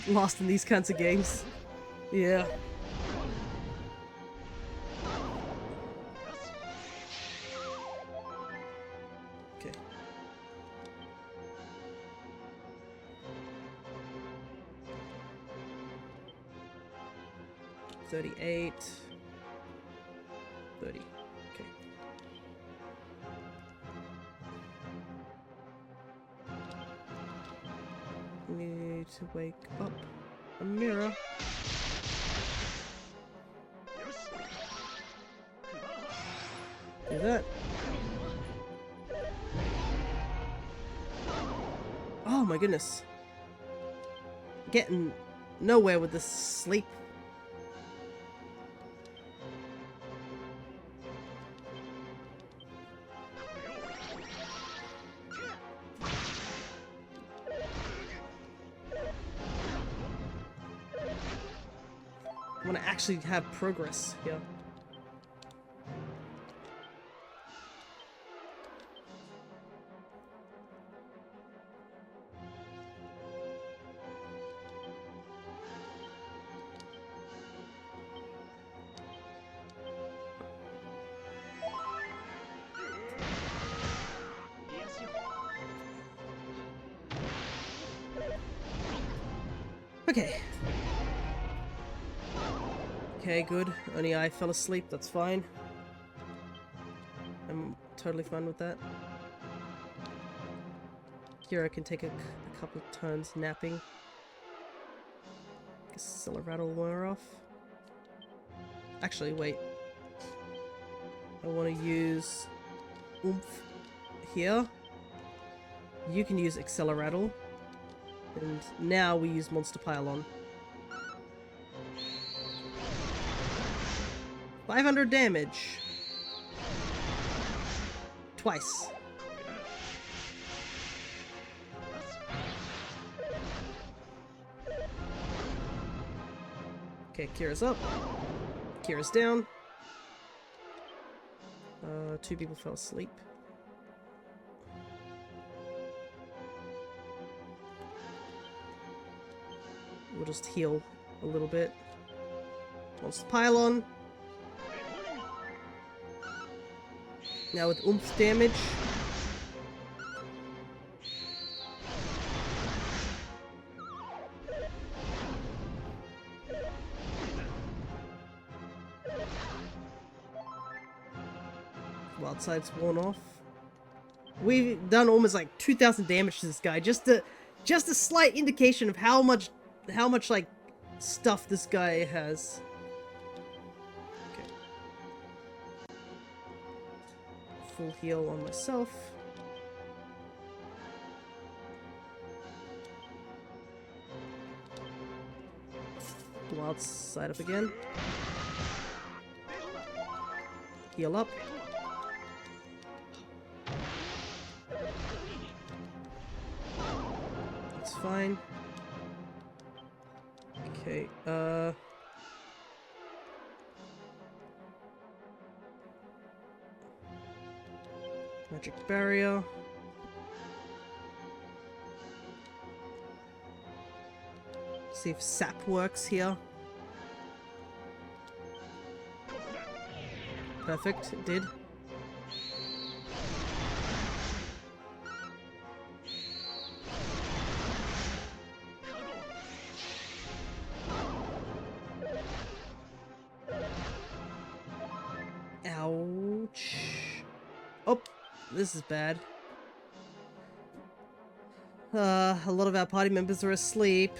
in these kinds of games. Yeah. Okay. $38. 30. Okay. Need to wake up a mirror. Do that. Oh my goodness. Getting nowhere with this sleep. I want to actually have progress here. Okay. Okay, good. Only I fell asleep, that's fine. I'm totally fine with that. Here I can take a couple of turns napping. Guess Accelerator wear off. Actually, wait. I want to use Oomph here. You can use Accelerator. And now we use Monster Pylon. 500 damage. Twice. Okay, Kira's up. Kira's down. Two people fell asleep. We'll just heal a little bit. Monster Pylon. Now with Oomph damage. Wild side's worn off. We've done almost like 2,000 damage to this guy. Just a slight indication of how much like stuff this guy has. Okay. Full heal on myself. Wild side up again. Heal up. That's fine. Okay, Magic Barrier. See if Sap works here. Perfect, it did. Ouch. Oh, this is bad. A lot of our party members are asleep.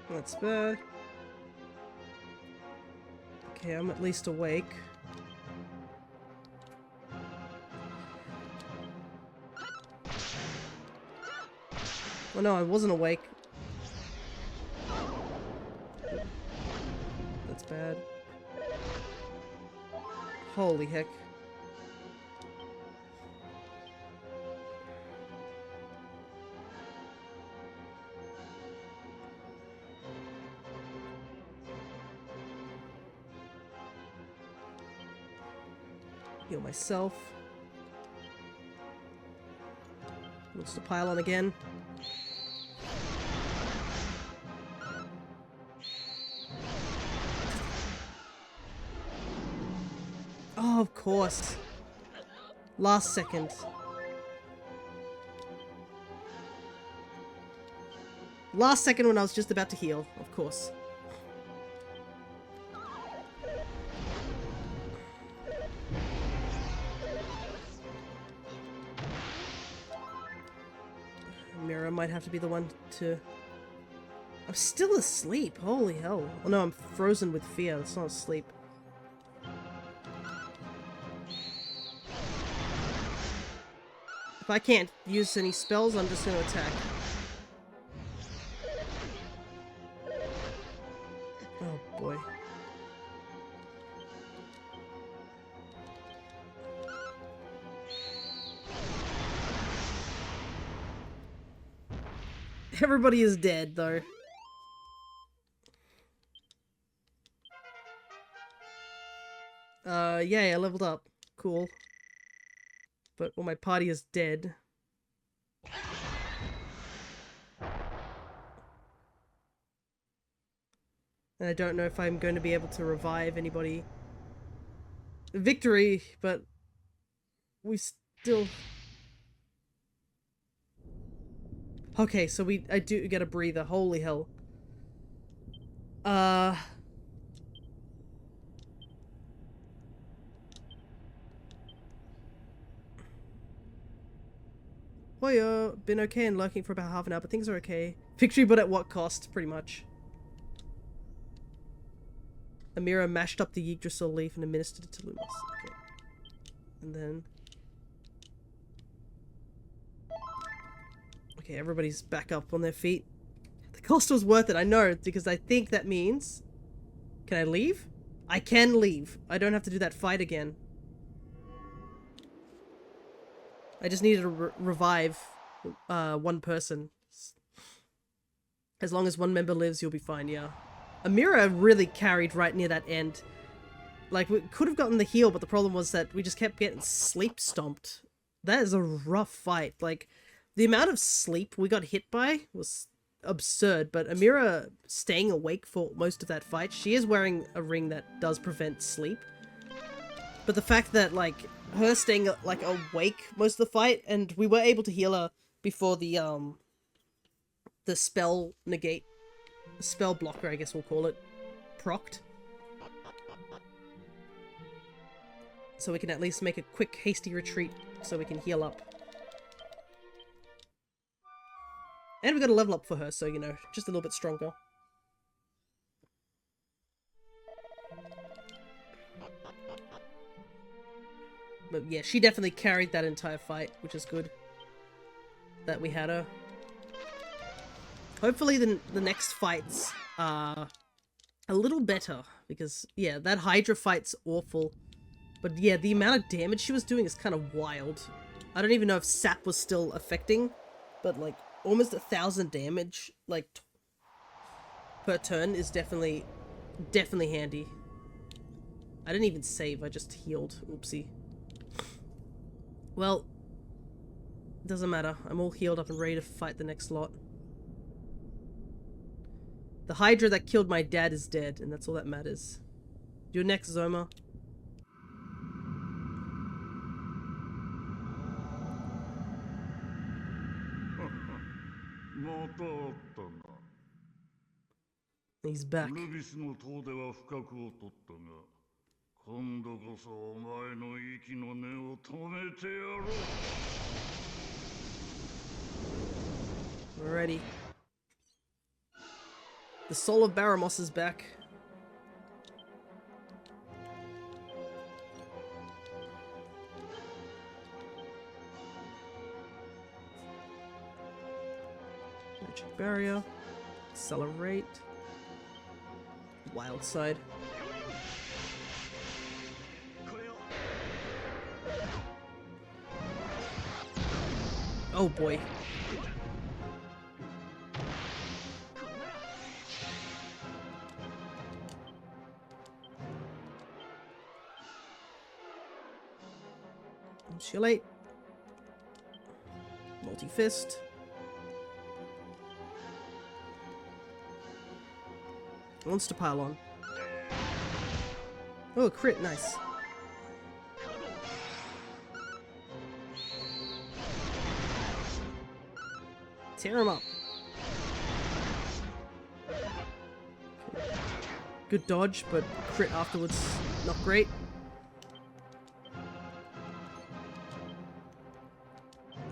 That's bad. Okay, I'm at least awake. Oh no, I wasn't awake. That's bad. Holy heck. Heal myself. Wants to pile on again. Oh, of course. Last second. Last second when I was just about to heal, of course. Mira might have to be the one to... I'm still asleep, holy hell. Oh no, I'm frozen with fear, it's not asleep. If I can't use any spells, I'm just gonna attack. Oh boy. Everybody is dead, though. Yeah, I leveled up. Cool. But well, my party is dead. And I don't know if I'm going to be able to revive anybody. Victory, but we still... Okay, so I do get a breather. Holy hell. Hoya, been okay and lurking for about half an hour, but things are okay. Victory, but at what cost, pretty much. Amira mashed up the Yggdrasil leaf and administered it to Lumos. Okay. And then... Okay, everybody's back up on their feet. The cost was worth it, I know, because I think that means... Can I leave? I can leave. I don't have to do that fight again. I just needed to revive one person. As long as one member lives, you'll be fine, yeah. Amira really carried right near that end. Like, we could have gotten the heal, but the problem was that we just kept getting sleep stomped. That is a rough fight. Like, the amount of sleep we got hit by was absurd, but Amira staying awake for most of that fight, she is wearing a ring that does prevent sleep. But the fact that, like, her staying, like, awake most of the fight, and we were able to heal her before the spell negate, spell blocker, I guess we'll call it, procced. So we can at least make a quick, hasty retreat so we can heal up. And we got a level up for her, so, you know, just a little bit stronger. But yeah, she definitely carried that entire fight, which is good that we had her. Hopefully the next fights are a little better, because, yeah, that Hydra fight's awful. But yeah, the amount of damage she was doing is kind of wild. I don't even know if sap was still affecting, but, like, almost 1,000 damage, like, per turn is definitely handy. I didn't even save, I just healed. Oopsie. Well, doesn't matter. I'm all healed up and ready to fight the next lot. The Hydra that killed my dad is dead, and that's all that matters. You're next, Zoma. He's back. We're ready. The soul of Baramos is back. Magic barrier. Accelerate. Wild side. Oh boy. Congratulate. Multi-fist. Monster pylon. Oh, crit, nice. Tear him up. Good dodge, but crit afterwards, not great.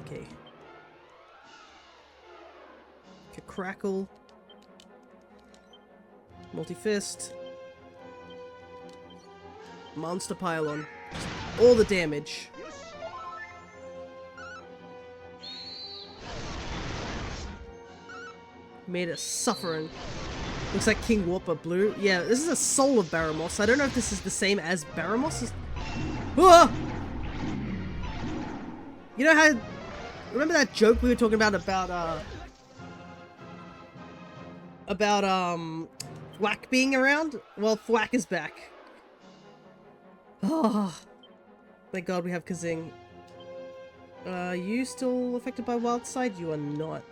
Okay. Crackle. Multi-fist. Monster pylon. All the damage. Made it suffering. Looks like King Whopper blue. Yeah, this is a soul of Baramos. I don't know if this is the same as Baramos. Ah! You know how... Remember that joke we were talking about Thwack being around? Well, Thwack is back. Oh, thank God we have Kazing. You still affected by Wild Side? You are not.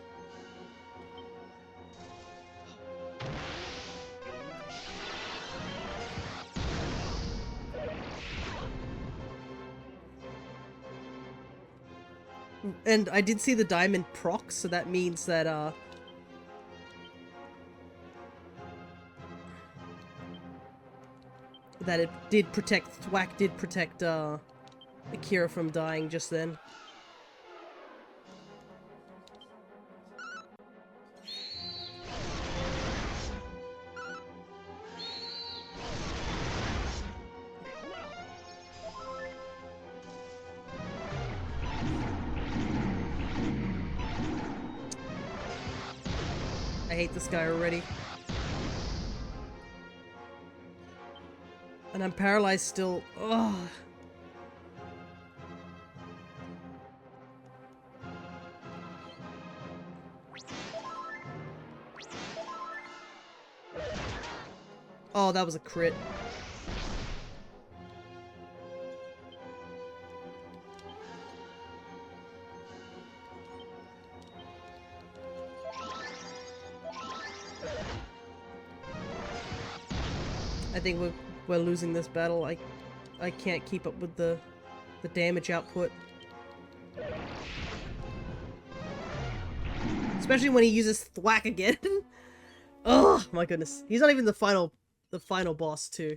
And I did see the diamond proc, so that means that, that it did protect, Thwack did protect, Akira from dying just then. I hate this guy already. And I'm paralyzed still. Ugh. Oh, that was a crit. I think we're losing this battle. I can't keep up with the damage output. Especially when he uses Thwack again. Oh my goodness. He's not even the final boss too.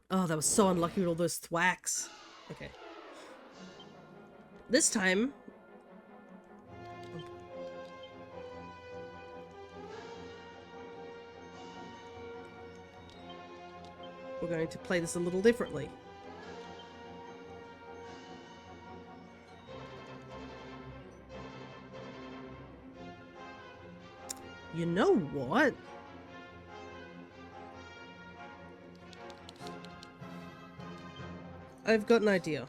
Oh, that was so unlucky with all those Thwacks. Okay. This time we're going to play this a little differently. You know what? I've got an idea.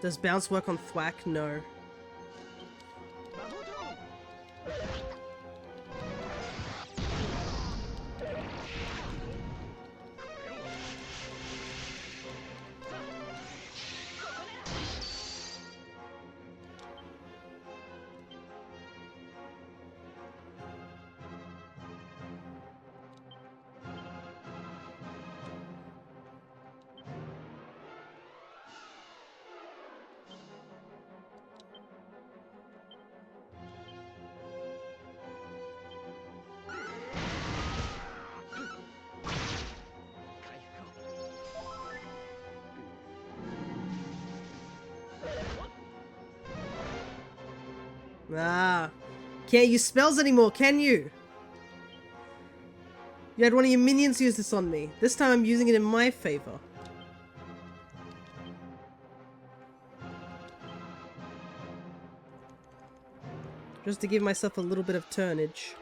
Does bounce work on Thwack? No. Ah, can't use spells anymore, can you? You had one of your minions use this on me. This time I'm using it in my favor. Just to give myself a little bit of turnage.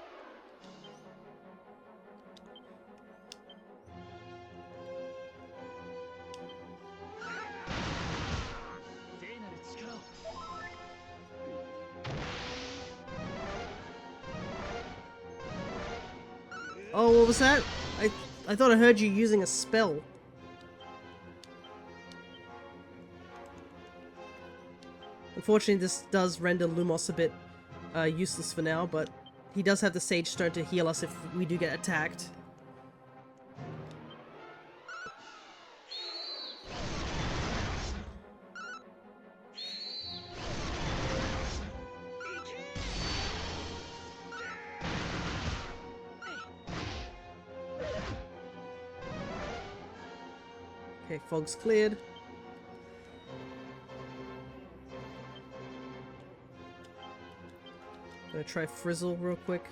Oh, what was that? I thought I heard you using a spell. Unfortunately, this does render Lumos a bit useless for now, but he does have the Sage Stone to heal us if we do get attacked. Okay, fog's cleared. Gonna try Frizzle real quick.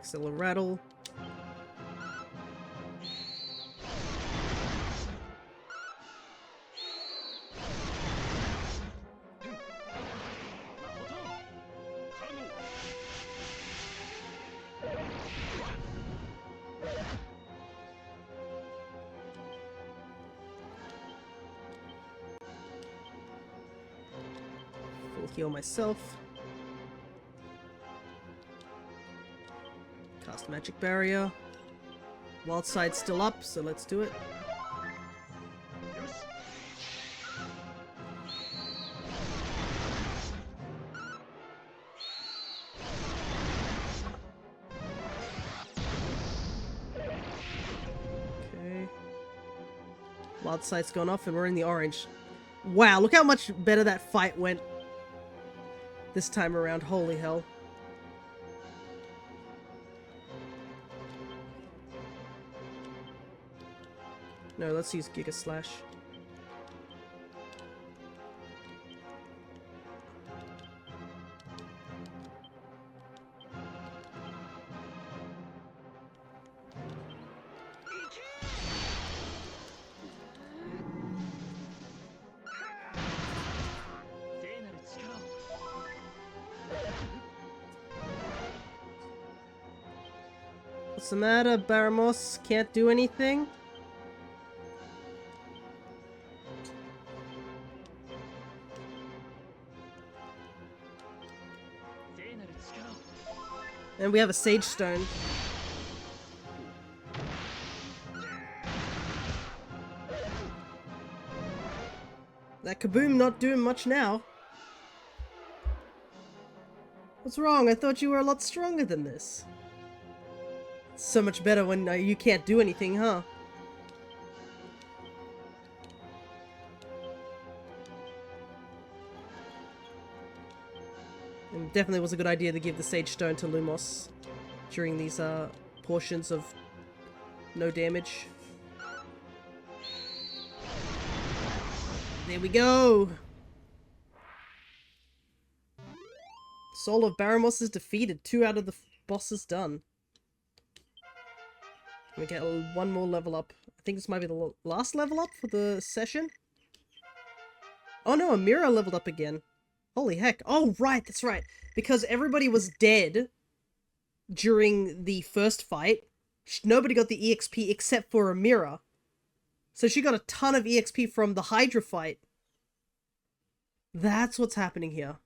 Still a rattle. Full heal myself. Cast Magic Barrier. Wild Side's still up, so let's do it. Okay. Wild Side's gone off and we're in the orange. Wow, look how much better that fight went this time around. Holy hell. No, let's use Giga Slash. What's the matter, Baramos? Can't do anything? And we have a Sage Stone. That Kaboom not doing much now. What's wrong? I thought you were a lot stronger than this. It's so much better when you can't do anything, huh? And definitely was a good idea to give the Sage Stone to Lumos during these portions of no damage. There we go! Soul of Baramos is defeated. 2 out of the bosses done. We get one more level up. I think this might be the last level up for the session. Oh no, Amira leveled up again. Holy heck. Oh, right, that's right. Because everybody was dead during the first fight, nobody got the EXP except for Amira. So she got a ton of EXP from the Hydra fight. That's what's happening here.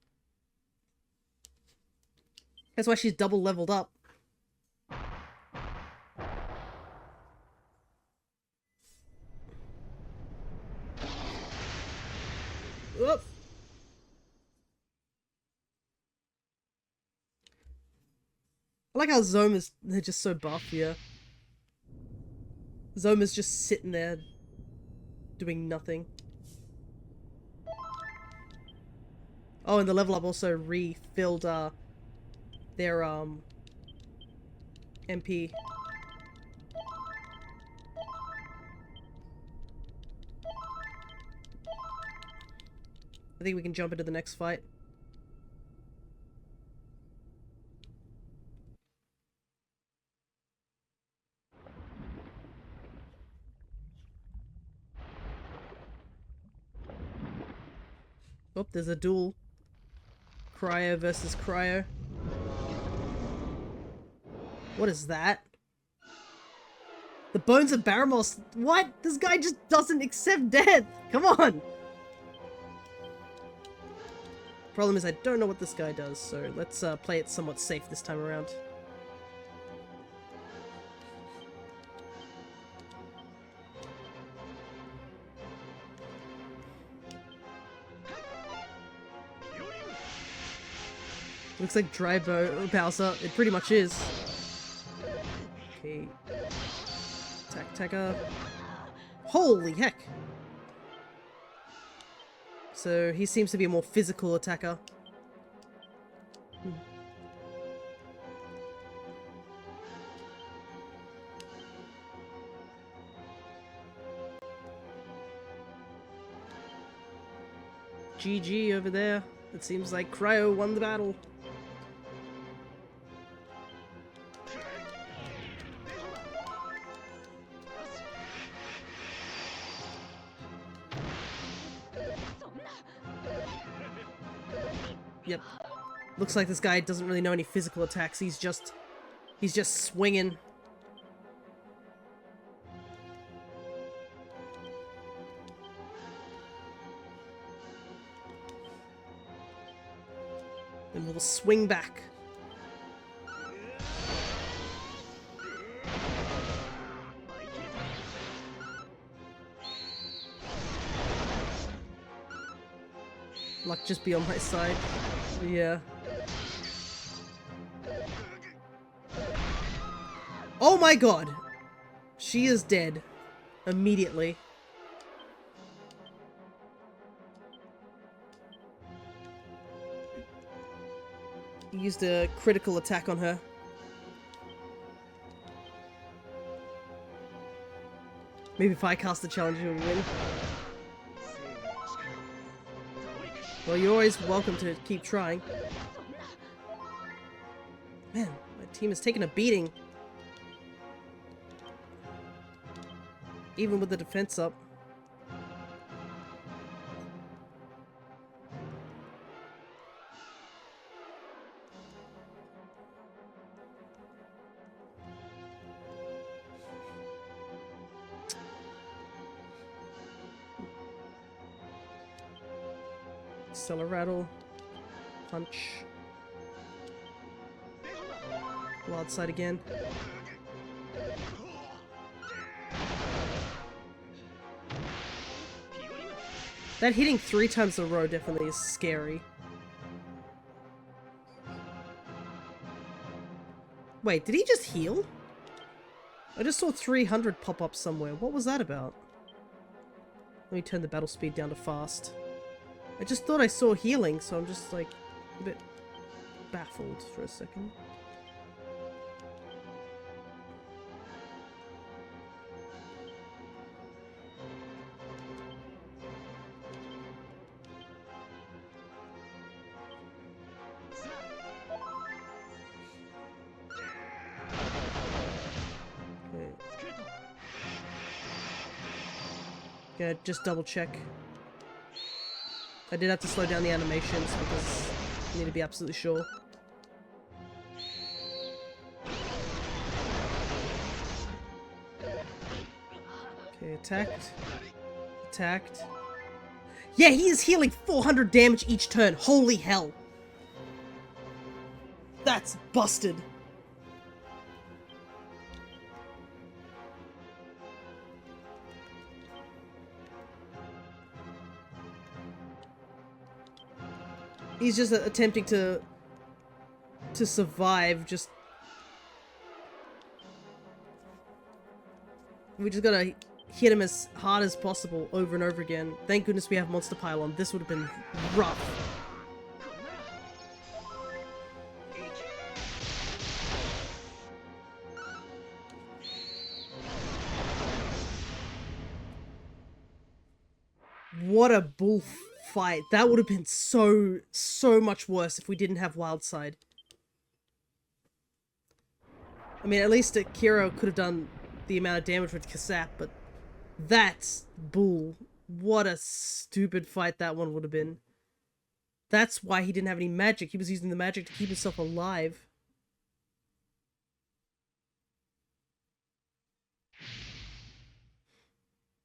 That's why she's double leveled up. Oop. I like how Zoma's, they're just so buff here. Zoma's just sitting there doing nothing. Oh, and the level up also refilled their MP. I think we can jump into the next fight. Oh, there's a duel. Cryo versus Cryo. What is that? The Bones of Baramos. What? This guy just doesn't accept death. Come on. Problem is I don't know what this guy does, so let's play it somewhat safe this time around. Looks like dry Bowser. It pretty much is. Okay. Attacker. Holy heck! So he seems to be a more physical attacker. GG over there. It seems like Cryo won the battle. Yep. Looks like this guy doesn't really know any physical attacks. He's just swinging. And we'll swing back. Luck just be on my side. Yeah. Oh my god! She is dead. Immediately. He used a critical attack on her. Maybe if I cast the challenge, he'll win. Well, you're always welcome to keep trying. Man, my team has taken a beating. Even with the defense up. Cellar rattle. Punch. Wild side again. That hitting 3 times in a row definitely is scary. Wait, did he just heal? I just saw 300 pop up somewhere. What was that about? Let me turn the battle speed down to fast. I just thought I saw healing, so I'm just like a bit baffled for a second. Yeah, just double check. I did have to slow down the animations because I need to be absolutely sure. Okay, attacked. Attacked. Yeah, he is healing 400 damage each turn. Holy hell. That's busted. He's just attempting to survive, just... We just gotta hit him as hard as possible over and over again. Thank goodness we have Monster Pylon. This would have been rough. What a bullfight. That would have been so much worse if we didn't have Wildside. I mean, at least Akira could have done the amount of damage with Kasap, but that's bull. What a stupid fight that one would have been. That's why he didn't have any magic. He was using the magic to keep himself alive.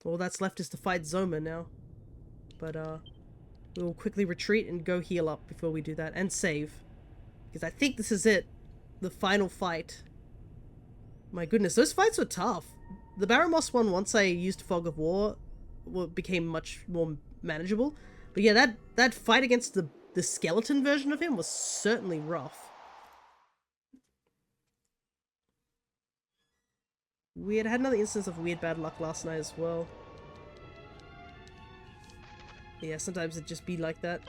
All that's left is to fight Zoma now. But, We'll quickly retreat and go heal up before we do that, and save. Because I think this is it. The final fight. My goodness, those fights were tough. The Baramos one, once I used Fog of War, became much more manageable. But yeah, that fight against the skeleton version of him was certainly rough. We had another instance of weird bad luck last night as well. Yeah, sometimes it just be like that.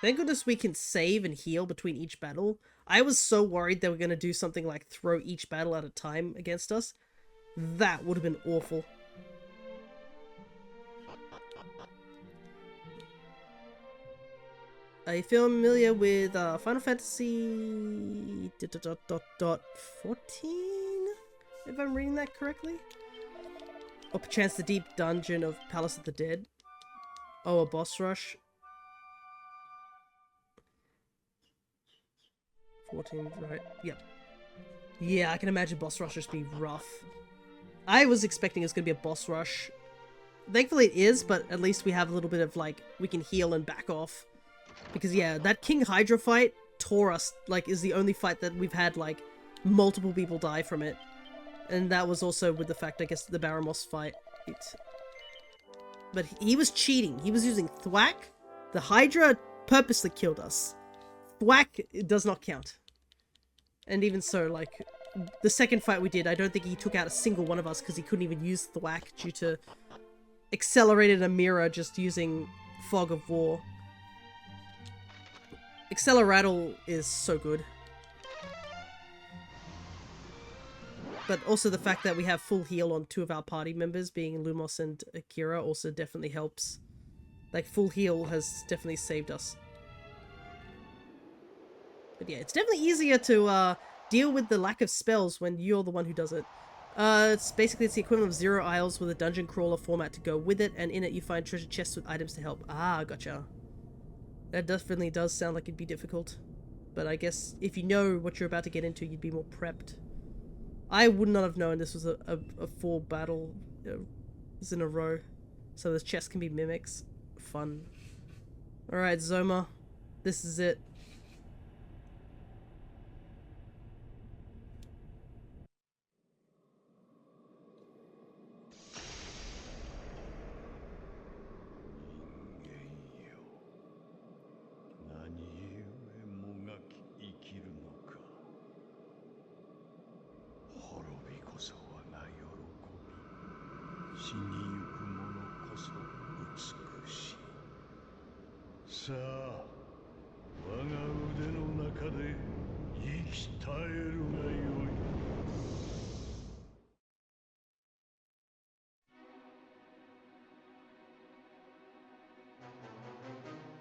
Thank goodness we can save and heal between each battle. I was so worried they were going to do something like throw each battle at a time against us. That would have been awful. Are you familiar with Final Fantasy... 14? If I'm reading that correctly? Or perchance the deep dungeon of Palace of the Dead? Oh, a boss rush? 14, right? Yep. Yeah, I can imagine boss rushes be rough. I was expecting it's going to be a boss rush. Thankfully it is, but at least we have a little bit of, like, we can heal and back off. Because, yeah, that King Hydra fight tore us, like, is the only fight that we've had, like, multiple people die from it. And that was also with the fact, I guess, the Baramos fight. But he was cheating. He was using Thwack. The Hydra purposely killed us. Thwack does not count. And even so, like, the second fight we did, I don't think he took out a single one of us because he couldn't even use Thwack due to accelerated Amira just using Fog of War. Acceleratle is so good. But also the fact that we have full heal on two of our party members, being Lumos and Akira, also definitely helps. Like, full heal has definitely saved us. But yeah, it's definitely easier to deal with the lack of spells when you're the one who does it. It's basically the equivalent of 0 Isles with a dungeon crawler format to go with it, and in it you find treasure chests with items to help. Ah, gotcha. That definitely does sound like it'd be difficult. But I guess if you know what you're about to get into, you'd be more prepped. I would not have known this was a 4 battle in a row. So this chest can be mimics. Fun. Alright, Zoma. This is it.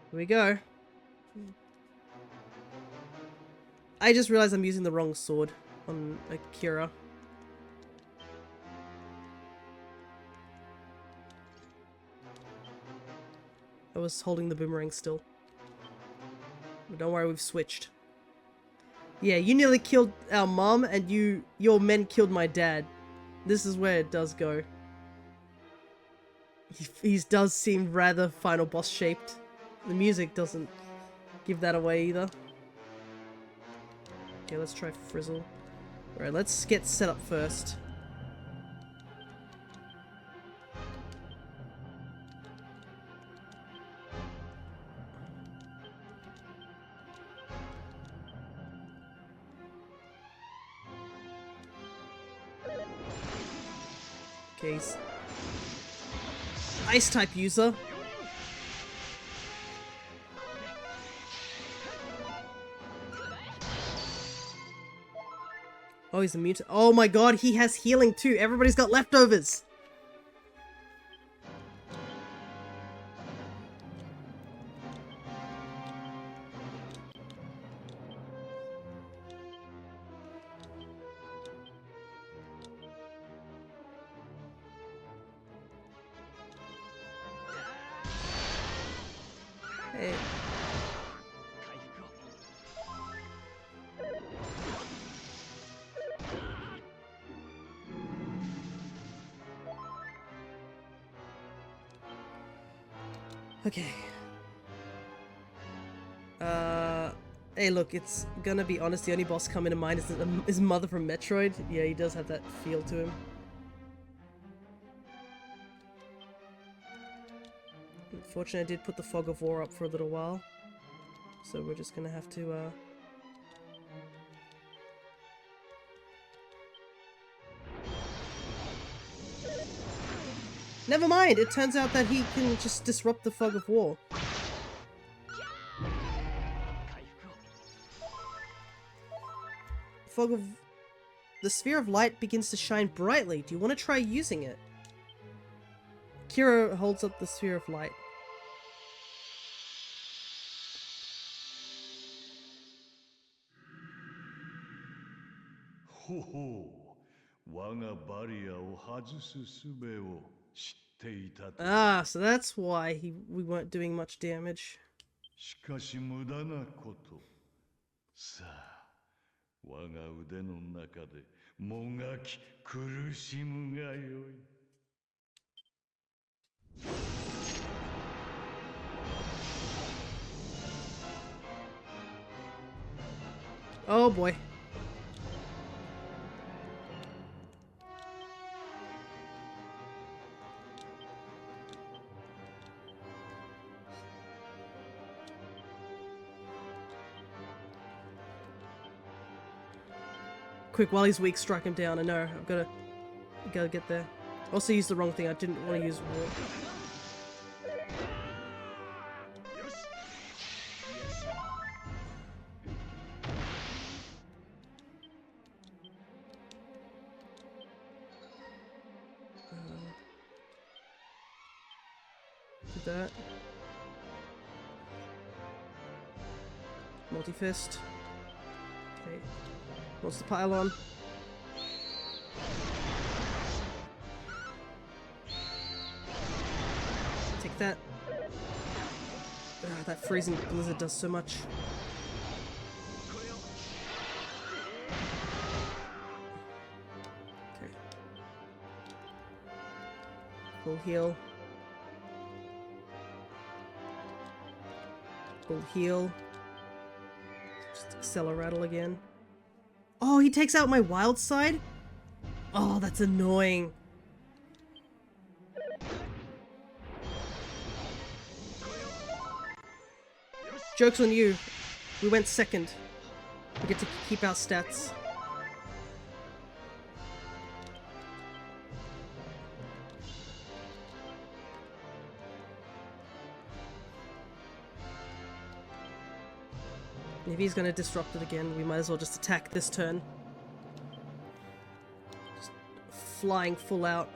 Here we go. I just realized I'm using the wrong sword on Akira. I was holding the boomerang still. But don't worry, we've switched. Yeah, you nearly killed our mom and your men killed my dad. This is where it does go. He does seem rather final boss shaped. The music doesn't give that away either. Okay, let's try Frizzle. Alright, let's get set up first. Okay, he's ice type user. Oh, he's a mutant. Oh my god, he has healing too. Everybody's got leftovers. Hey. Okay. Hey, look, it's gonna be honest, the only boss coming to mind is Mother from Metroid. Yeah, he does have that feel to him. Unfortunately, I did put the Fog of War up for a little while. So we're just gonna have to, Never mind! It turns out that he can just disrupt the Fog of War. The sphere of light begins to shine brightly. Do you want to try using it? Akira holds up the sphere of light. Ho ho. Ah, so that's why we weren't doing much damage. しかし無駄なこと。さあ、我が腕の中でもがき苦しむがよい。Oh boy. Quick, while he's weak, strike him down. I know, I've gotta get there. Also used the wrong thing, I didn't want to use war. Did that. Multi-fist. Okay. What's the pylon? Take that. That freezing blizzard does so much. Okay. Full heal. Full heal. Just accelerate again. Oh, he takes out my wild side? Oh, that's annoying. Joke's on you. We went second. We get to keep our stats. If he's gonna disrupt it again, we might as well just attack this turn. Just flying full out.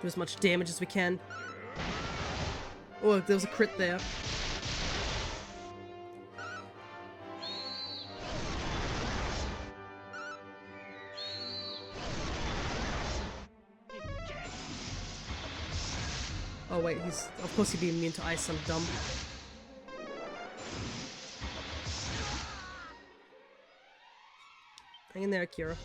Do as much damage as we can. Oh, there was a crit there. Oh wait, of course he'd be immune to ice, I'm dumb. Hang in there, Akira.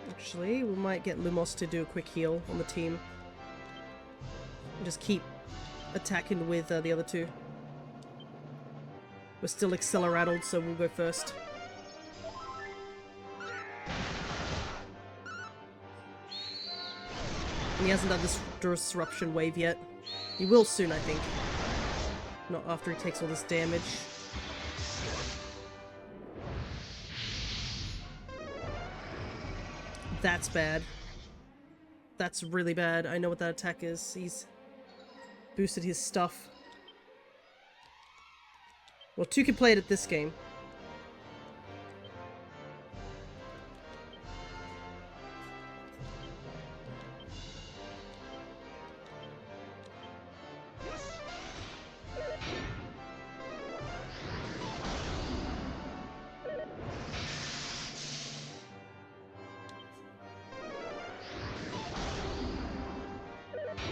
Actually, we might get Lumos to do a quick heal on the team. And just keep attacking with the other two. We're still accelerated, so we'll go first. And he hasn't done this disruption wave yet. He will soon, I think. Not after he takes all this damage. That's bad. That's really bad. I know what that attack is. He's boosted his stuff. Well, 2 can play it at this game.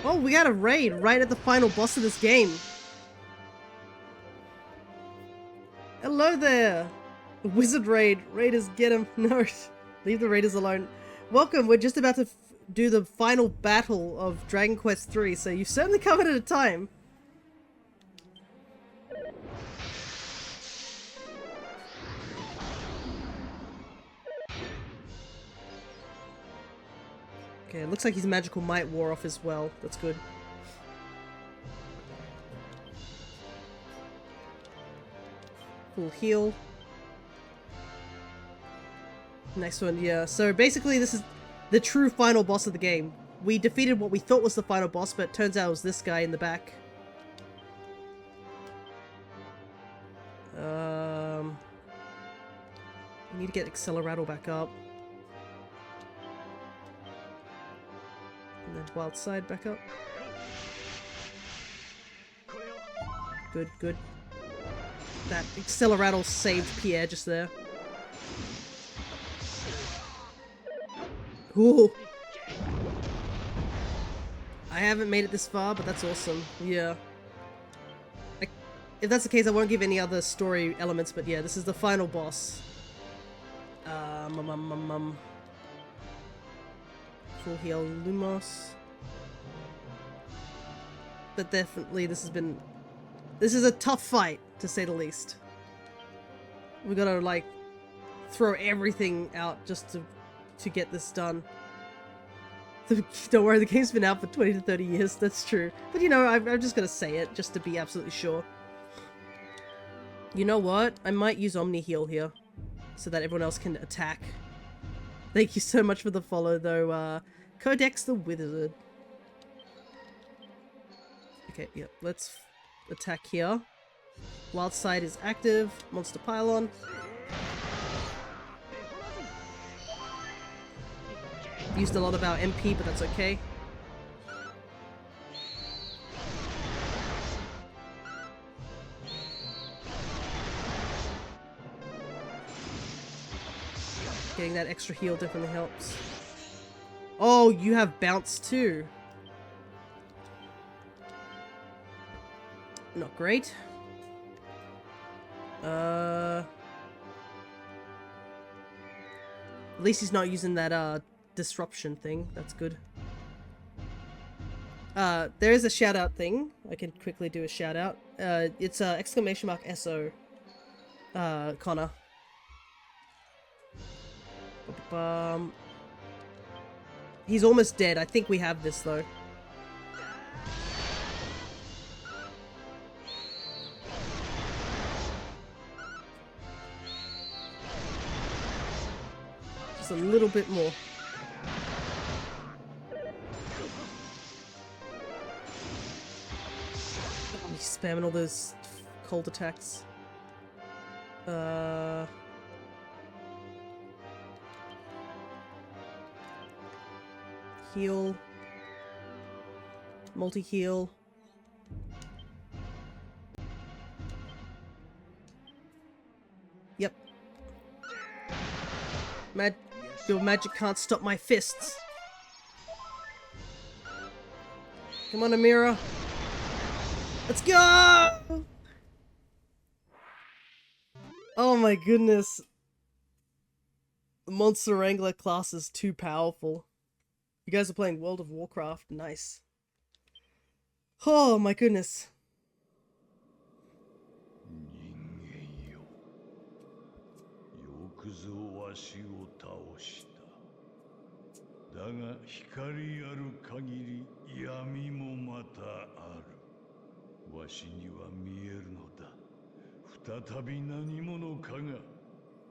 Oh, we got a raid right at the final boss of this game. Hello there! Wizard raid. Raiders, get him. No, leave the raiders alone. Welcome. We're just about to do the final battle of Dragon Quest III, so you've certainly come at a time. Okay, it looks like his magical might wore off as well. That's good. Full heal. Next one, yeah. So basically this is the true final boss of the game. We defeated what we thought was the final boss, but it turns out it was this guy in the back. We need to get Accelerator back up. And then Wild Side back up. Good, good. That Accelerator saved Pierre just there. Ooh. I haven't made it this far, but that's awesome. Yeah. If that's the case, I won't give any other story elements, but yeah, this is the final boss. Full heal Lumos. But definitely this is a tough fight, to say the least. We gotta, like, throw everything out just to get this done. Don't worry, the game's been out for 20 to 30 years, that's true. But you know, I'm just gonna say it, just to be absolutely sure. You know what? I might use Omni Heal here, so that everyone else can attack. Thank you so much for the follow, though, Codex the Wizard. Okay, yep, let's attack here. Wild Side is active. Monster Pylon. Used a lot of our MP, but that's okay. Getting that extra heal definitely helps. Oh, you have bounce too. Not great. At least he's not using that disruption thing. That's good. There is a shout out thing. I can quickly do a shout out. It's exclamation mark SO. Connor. He's almost dead. I think we have this though. Just a little bit more. He's spamming all those cold attacks. Heal. Multi-heal. Yep. Your magic can't stop my fists. Come on, Amira. Let's go! Oh my goodness. The Monster Wrangler class is too powerful. You guys are playing World of Warcraft. Nice. Oh my goodness. だが光ある限り闇もまたある。わしには見えるのだ。再び何者かが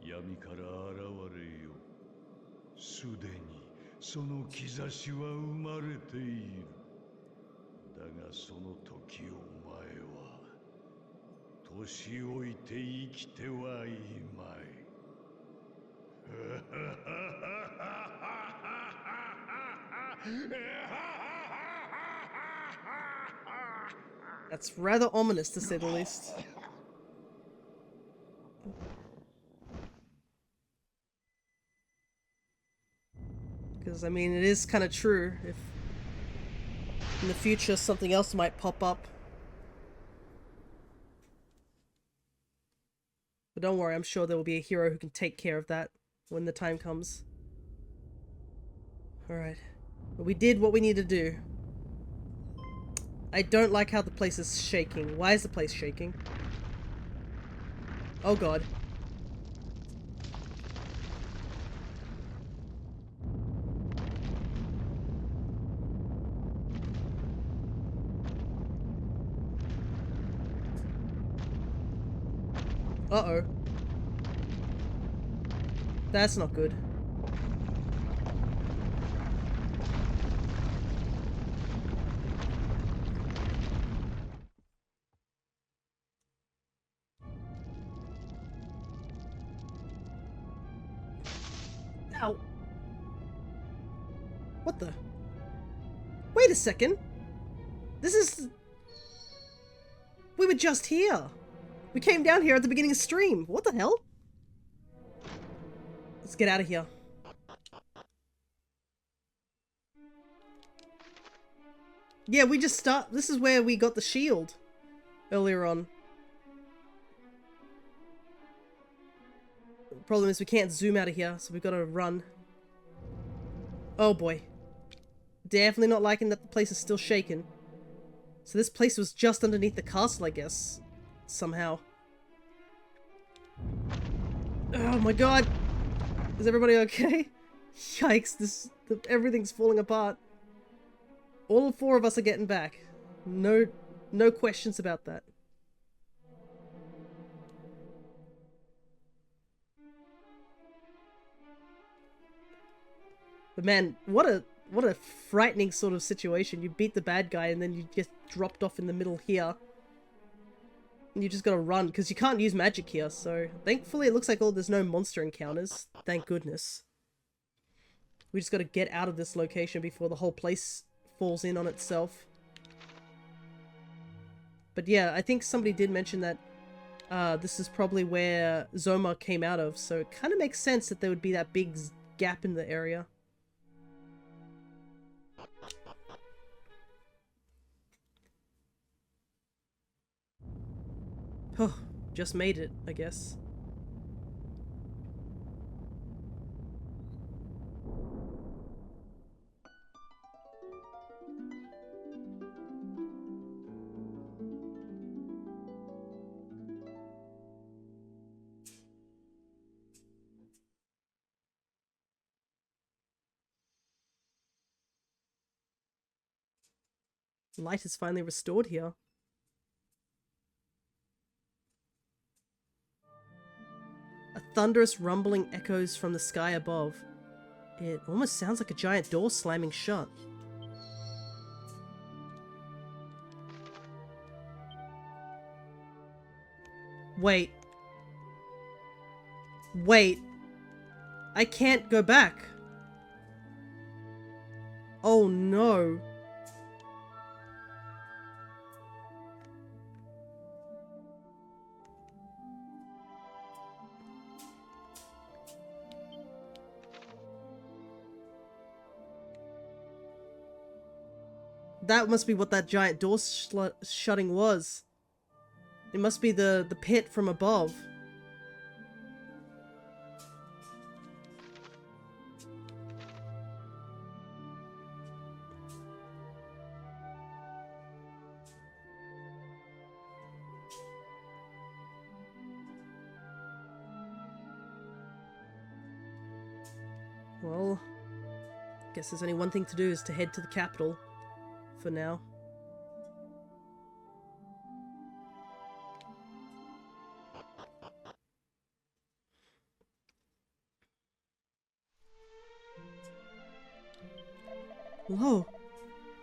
闇から現れよ。すでにその兆しは生まれている。だがその時お前は年老いて生きてはいまい。That's rather ominous, to say the least. Because, I mean, it is kind of true. If in the future something else might pop up. But don't worry, I'm sure there will be a hero who can take care of that when the time comes. Alright. But we did what we need to do. I don't like how the place is shaking. Why is the place shaking? Oh god. Uh-oh. That's not good. Ow. What the? Wait a second. This is... We were just here. We came down here at the beginning of stream. What the hell? Let's get out of here. Yeah, we just start... This is where we got the shield earlier on. The problem is we can't zoom out of here, so we've got to run. Oh boy. Definitely not liking that the place is still shaking. So this place was just underneath the castle, I guess. Somehow. Oh my god! Is everybody okay? Yikes, everything's falling apart. All 4 of us are getting back. No questions about that. But man, what a frightening sort of situation. You beat the bad guy and then you get dropped off in the middle here. And you just gotta run, because you can't use magic here, so... Thankfully it looks like there's no monster encounters. Thank goodness. We just gotta get out of this location before the whole place falls in on itself. But yeah, I think somebody did mention that this is probably where Zoma came out of, so it kind of makes sense that there would be that big gap in the area. Oh, just made it, I guess. Light is finally restored here. A thunderous rumbling echoes from the sky above. It almost sounds like a giant door slamming shut. Wait. Wait. I can't go back. Oh no. That must be what that giant door shutting was. It must be the pit from above. Well, guess there's only one thing to do, is to head to the capital. For now. Lo,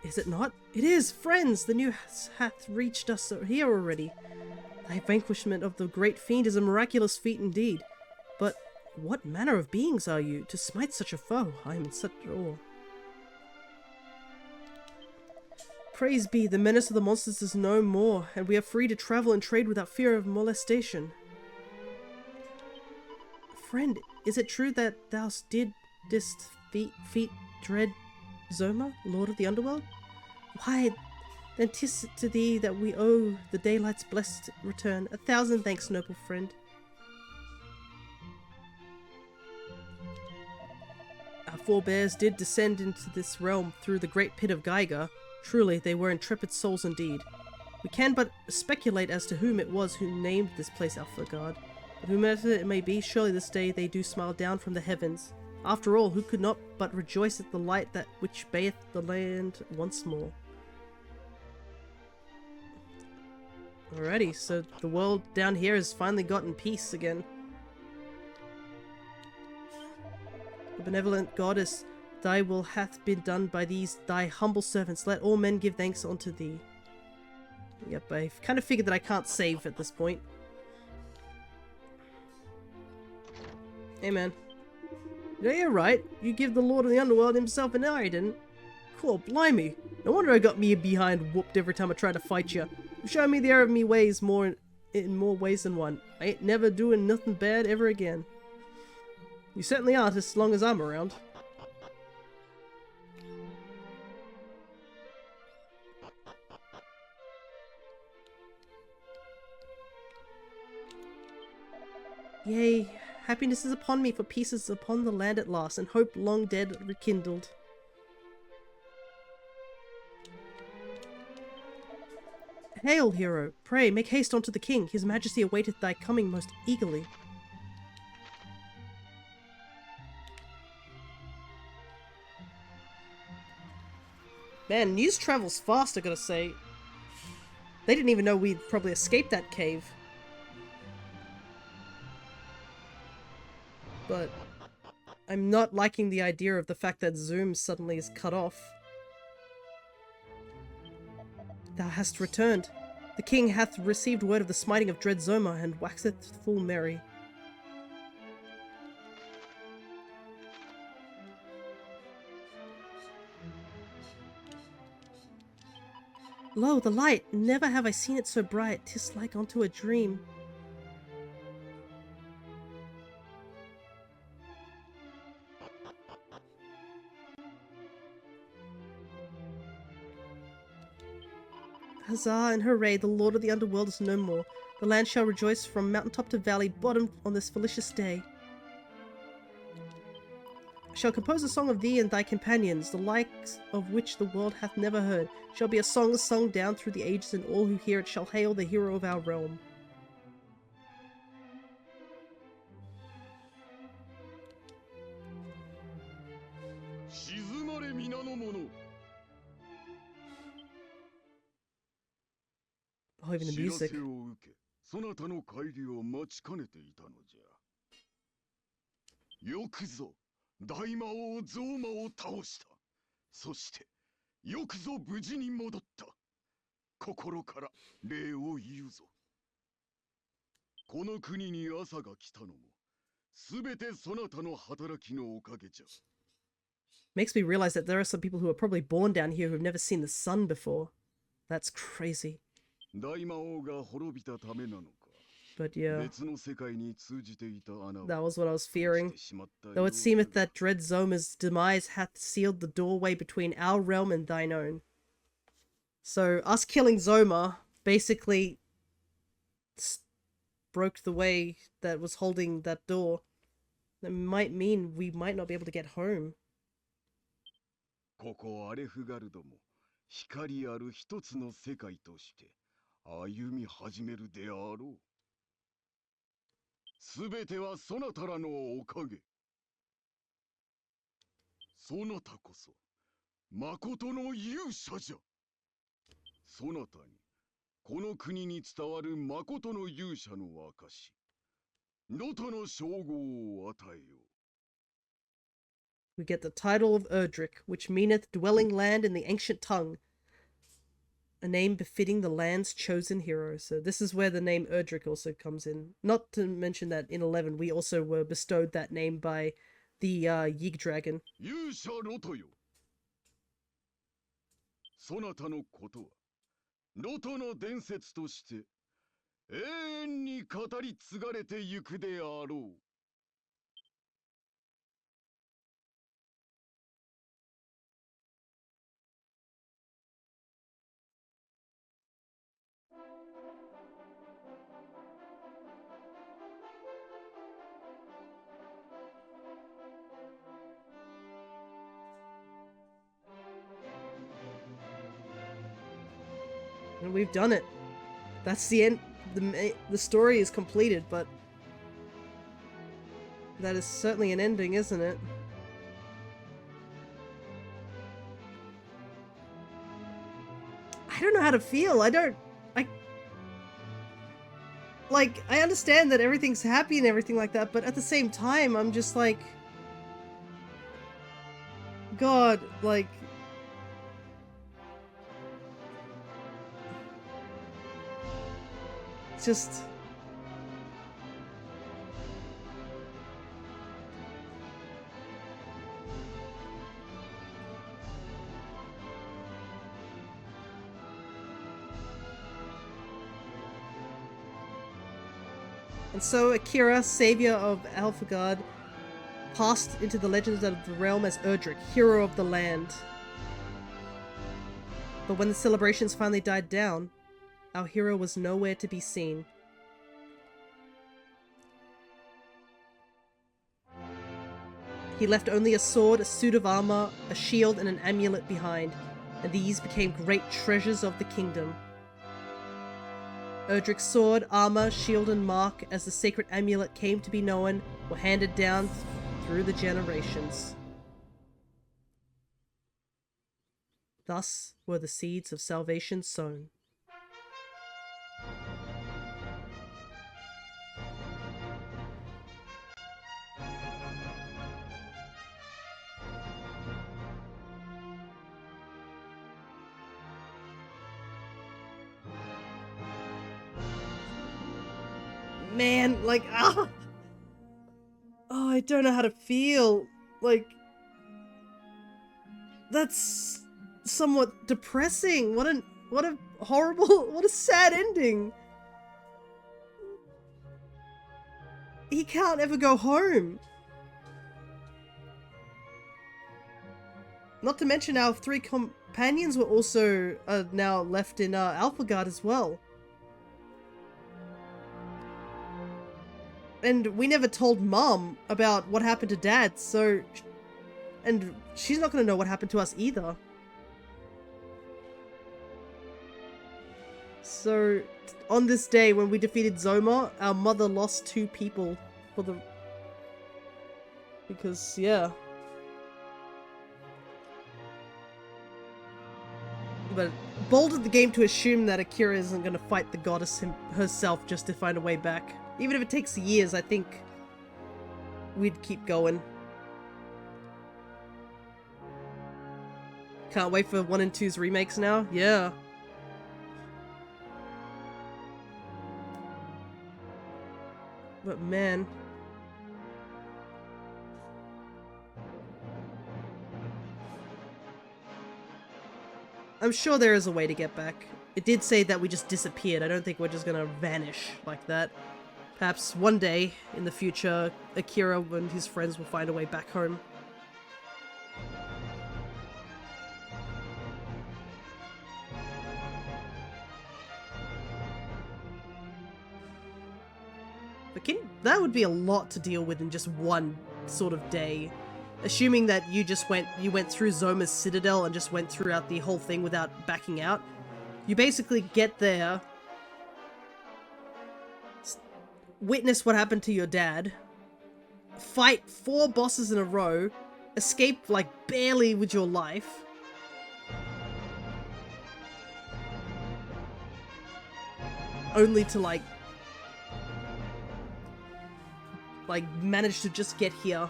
is it not? It is, friends! The news hath reached us here already. Thy vanquishment of the great fiend is a miraculous feat indeed. But what manner of beings are you, to smite such a foe? I am in such awe. Praise be, the menace of the monsters is no more, and we are free to travel and trade without fear of molestation. Friend, is it true that thou didst feat dread Zoma, Lord of the Underworld? Why, then 'tis to thee that we owe the daylight's blessed return. 1,000 thanks, noble friend. Our forebears did descend into this realm through the great pit of Geiger. Truly, they were intrepid souls indeed. We can but speculate as to whom it was who named this place Alphagard. But whomever it may be, surely this day they do smile down from the heavens. After all, who could not but rejoice at the light that which bathed the land once more? Alrighty, so the world down here has finally gotten peace again. The benevolent goddess, thy will hath been done by these thy humble servants. Let all men give thanks unto thee. Yep, I kind of figured that I can't save at this point. Hey man. Yeah, you're right. You give the Lord of the Underworld himself an eye, didn't? Cool, blimey. No wonder I got me behind whooped every time I tried to fight you. You've shown me the error of me ways in more ways than one. I ain't never doing nothing bad ever again. You certainly aren't as long as I'm around. Yea, happiness is upon me, for peace is upon the land at last, and hope long dead rekindled. Hail, hero! Pray, make haste unto the king. His majesty awaiteth thy coming most eagerly. Man, news travels fast, I gotta say. They didn't even know we'd probably escaped that cave. But I'm not liking the idea of the fact that Zoom suddenly is cut off. Thou hast returned. The king hath received word of the smiting of dread Zoma, and waxeth full merry. Lo, the light! Never have I seen it so bright. 'Tis like unto a dream. Huzzah and hooray, the Lord of the Underworld is no more. The land shall rejoice from mountaintop to valley bottom on this felicitous day. I shall compose a song of thee and thy companions, the likes of which the world hath never heard. It shall be a song sung down through the ages, and all who hear it shall hail the hero of our realm. Oh, even the music. そなたの帰りを待ちかねていたのじゃ。よくぞ大魔王ゾーマを倒した。そしてよくぞ無事に戻った。心から礼を言うぞ。この国に朝が来たのも、すべてそなたの働きのおかげじゃ。Makes me realize that there are some people who are probably born down here who have never seen the sun before. That's crazy. But yeah, that was what I was fearing. Though it seemeth that dread Zoma's demise hath sealed the doorway between our realm and thine own. So us killing Zoma basically broke the way that was holding that door. That might mean we might not be able to get home. ここアレフガルドも光ある一つの世界として歩み始めるであろう。すべてはそなたらのおかげ。そなたこそ誠の勇者じゃ。そなたにこの国に伝わる誠の勇者の証、能登の称号を与えよう。We get the title of Erdrick, which meaneth dwelling land in the ancient tongue. A name befitting the land's chosen hero. So this is where the name Erdrick also comes in. Not to mention that in 11 we also were bestowed that name by the Yig Dragon. そなたのことは能登の伝説として永遠に語り継がれてゆくであろう。And we've done it. That's the end. The story is completed, but that is certainly an ending, isn't it? I don't know how to feel. I understand that everything's happy and everything like that, but at the same time, I'm just like, God, like, just... And so Akira, savior of Alphagard, passed into the legends of the realm as Erdrick, hero of the land. But when the celebrations finally died down, our hero was nowhere to be seen. He left only a sword, a suit of armor, a shield, and an amulet behind, and these became great treasures of the kingdom. Erdrick's sword, armor, shield, and mark, as the sacred amulet came to be known, were handed down through the generations. Thus were the seeds of salvation sown. Man, like, oh, I don't know how to feel. Like, that's somewhat depressing. What a horrible, what a sad ending. He can't ever go home. Not to mention our 3 companions were also now left in Alphagard as well. And we never told Mom about what happened to Dad, so... And she's not gonna know what happened to us either. So, on this day when we defeated Zoma, our mother lost 2 people for the... Because, yeah. But bold of the game to assume that Akira isn't gonna fight the goddess herself just to find a way back. Even if it takes years, I think we'd keep going. Can't wait for 1 and 2's remakes now? Yeah. But man... I'm sure there is a way to get back. It did say that we just disappeared. I don't think we're just gonna vanish like that. Perhaps one day in the future, Akira and his friends will find a way back home. But that would be a lot to deal with in just one sort of day. Assuming that you went through Zoma's Citadel and just went throughout the whole thing without backing out. You basically get there, witness what happened to your dad, fight 4 bosses in a row, escape like barely with your life, only to like manage to just get here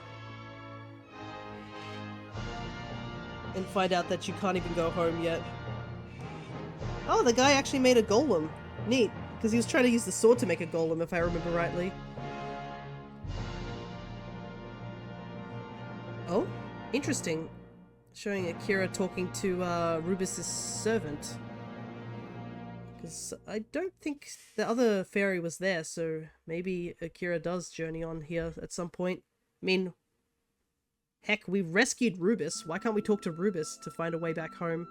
and find out that you can't even go home yet. Oh, the guy actually made a golem. Neat. Because he was trying to use the sword to make a golem, if I remember rightly. Oh, interesting. Showing Akira talking to Rubus' servant. Because I don't think the other fairy was there, so maybe Akira does journey on here at some point. I mean, heck, we rescued Rubus. Why can't we talk to Rubus to find a way back home?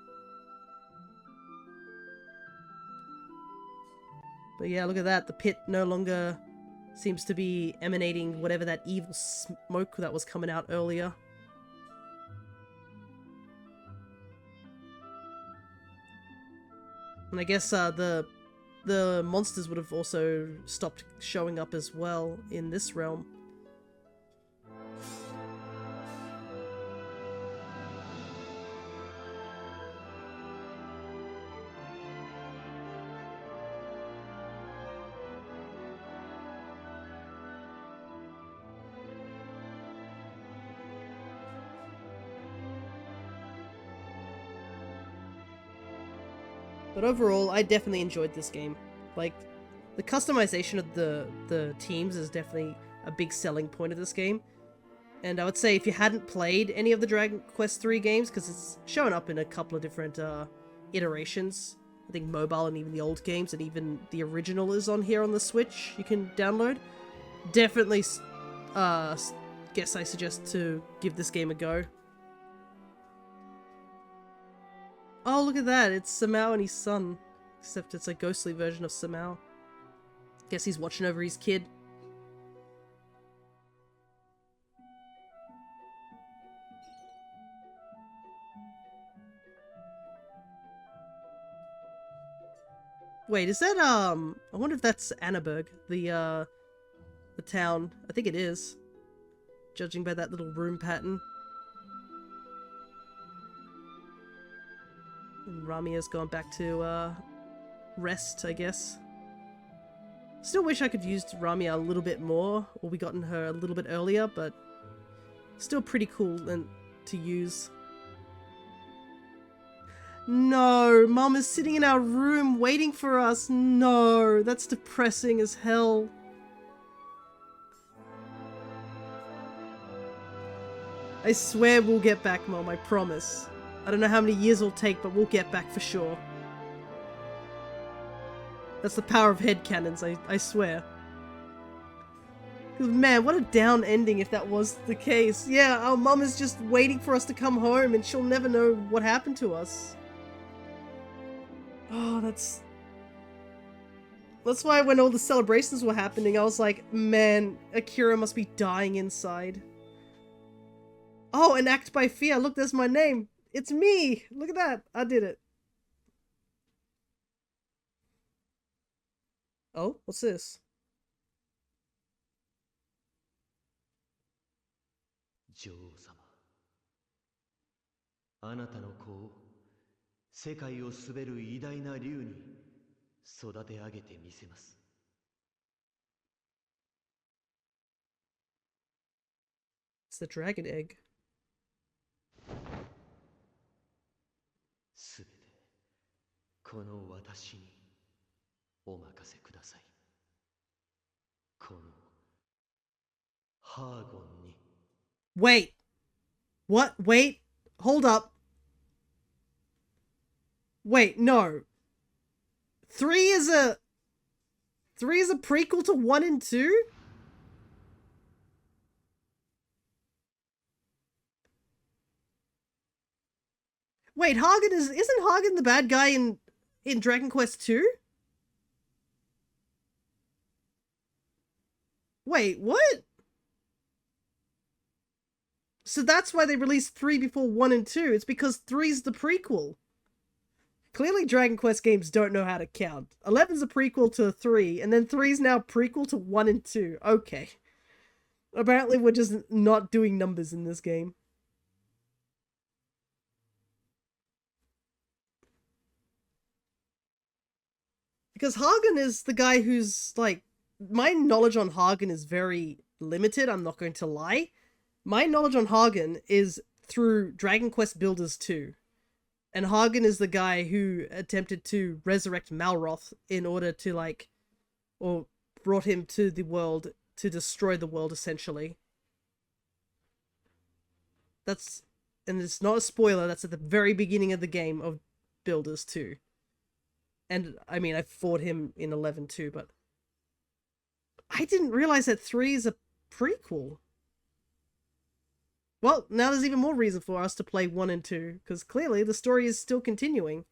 But yeah, look at that. The pit no longer seems to be emanating whatever that evil smoke that was coming out earlier. And I guess the monsters would have also stopped showing up as well in this realm. But overall, I definitely enjoyed this game. Like, the customization of the teams is definitely a big selling point of this game. And I would say if you hadn't played any of the Dragon Quest III games, because it's shown up in a couple of different iterations, I think mobile and even the old games, and even the original is on here on the Switch, you can download. Definitely, guess I suggest to give this game a go. Oh, look at that. It's Samao and his son. Except it's a ghostly version of Samao. Guess he's watching over his kid. Wait, is that, I wonder if that's Annaberg, the town. I think it is. Judging by that little room pattern. And Ramia's gone back to, rest, I guess. Still wish I could have used Ramia a little bit more, or we gotten her a little bit earlier, but still pretty cool and to use. No, Mum is sitting in our room waiting for us. No, that's depressing as hell. I swear we'll get back, Mum, I promise. I don't know how many years it'll take, but we'll get back for sure. That's the power of headcanons, I swear. Because, man, what a down ending if that was the case. Yeah, our mum is just waiting for us to come home and she'll never know what happened to us. Oh, that's why when all the celebrations were happening, I was like, man, Akira must be dying inside. Oh, and Act by Fear. Look, there's my name. It's me! Look at that! I did it. Oh, what's this? 女王様、あなたの子を世界を滑る偉大な竜に育て上げてみせます。It's the dragon egg. すべてこの私にお任せください。このハーゴンに。Wait! What? Wait! Hold up! Wait, no. 3 is a prequel to 1 and 2? Wait, isn't Hagen the bad guy in Dragon Quest 2? Wait, what? So that's why they released 3 before 1 and 2. It's because 3's the prequel. Clearly Dragon Quest games don't know how to count. 11's a prequel to 3, and then 3's now prequel to 1 and 2. Okay. Apparently we're just not doing numbers in this game. Because Hagen is the guy who's, like, my knowledge on Hagen is very limited, I'm not going to lie. My knowledge on Hagen is through Dragon Quest Builders 2. And Hagen is the guy who attempted to resurrect Malroth in order to, like, or brought him to the world to destroy the world, essentially. That's, and it's not a spoiler, that's at the very beginning of the game of Builders 2. And, I mean, I fought him in 11 too, but I didn't realize that 3 is a prequel. Well, now there's even more reason for us to play 1 and 2, because clearly the story is still continuing.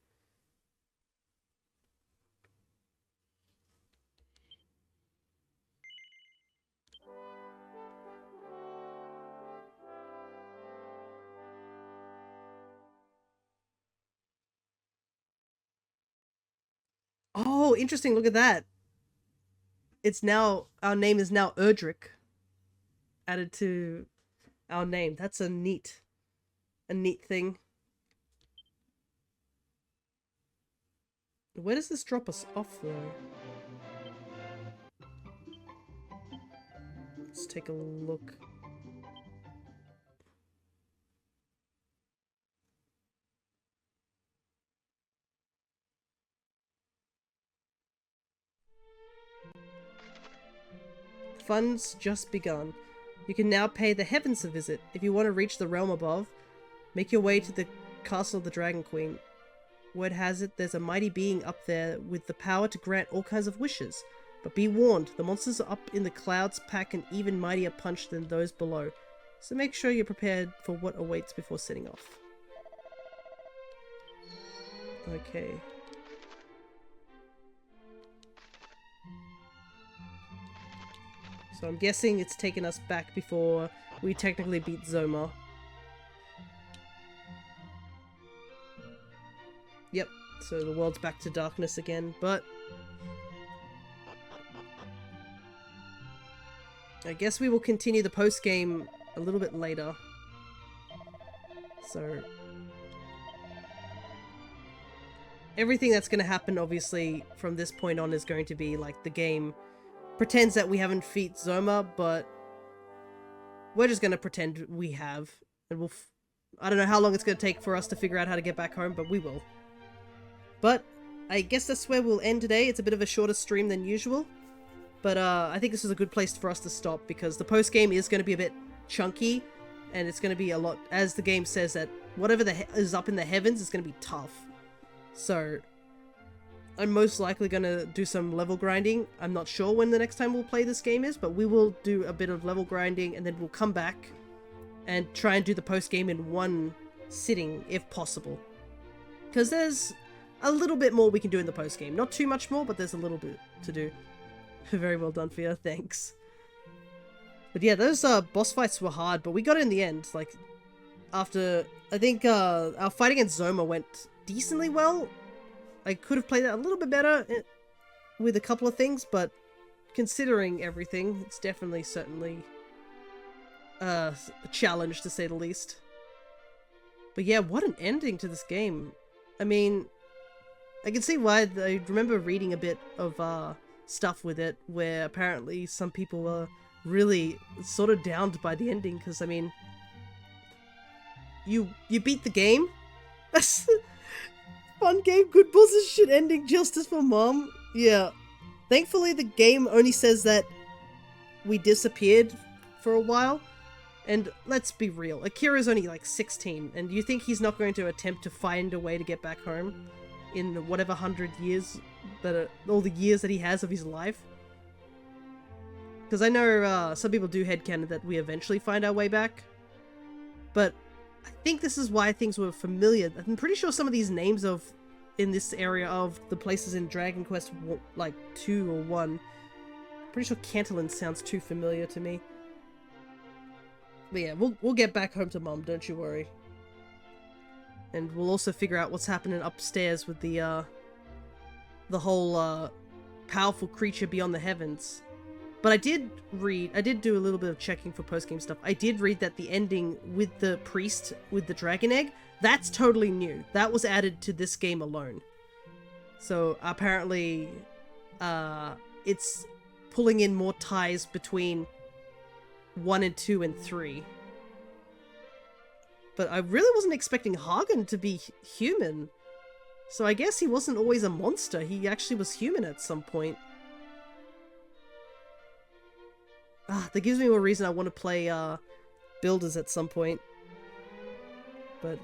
Oh, interesting. Look at that. It's now, our name is now Erdrick. Added to our name. That's a neat thing. Where does this drop us off, though? Let's take a look. Fun's just begun. You can now pay the heavens a visit. If you want to reach the realm above, make your way to the castle of the Dragon Queen. Word has it there's a mighty being up there with the power to grant all kinds of wishes. But be warned, the monsters up in the clouds pack an even mightier punch than those below. So make sure you're prepared for what awaits before setting off. Okay. So I'm guessing it's taken us back before we technically beat Zoma. Yep, so the world's back to darkness again, but I guess we will continue the post-game a little bit later. So everything that's going to happen, obviously, from this point on is going to be like the game pretends that we haven't defeated Zoma, but we're just going to pretend we have. And we'll I don't know how long it's going to take for us to figure out how to get back home, but we will. But I guess that's where we'll end today. It's a bit of a shorter stream than usual. But I think this is a good place for us to stop, because the post-game is going to be a bit chunky, and it's going to be a lot, as the game says, that whatever is up in the heavens is going to be tough. So I'm most likely going to do some level grinding. I'm not sure when the next time we'll play this game is, but we will do a bit of level grinding, and then we'll come back and try and do the post-game in one sitting, if possible. Because there's a little bit more we can do in the post-game. Not too much more, but there's a little bit to do. Very well done, Fia. Thanks. But yeah, those boss fights were hard, but we got it in the end. Like, after... I think our fight against Zoma went decently well. I could have played that a little bit better with a couple of things, but considering everything, it's definitely, certainly a challenge, to say the least. But yeah, what an ending to this game. I mean, I can see why. I remember reading a bit of stuff with it, where apparently some people were really sort of downed by the ending, because, I mean, you beat the game. That's fun game, good bosses, shit ending, justice for mom. Yeah. Thankfully, the game only says that we disappeared for a while. And let's be real, Akira's only like 16, and you think he's not going to attempt to find a way to get back home in whatever 100 years that are all the years that he has of his life? Because I know some people do headcanon that we eventually find our way back, but I think this is why things were familiar. I'm pretty sure some of these names in this area of the places in Dragon Quest like 2 or 1, pretty sure Cantillon sounds too familiar to me. But yeah, we'll get back home to Mom, don't you worry. And we'll also figure out what's happening upstairs with the whole powerful creature beyond the heavens. But I did do a little bit of checking for post-game stuff. I did read that the ending with the priest with the dragon egg, that's totally new. That was added to this game alone. So apparently it's pulling in more ties between 1 and 2 and 3. But I really wasn't expecting Hagen to be human. So I guess he wasn't always a monster. He actually was human at some point. That gives me more reason I want to play Builders at some point. But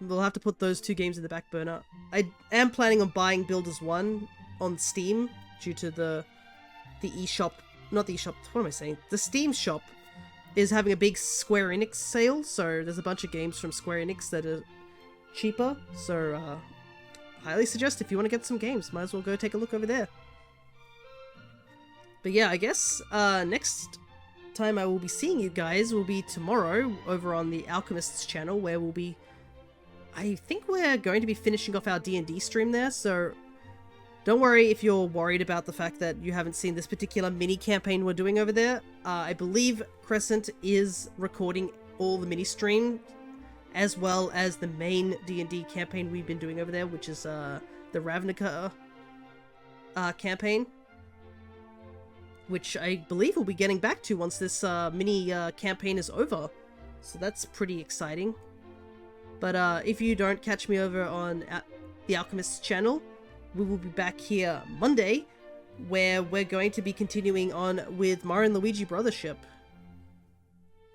we'll have to put those 2 games in the back burner. I am planning on buying Builders 1 on Steam due to the eShop. Not the eShop, what am I saying? The Steam shop is having a big Square Enix sale, so there's a bunch of games from Square Enix that are cheaper, so highly suggest if you want to get some games, might as well go take a look over there. But yeah, I guess next time I will be seeing you guys will be tomorrow over on the Alchemist's channel, where I think we're going to be finishing off our D&D stream there, so Don't worry if you're worried about the fact that you haven't seen this particular mini campaign we're doing over there. I believe Crescent is recording all the mini stream as well as the main D&D campaign we've been doing over there, which is the Ravnica campaign, which I believe we'll be getting back to once this mini campaign is over. So that's pretty exciting. But if you don't catch me over on the Alchemist's channel, we will be back here Monday, where we're going to be continuing on with Mario and Luigi Brothership.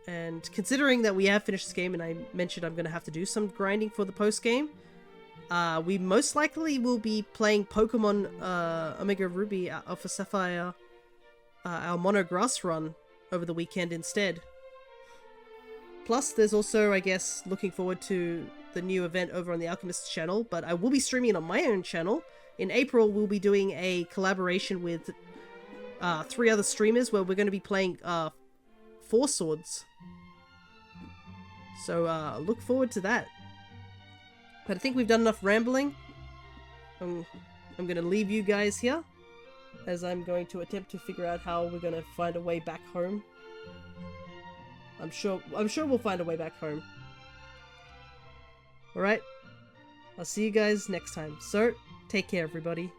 And considering that we have finished this game, and I mentioned I'm going to have to do some grinding for the post-game, we most likely will be playing Pokemon Omega Ruby Alpha Sapphire, our Mono Grass run, over the weekend instead. Plus, there's also, I guess, looking forward to the new event over on the Alchemist's channel, but I will be streaming it on my own channel. In April, we'll be doing a collaboration with 3 other streamers where we're going to be playing Four Swords. So look forward to that. But I think we've done enough rambling. I'm going to leave you guys here, as I'm going to attempt to figure out how we're going to find a way back home. I'm sure we'll find a way back home. Alright, I'll see you guys next time. So, take care everybody.